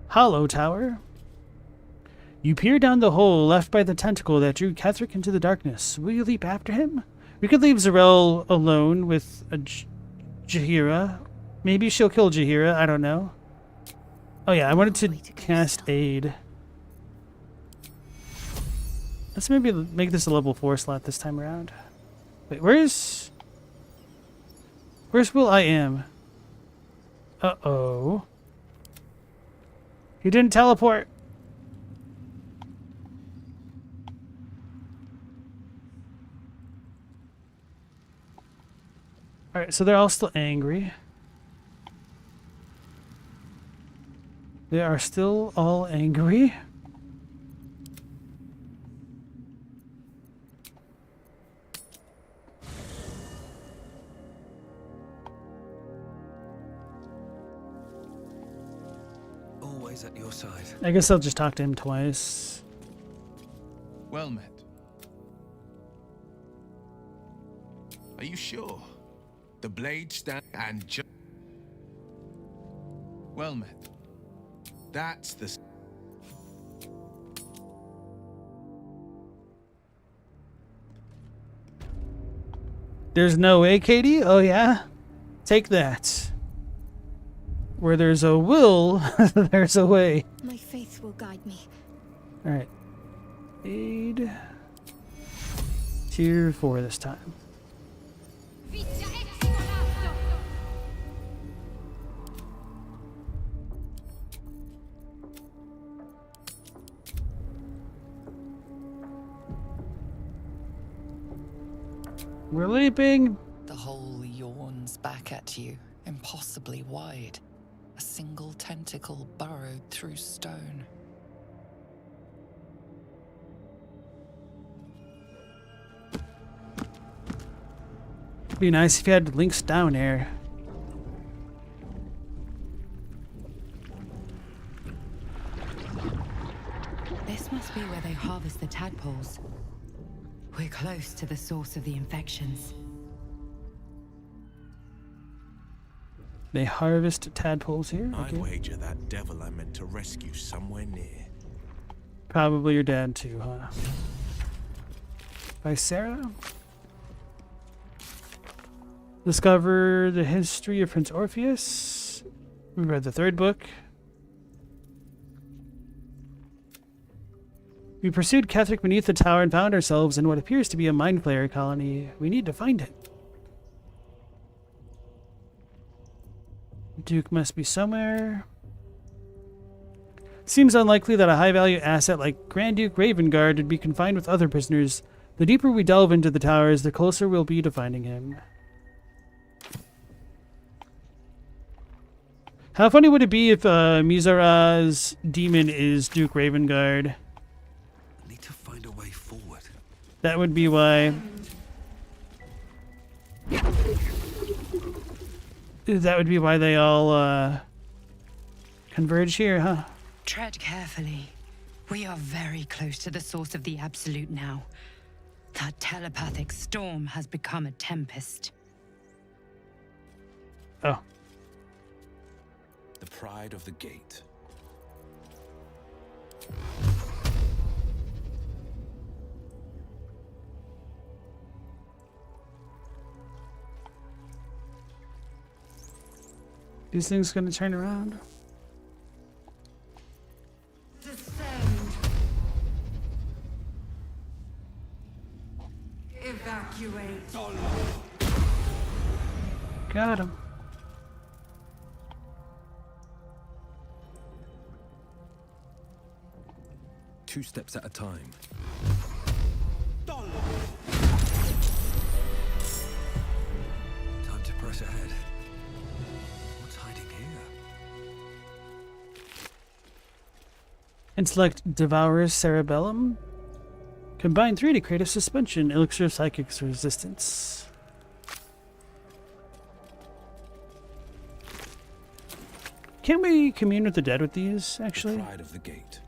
S1: Hollow Tower. You peer down the hole left by the tentacle that drew Ketheric into the darkness. Will you leap after him? We could leave Zarel alone with a Jaheira. Maybe she'll kill Jaheira. I don't know. Oh yeah, I wanted to cast Aid. Let's maybe make this a level 4 slot this time around. Wait, where's Will I Am? Uh-oh. He didn't teleport. Alright, so they're all still angry. They are still all angry.
S11: Always at your side.
S1: I guess I'll just talk to him twice.
S20: Well met. Are you sure? The blade stand and well met. That's the...
S1: There's no way, Katie? Oh yeah? Take that. Where there's a will, there's a way.
S12: My faith will guide me.
S1: Alright. Aid. Tier 4 this time. We're leaping.
S3: The hole yawns back at you, impossibly wide. A single tentacle burrowed through stone.
S1: Be nice if you had links down here.
S5: This must be where they harvest the tadpoles. We're close to the source of the infections.
S1: They harvest tadpoles here?
S20: I
S1: Okay.
S20: wager that devil I meant to rescue somewhere near.
S1: Probably your dad too, huh? By Sarah? Discover the history of Prince Orpheus. We read the third book. We pursued Ketheric beneath the tower and found ourselves in what appears to be a mind flayer colony. We need to find him. Duke must be somewhere. Seems unlikely that a high-value asset like Grand Duke Ravengard would be confined with other prisoners. The deeper we delve into the towers, the closer we'll be to finding him. How funny would it be if Mizara's demon is Duke Ravengard?
S19: I need to find a way forward.
S1: That would be why. That would be why they all converge here, huh?
S5: Tread carefully. We are very close to the source of the Absolute now. That telepathic storm has become a tempest.
S1: Oh.
S21: The pride of the gate.
S1: These things gonna turn around?
S14: Descend. Evacuate.
S1: Got him.
S21: Two steps at a time.
S19: Time to press ahead. What's hiding here?
S1: Intellect Devourer's Cerebellum. Combine 3 to create a suspension. Elixir of Psychic's Resistance. Can't we commune with the dead with these, actually?
S21: The pride of the gate.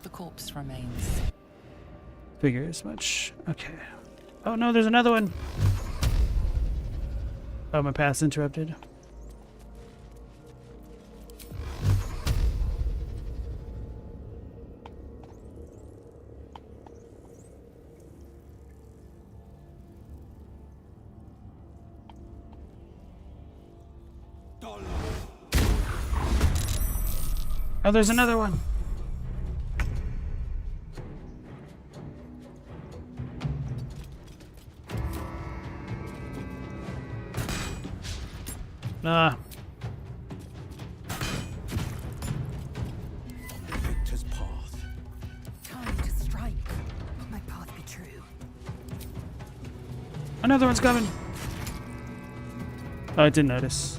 S3: The corpse remains.
S1: Figure as much. Okay. Oh no, there's another one. Oh, my path's interrupted. Oh, there's another one. Ah.
S21: The victor's path.
S5: Time to strike. Will my path be true?
S1: Another one's coming. Oh, I didn't notice.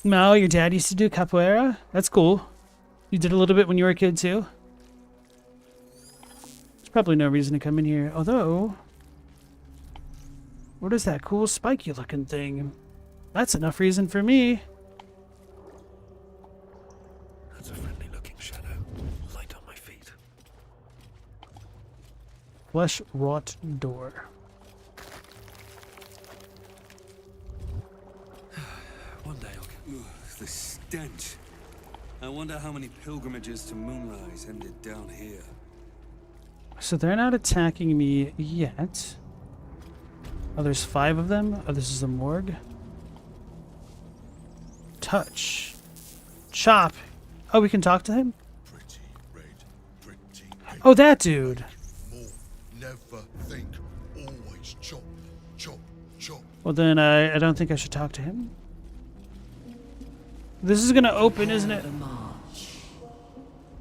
S1: Mal, your dad used to do capoeira? That's cool. You did a little bit when you were a kid, too? There's probably no reason to come in here. Although, what is that cool spiky looking thing? That's enough reason for me.
S19: That's a friendly looking shadow. Light on my feet.
S1: Flesh wrought door.
S19: One day I'll get... Ugh, the stench. I wonder how many pilgrimages to Moonrise ended down here.
S1: So they're not attacking me yet. Oh, there's 5 of them? Oh, this is a morgue. Touch. Chop. Oh, we can talk to him? Oh, that dude.
S7: Never think. Always chop, chop,
S1: Well, then I don't think I should talk to him. This is gonna open, isn't it?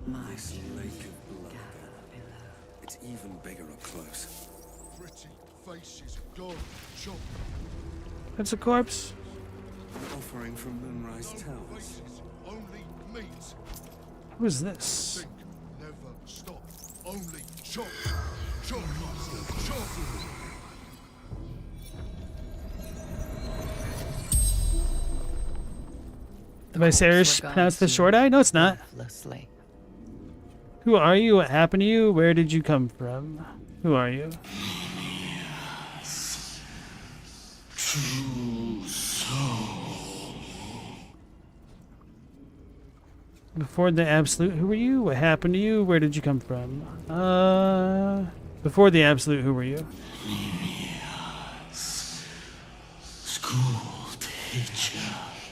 S19: This lake of blood. It's even bigger up close.
S7: Pretty faces gone, chop.
S1: That's a corpse.
S19: Offering from Moonrise Towers.
S7: Only meat.
S1: Who is this?
S7: Think, never stop. Only chop. Chop. Chop.
S1: Did I say pronounce the short eye? No, it's not.
S3: Breathlessly.
S1: Who are you? What happened to you? Where did you come from? Who are you?
S7: True soul.
S1: Before the absolute, who were you? What happened to you? Where did you come from? Before the absolute, who were you?
S7: School teacher.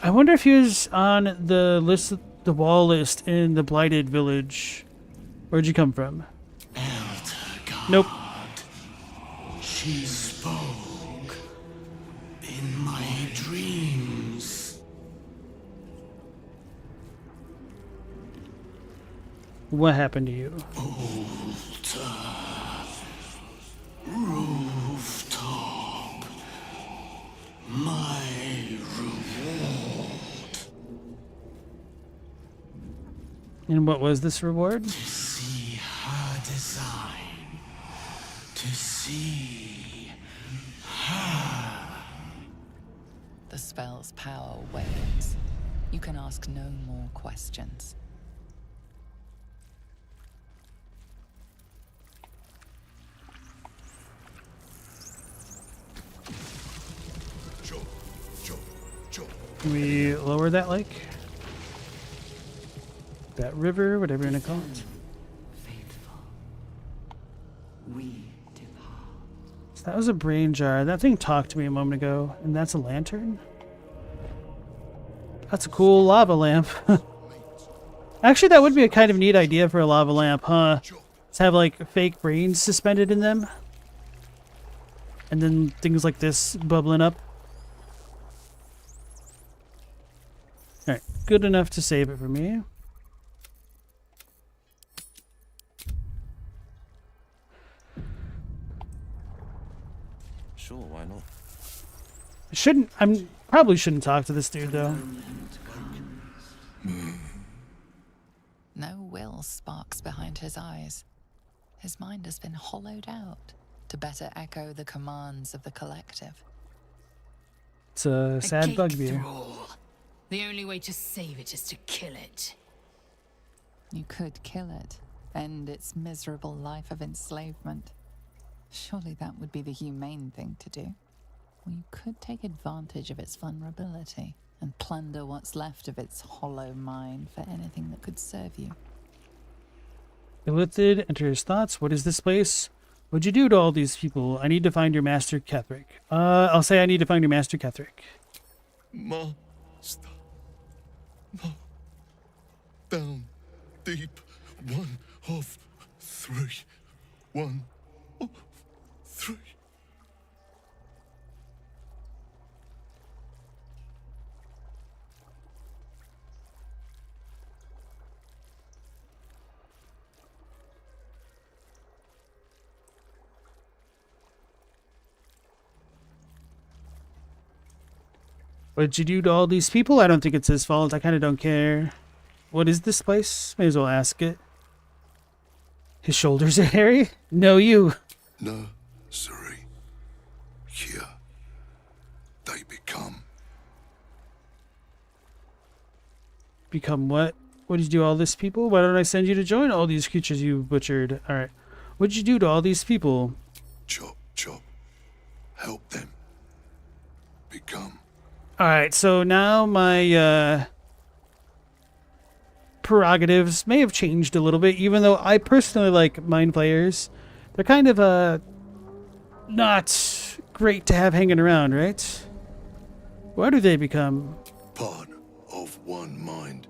S1: I wonder if he was on the list, the wall list in the Blighted Village. Where'd you come from? Nope.
S7: She spoke in my dreams.
S1: What happened to you?
S7: Altar. Rooftop. My reward.
S1: And what was this reward?
S7: To see her design. To see her.
S3: The spell's power wanes. You can ask no more questions.
S7: Chop, chop, chop.
S1: Can we lower that like? That river, whatever you're gonna call it. So that was a brain jar. That thing talked to me a moment ago, and that's a lantern? That's a cool lava lamp. Actually, that would be a kind of neat idea for a lava lamp, huh? Just have like fake brains suspended in them. And then things like this bubbling up. Alright, good enough to save it for me.
S19: Sure, why not?
S1: Probably shouldn't talk to this dude though.
S3: No will sparks behind his eyes. His mind has been hollowed out to better echo the commands of the collective.
S1: It's a sad bugbear.
S5: The only way to save it is to kill it.
S3: You could kill it, end its miserable life of enslavement. Surely that would be the humane thing to do. Or you could take advantage of its vulnerability and plunder what's left of its hollow mind for anything that could serve you.
S1: Illithid, enter his thoughts. What is this place? What'd you do to all these people? I need to find your master, Ketheric. I'll say I need to find your master, Ketheric.
S7: Master. No. Down. Deep. One of three. One of three.
S1: What'd you do to all these people? I don't think it's his fault. I kind of don't care. What is this place? May as well ask it. His shoulders are hairy? No, you.
S7: No, sorry. Here. They become.
S1: Become what? What did you do to all these people? Why don't I send you to join all these creatures you butchered? Alright. What'd you do to all these people?
S7: Chop, chop. Help them. Become.
S1: Alright, so now my prerogatives may have changed a little bit, even though I personally like mind flayers. They're kind of not great to have hanging around, right? What do they become?
S7: Part of one mind.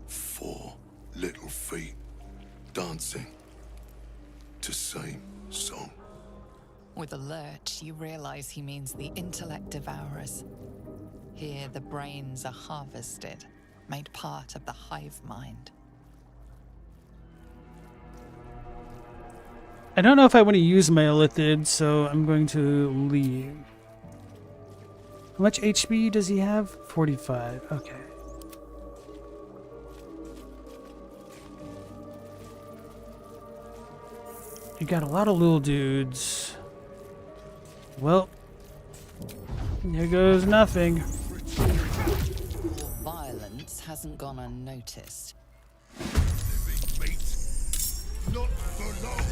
S7: 4 little feet dancing to same song.
S3: With a lurch, you realize he means the intellect devourers. Here, the brains are harvested, made part of the hive mind.
S1: I don't know if I want to use my lithids, so I'm going to leave. How much HP does he have? 45. Okay. You got a lot of little dudes. Well, here goes nothing.
S3: Your violence hasn't gone unnoticed.
S7: Not for long.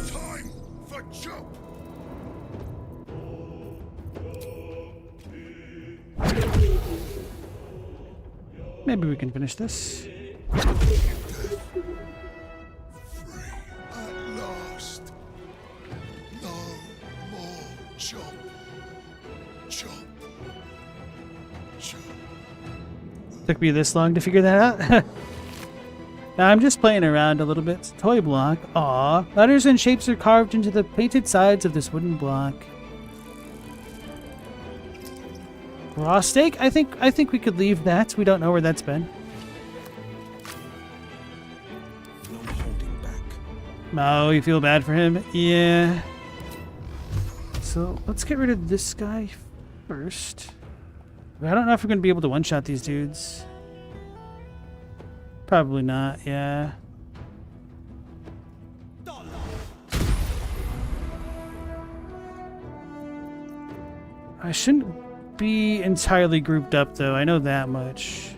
S7: Time for jump.
S1: Maybe we can finish this.
S7: At last. No more jump. Jump. Jump.
S1: Took me this long to figure that out. Now I'm just playing around a little bit. Toy block. Aw. Letters and shapes are carved into the painted sides of this wooden block. Raw steak? I think we could leave that. We don't know where that's been. Oh, you feel bad for him? Yeah. So let's get rid of this guy first. I don't know if we're going to be able to one-shot these dudes. Probably not, yeah. I shouldn't be entirely grouped up, though. I know that much.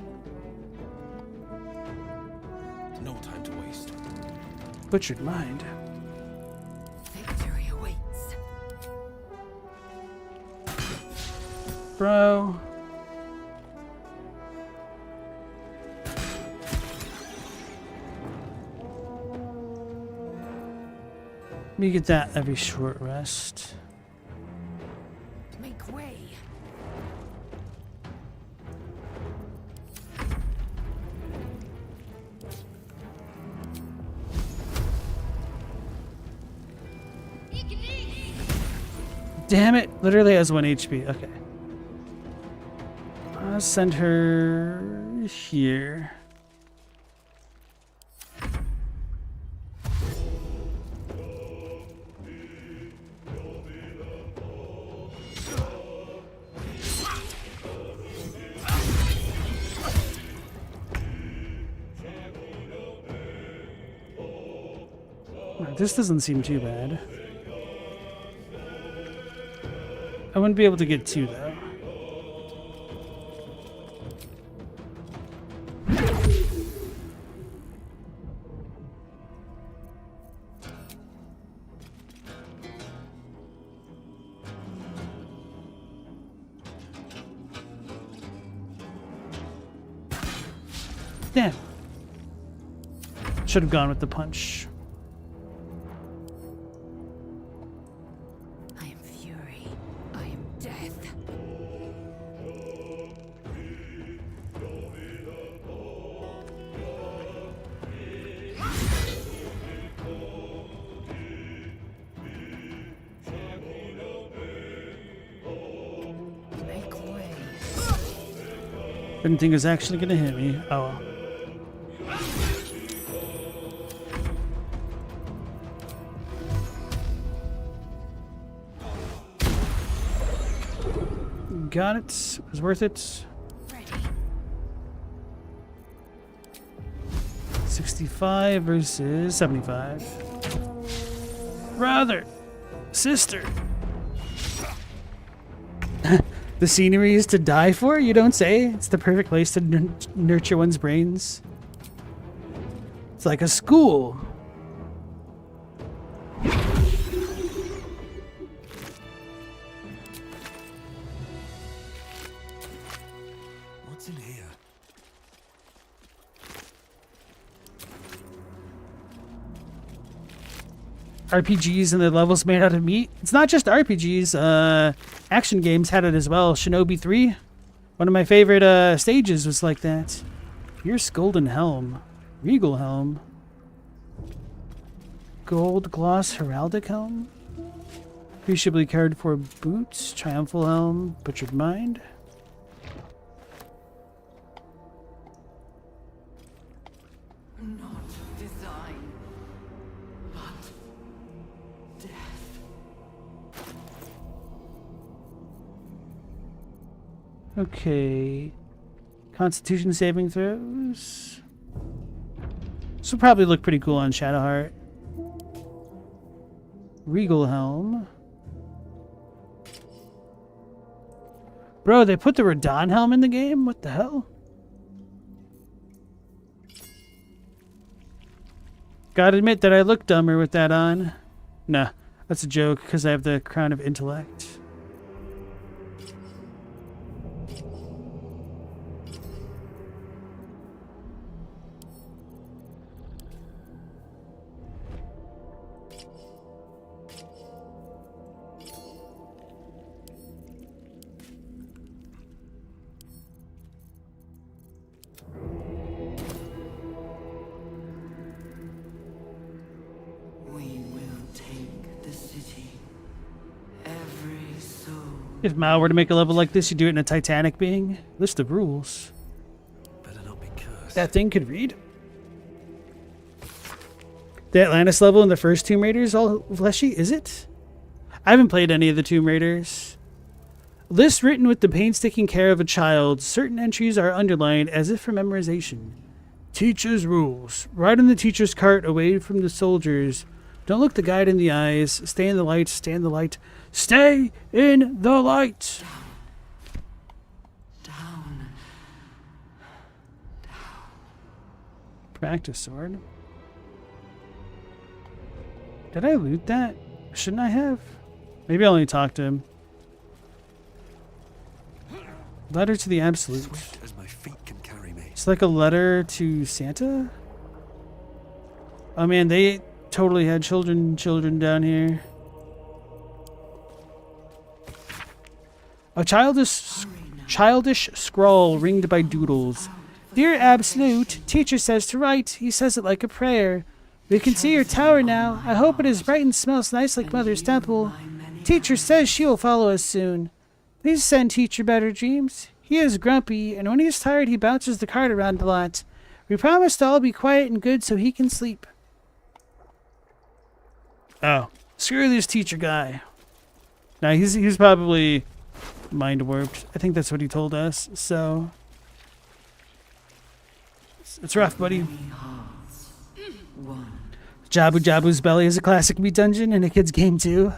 S11: No time to waste.
S1: Butchered mind.
S14: Victory awaits.
S1: Bro. Let me get that every short rest.
S14: Make way.
S1: Damn it! Literally has 1 HP. Okay. I'll send her here. This doesn't seem too bad. I wouldn't be able to get 2 though. Damn. Should have gone with the punch. Didn't think it was actually gonna hit me. Oh well. Got it. It was worth it. 65 versus 75. Brother. Sister. The scenery is to die for, you don't say? It's the perfect place to nurture one's brains. It's like a school.
S11: What's in here?
S1: RPGs and the levels made out of meat. It's not just RPGs. Action games had it as well. Shinobi 3. One of my favorite stages was like that. Here's Golden Helm. Regal Helm. Gold Gloss Heraldic Helm. Appreciably cared for boots, triumphal helm, butchered mind.
S14: Not design, but death.
S1: Okay. Constitution saving throws. This will probably look pretty cool on Shadowheart. Regal helm. Bro, they put the Radon helm in the game? What the hell? Gotta admit that I look dumber with that on. Nah, that's a joke because I have the crown of intellect. If Mal were to make a level like this, you do it in a Titanic being. List of rules.
S19: Better not be cursed.
S1: That thing could read. The Atlantis level in the first Tomb Raider is all fleshy, is it? I haven't played any of the Tomb Raiders. List written with the painstaking care of a child. Certain entries are underlined as if for memorization. Teacher's rules. Ride in the teacher's cart away from the soldiers. Don't look the guide in the eyes. Stay in the light. Stay in the light. Stay in the light.
S14: Down.
S1: Practice sword. Did I loot that? Shouldn't I have? Maybe I only talked to him. Letter to the Absolute.
S19: Swift as my feet can carry me.
S1: It's like a letter to Santa? Oh man, they totally had children down here. A childish scrawl ringed by doodles. Dear Absolute, teacher says to write. He says it like a prayer. We can see your tower now. I hope it is bright and smells nice like Mother's temple. Teacher says she will follow us soon. Please send teacher better dreams. He is grumpy, and when he is tired, he bounces the cart around a lot. We promise to all be quiet and good so he can sleep. Oh, screw this teacher guy. Now he's probably mind warped. I think that's what he told us. So it's rough, buddy. Jabu Jabu's Belly is a classic meat dungeon in a kid's game too.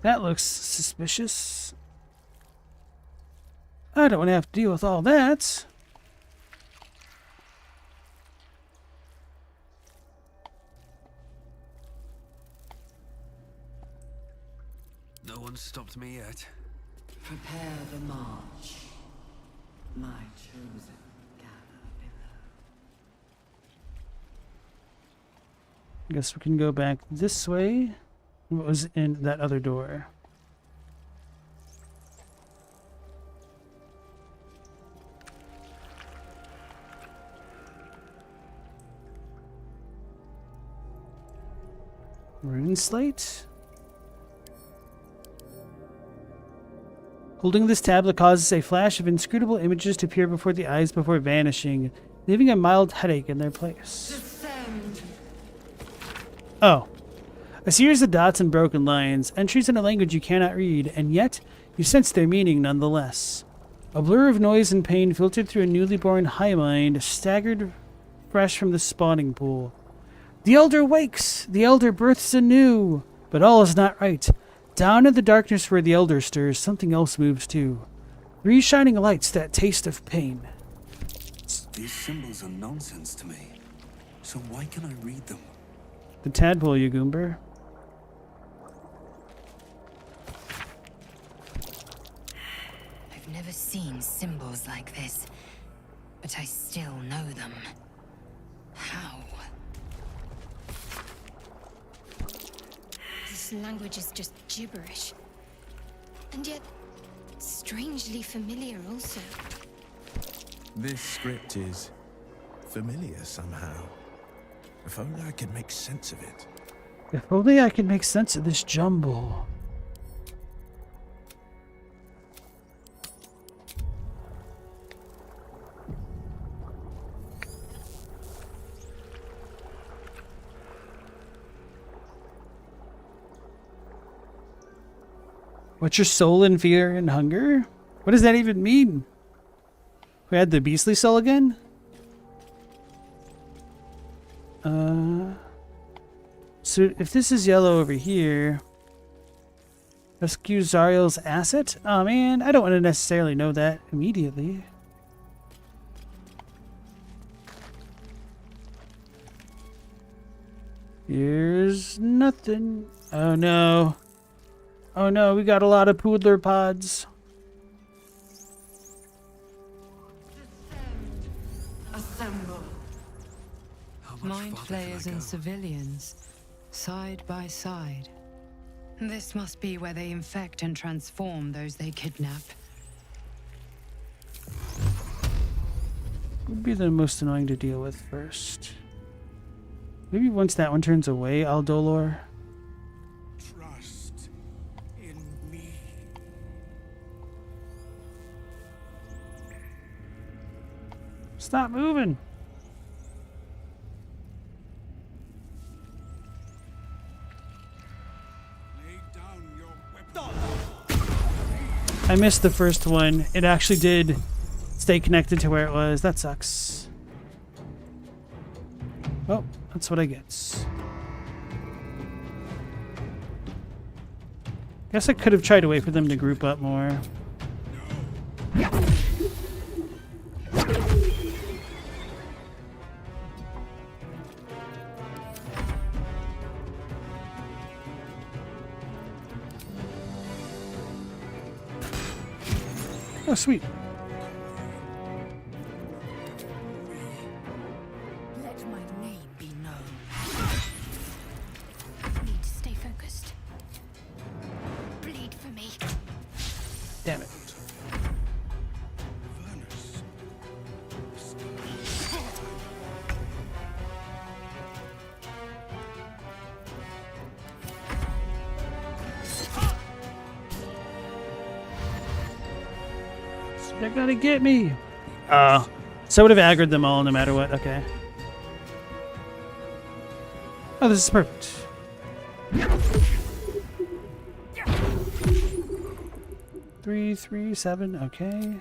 S1: That looks suspicious. I don't want to have to deal with all that.
S19: No one's stopped me yet.
S14: Prepare the march. My chosen gather below.
S1: I guess we can go back this way. What was in that other door? Rune slate? Holding this tablet causes a flash of inscrutable images to appear before the eyes before vanishing, leaving a mild headache in their place.
S14: Descend.
S1: Oh. A series of dots and broken lines, entries in a language you cannot read, and yet you sense their meaning nonetheless. A blur of noise and pain filtered through a newly born high mind, staggered fresh from the spawning pool. The Elder wakes! The Elder births anew! But all is not right. Down in the darkness where the Elder stirs, something else moves too. 3 shining lights that taste of pain.
S19: These symbols are nonsense to me. So why can I read them?
S1: The tadpole, you goomber.
S5: I've never seen symbols like this, but I still know them. How?
S12: This language is just gibberish. And yet,
S5: strangely familiar also.
S11: This script is familiar somehow. If only I could make sense of it.
S1: If only I could make sense of this jumble. What's your soul in fear and hunger? What does that even mean? We had the beastly soul again? So if this is yellow over here, rescue Zariel's asset? Oh man, I don't want to necessarily know that immediately. Here's nothing. Oh no. Oh no, we got a lot of poodler pods.
S14: Assemble.
S5: Mind flayers and civilians, side by side. This must be where they infect and transform those they kidnap.
S1: Would be the most annoying to deal with first. Maybe once that one turns away, Aldolor.
S18: Trust in me.
S1: Stop moving. I missed the first one. It actually did stay connected to where it was. That sucks. Oh, that's what I get. Guess I could have tried to wait for them to group up more. Oh, sweet.
S14: Let my name be known.
S12: Need to stay focused. Bleed for me.
S1: Damn it. They're gonna get me. So would have aggroed them all no matter what. Okay. Oh, this is perfect. Three, 3, 7. Okay.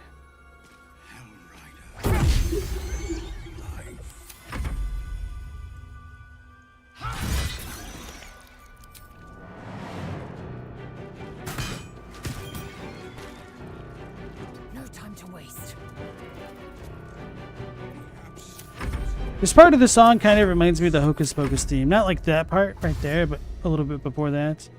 S14: No time to waste.
S1: This part of the song kind of reminds me of the Hocus Pocus theme. Not like that part right there, but a little bit before that.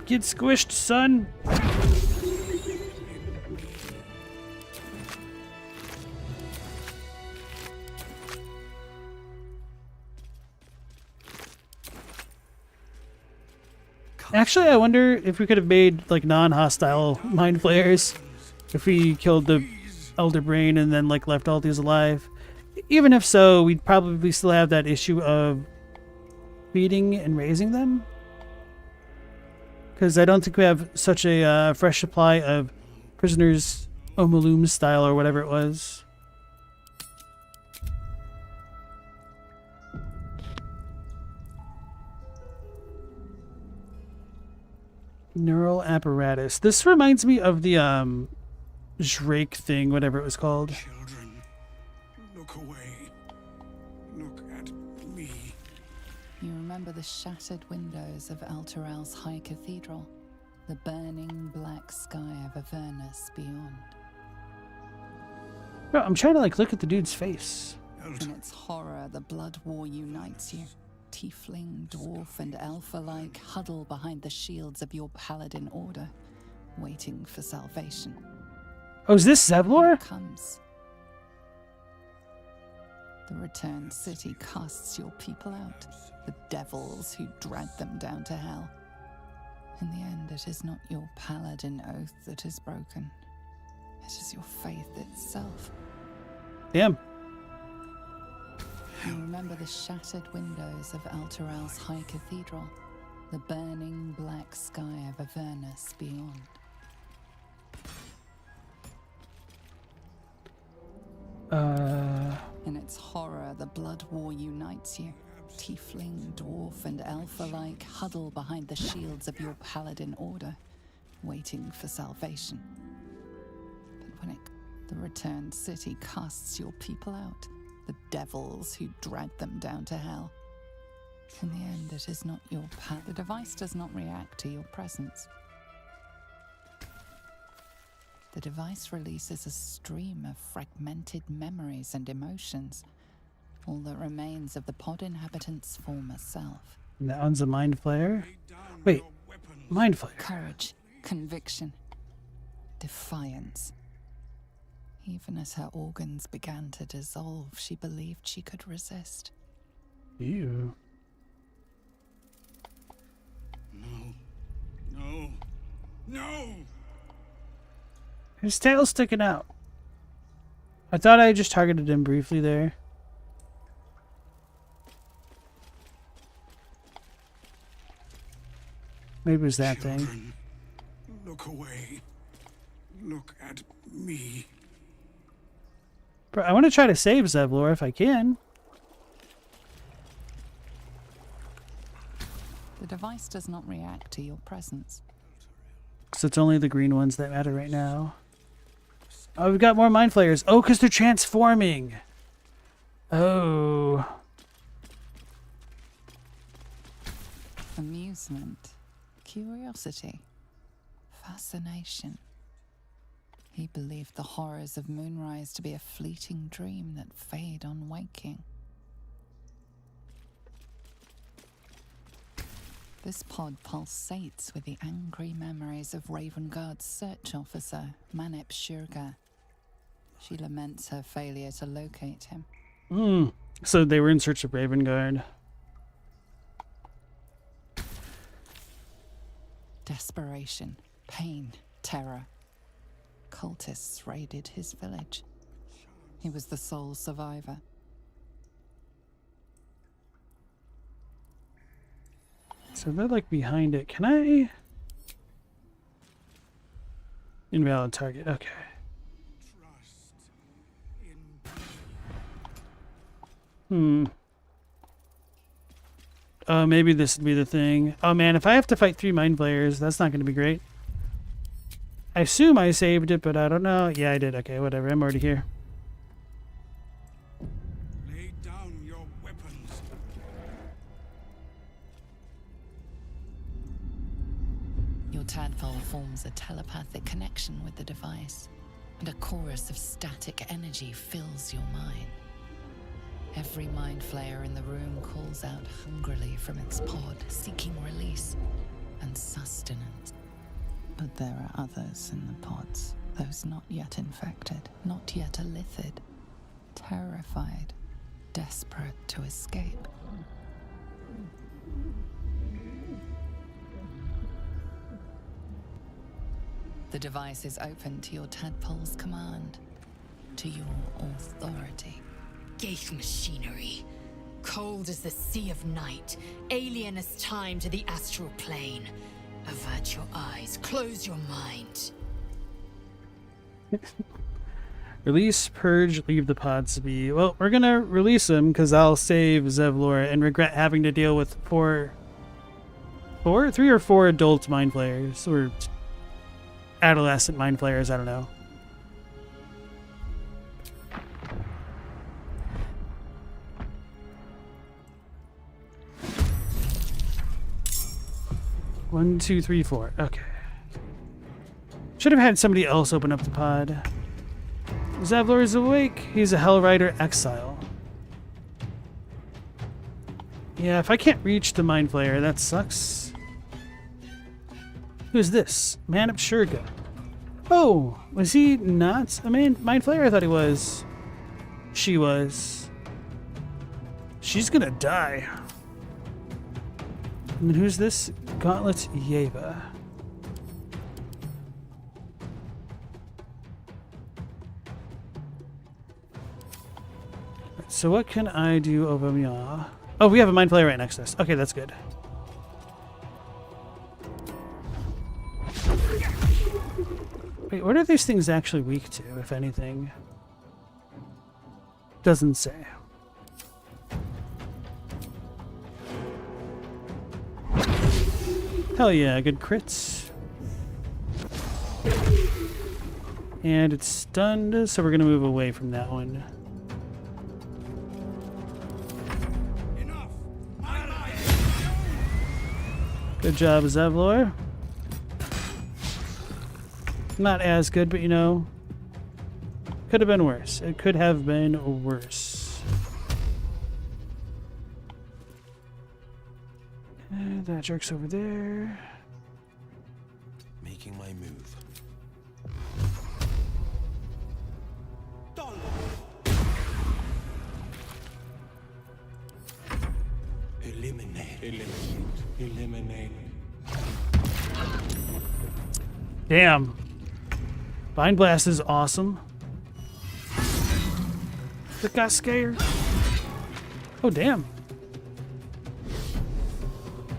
S1: Get squished, son. Actually, I wonder if we could have made like non-hostile mind flayers if we killed the Elder Brain and then like left all these alive. Even if so, we'd probably still have that issue of feeding and raising them. Because I don't think we have such a fresh supply of prisoners Omaloom style or whatever it was. Neural apparatus. This reminds me of the Drake thing, whatever it was called.
S18: Children, look away. Look at me.
S3: You remember the shattered windows of Alteral's High Cathedral, the burning black sky of Avernus beyond.
S1: Bro, I'm trying to like look at the dude's face.
S3: In its horror, the blood war unites you. Tiefling, dwarf, and elf alike huddle behind the shields of your paladin order, waiting for salvation.
S1: Oh, is this Zevlor?
S3: Comes. The returned city casts your people out, the devils who drag them down to hell. In the end, it is not your paladin oath that is broken. It is your faith itself.
S1: Damn.
S3: You remember the shattered windows of Alteral's High Cathedral, the burning black sky of Avernus beyond. In its horror, the blood war unites you. Tiefling, dwarf, and elf alike huddle behind the shields of your paladin order, waiting for salvation. But when the returned city casts your people out, the devils who drag them down to hell. In the end, it is not your path. The device does not react to your presence. The device releases a stream of fragmented memories and emotions, all that remains of the pod inhabitant's former self.
S1: And that one's a mind flayer? Wait, mind flayer.
S3: Courage, conviction, defiance. Even as her organs began to dissolve, she believed she could resist.
S1: Ew.
S18: No!
S1: His tail's sticking out. I thought I just targeted him briefly there. Maybe it was that thing.
S18: Look away. Look at me.
S1: Bro, I want to try to save Zevlor if I can.
S3: The device does not react to your presence.
S1: So it's only the green ones that matter right now. Oh, we've got more mind flayers. Oh, because they're transforming. Oh.
S3: Amusement, curiosity, fascination. He believed the horrors of Moonrise to be a fleeting dream that fade on waking. This pod pulsates with the angry memories of Ravengard's search officer, Manep Shurga. She laments her failure to locate him.
S1: So they were in search of Ravengard.
S3: Desperation, pain, terror. Cultists raided his village. He was the sole survivor.
S1: So they're like behind it. Can I? Invalid target. Okay. Oh, maybe this would be the thing. Oh man, if I have to fight 3 mind flayers, that's not going to be great. I assume I saved it, but I don't know. Yeah, I did. Okay, whatever. I'm already here.
S18: Lay down your weapons.
S3: Your tadpole forms a telepathic connection with the device, and a chorus of static energy fills your mind. Every mind flayer in the room calls out hungrily from its pod, seeking release and sustenance. But there are others in the pods, those not yet infected, not yet elithid, terrified, desperate to escape. The device is open to your tadpole's command, to your authority.
S5: Ghaik machinery. Cold as the sea of night, alien as time to the astral plane. Avert your eyes, close your mind.
S1: Release, purge, leave the pods to be. Well, we're gonna release him because I'll save Zevlor and regret having to deal with 3 or 4 adult mind flayers or adolescent mind flayers. I don't know. One, two, three, 4. Okay. Should have had somebody else open up the pod. Zevlor is awake. He's a Hellrider exile. Yeah, if I can't reach the mind flayer, that sucks. Who's this? Manep Shurga. Oh, was he not a mind flayer? I thought he was. She was. She's gonna die. And then who's this? Gauntlet Yeva. So what can I do over here? Oh, we have a mind player right next to us. Okay, that's good. Wait, what are these things actually weak to, if anything? Doesn't say. Hell yeah, good crits. And it's stunned, so we're gonna move away from that one. Good job, Zevlor. Not as good, but you know, could have been worse. It could have been worse. And that jerk's over there.
S11: Making my move.
S13: Eliminate.
S1: Damn. Vine Blast is awesome. That got scared. Oh, damn.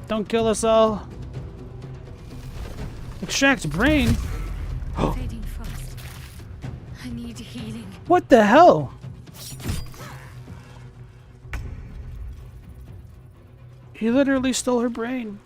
S1: Don't kill us all. Extract brain.
S23: Fading fast. I need healing.
S1: What the hell? He literally stole her brain.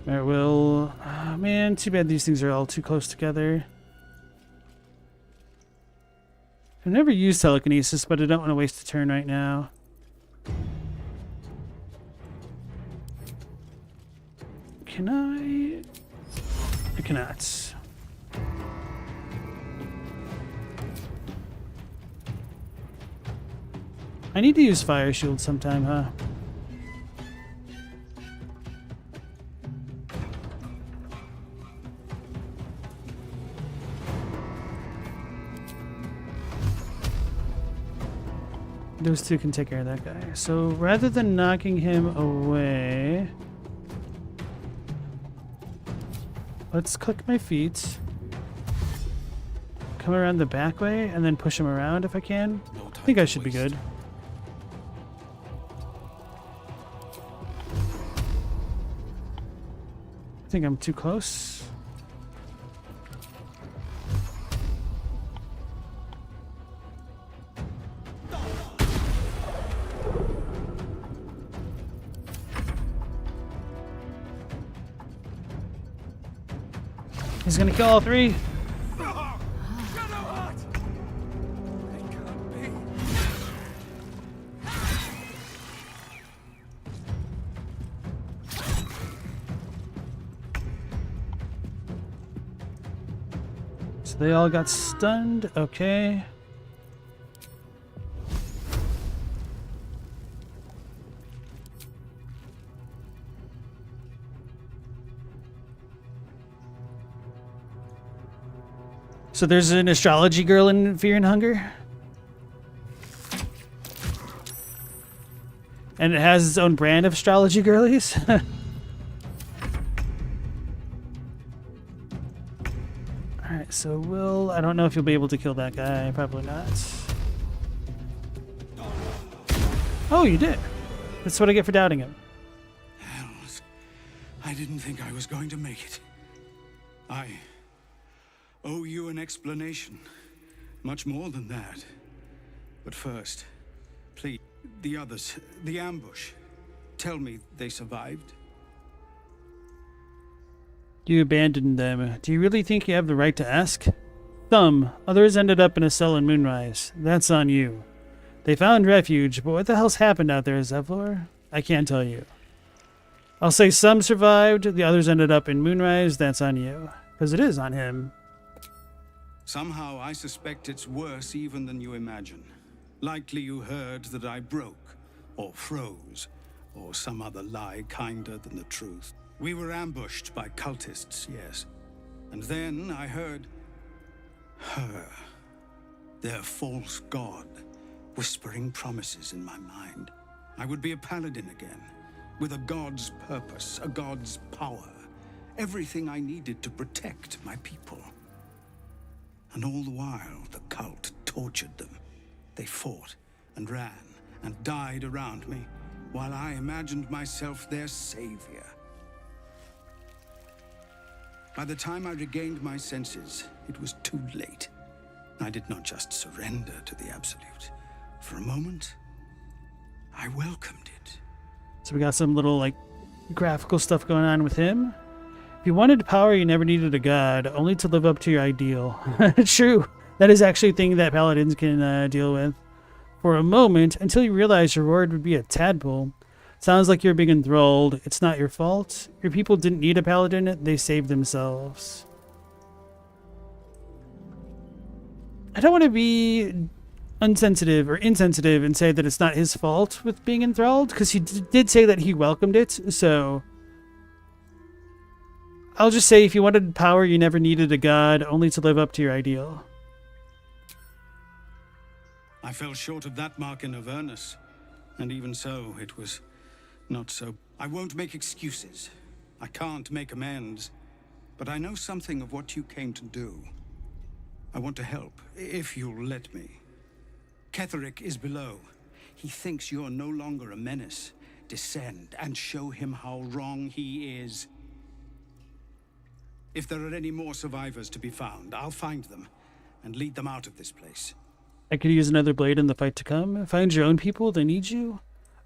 S1: Alright, well, man, too bad these things are all too close together. I've never used telekinesis, but I don't want to waste a turn right now. Can I? I cannot. I need to use Fire Shield sometime, huh? Those two can take care of that guy. So rather than knocking him away, let's click my feet, come around the back way, and then push him around if I can. I think I should be good. I think I'm too close. He's gonna kill all three. So they all got stunned. Okay. So there's an astrology girl in Fear and Hunger? And it has its own brand of astrology girlies? Alright, so Will, I don't know if you'll be able to kill that guy. Probably not. Oh, you did. That's what I get for doubting him.
S18: Hells. I didn't think I was going to make it. I owe you an explanation. Much more than that. But first, please, the others, the ambush. Tell me they survived?
S1: You abandoned them. Do you really think you have the right to ask? Others ended up in a cell in Moonrise. That's on you. They found refuge, but what the hell's happened out there, Zevlor? I can't tell you. I'll say some survived, the others ended up in Moonrise. That's on you. Because it is on him.
S18: Somehow I suspect it's worse even than you imagine. Likely you heard that I broke, or froze, or some other lie kinder than the truth. We were ambushed by cultists, yes. And then I heard her, their false god, whispering promises in my mind. I would be a paladin again, with a god's purpose, a god's power. Everything I needed to protect my people. And all the while, the cult tortured them. They fought and ran and died around me, while I imagined myself their savior. By the time I regained my senses, it was too late. I did not just surrender to the Absolute. For a moment, I welcomed it.
S1: So we got some little, like, graphical stuff going on with him. If you wanted power, you never needed a god, only to live up to your ideal. True. That is actually a thing that paladins can deal with. For a moment, until you realize your reward would be a tadpole. Sounds like you're being enthralled. It's not your fault. Your people didn't need a paladin. They saved themselves. I don't want to be unsensitive or insensitive and say that it's not his fault with being enthralled, because he did say that he welcomed it, so I'll just say if you wanted power, you never needed a god, only to live up to your ideal.
S18: I fell short of that mark in Avernus, and even so, it was not so. I won't make excuses. I can't make amends, but I know something of what you came to do. I want to help, if you'll let me. Ketheric is below. He thinks you're no longer a menace. Descend and show him how wrong he is. If there are any more survivors to be found, I'll find them and lead them out of this place.
S1: I could use another blade in the fight to come. Find your own people, they need you.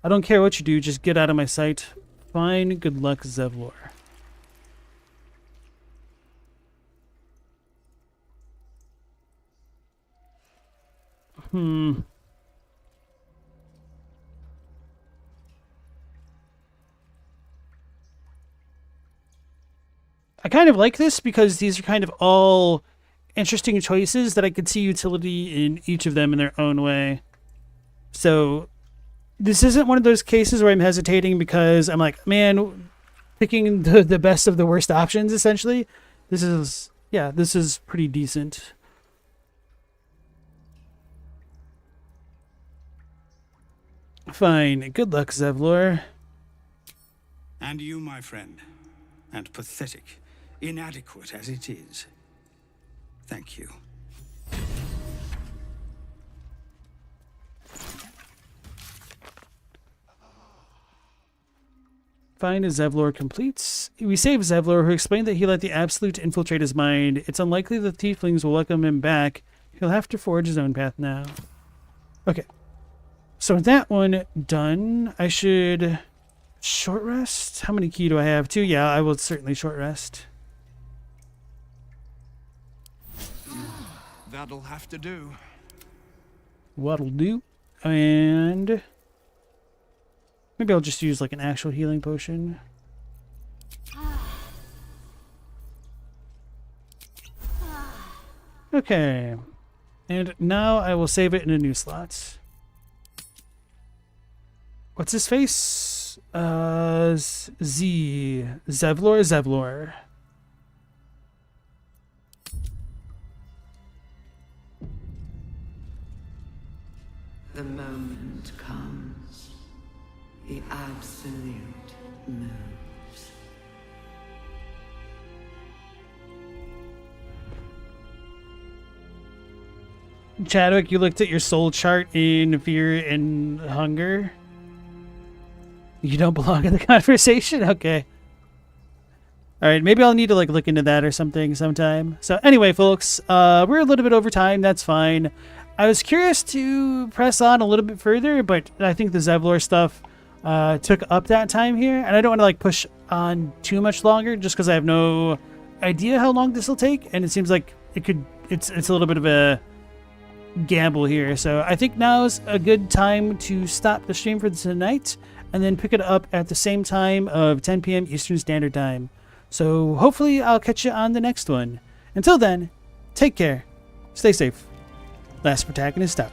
S1: I don't care what you do, just get out of my sight. Fine, good luck, Zevlor. I kind of like this because these are kind of all interesting choices that I could see utility in each of them in their own way. So this isn't one of those cases where I'm hesitating because I'm like, man, picking the best of the worst options, essentially. This is pretty decent. Fine. Good luck, Zevlor.
S18: And you, my friend. And pathetic, inadequate as it is. Thank you.
S1: Fine as Zevlor completes. We save Zevlor, who explained that he let the Absolute infiltrate his mind. It's unlikely the Tieflings will welcome him back. He'll have to forge his own path now. Okay. So with that one done, I should short rest. How many key do I have? 2? Yeah, I will certainly short rest.
S11: That'll have to do.
S1: What'll do. And maybe I'll just use like an actual healing potion. Okay. And now I will save it in a new slot. What's his face? Zevlor.
S8: The moment comes. The Absolute moves.
S1: Chadwick, you looked at your soul chart in Fear and Hunger. You don't belong in the conversation? Okay. Alright, maybe I'll need to like look into that or something sometime. So anyway, folks, we're a little bit over time. That's fine. I was curious to press on a little bit further, but I think the Zevlor stuff took up that time here. And I don't want to like push on too much longer just because I have no idea how long this will take. And it seems like it's a little bit of a gamble here. So I think now's a good time to stop the stream for tonight and then pick it up at the same time of 10 p.m. Eastern Standard Time. So hopefully I'll catch you on the next one. Until then, take care, stay safe. Last Protagonist out.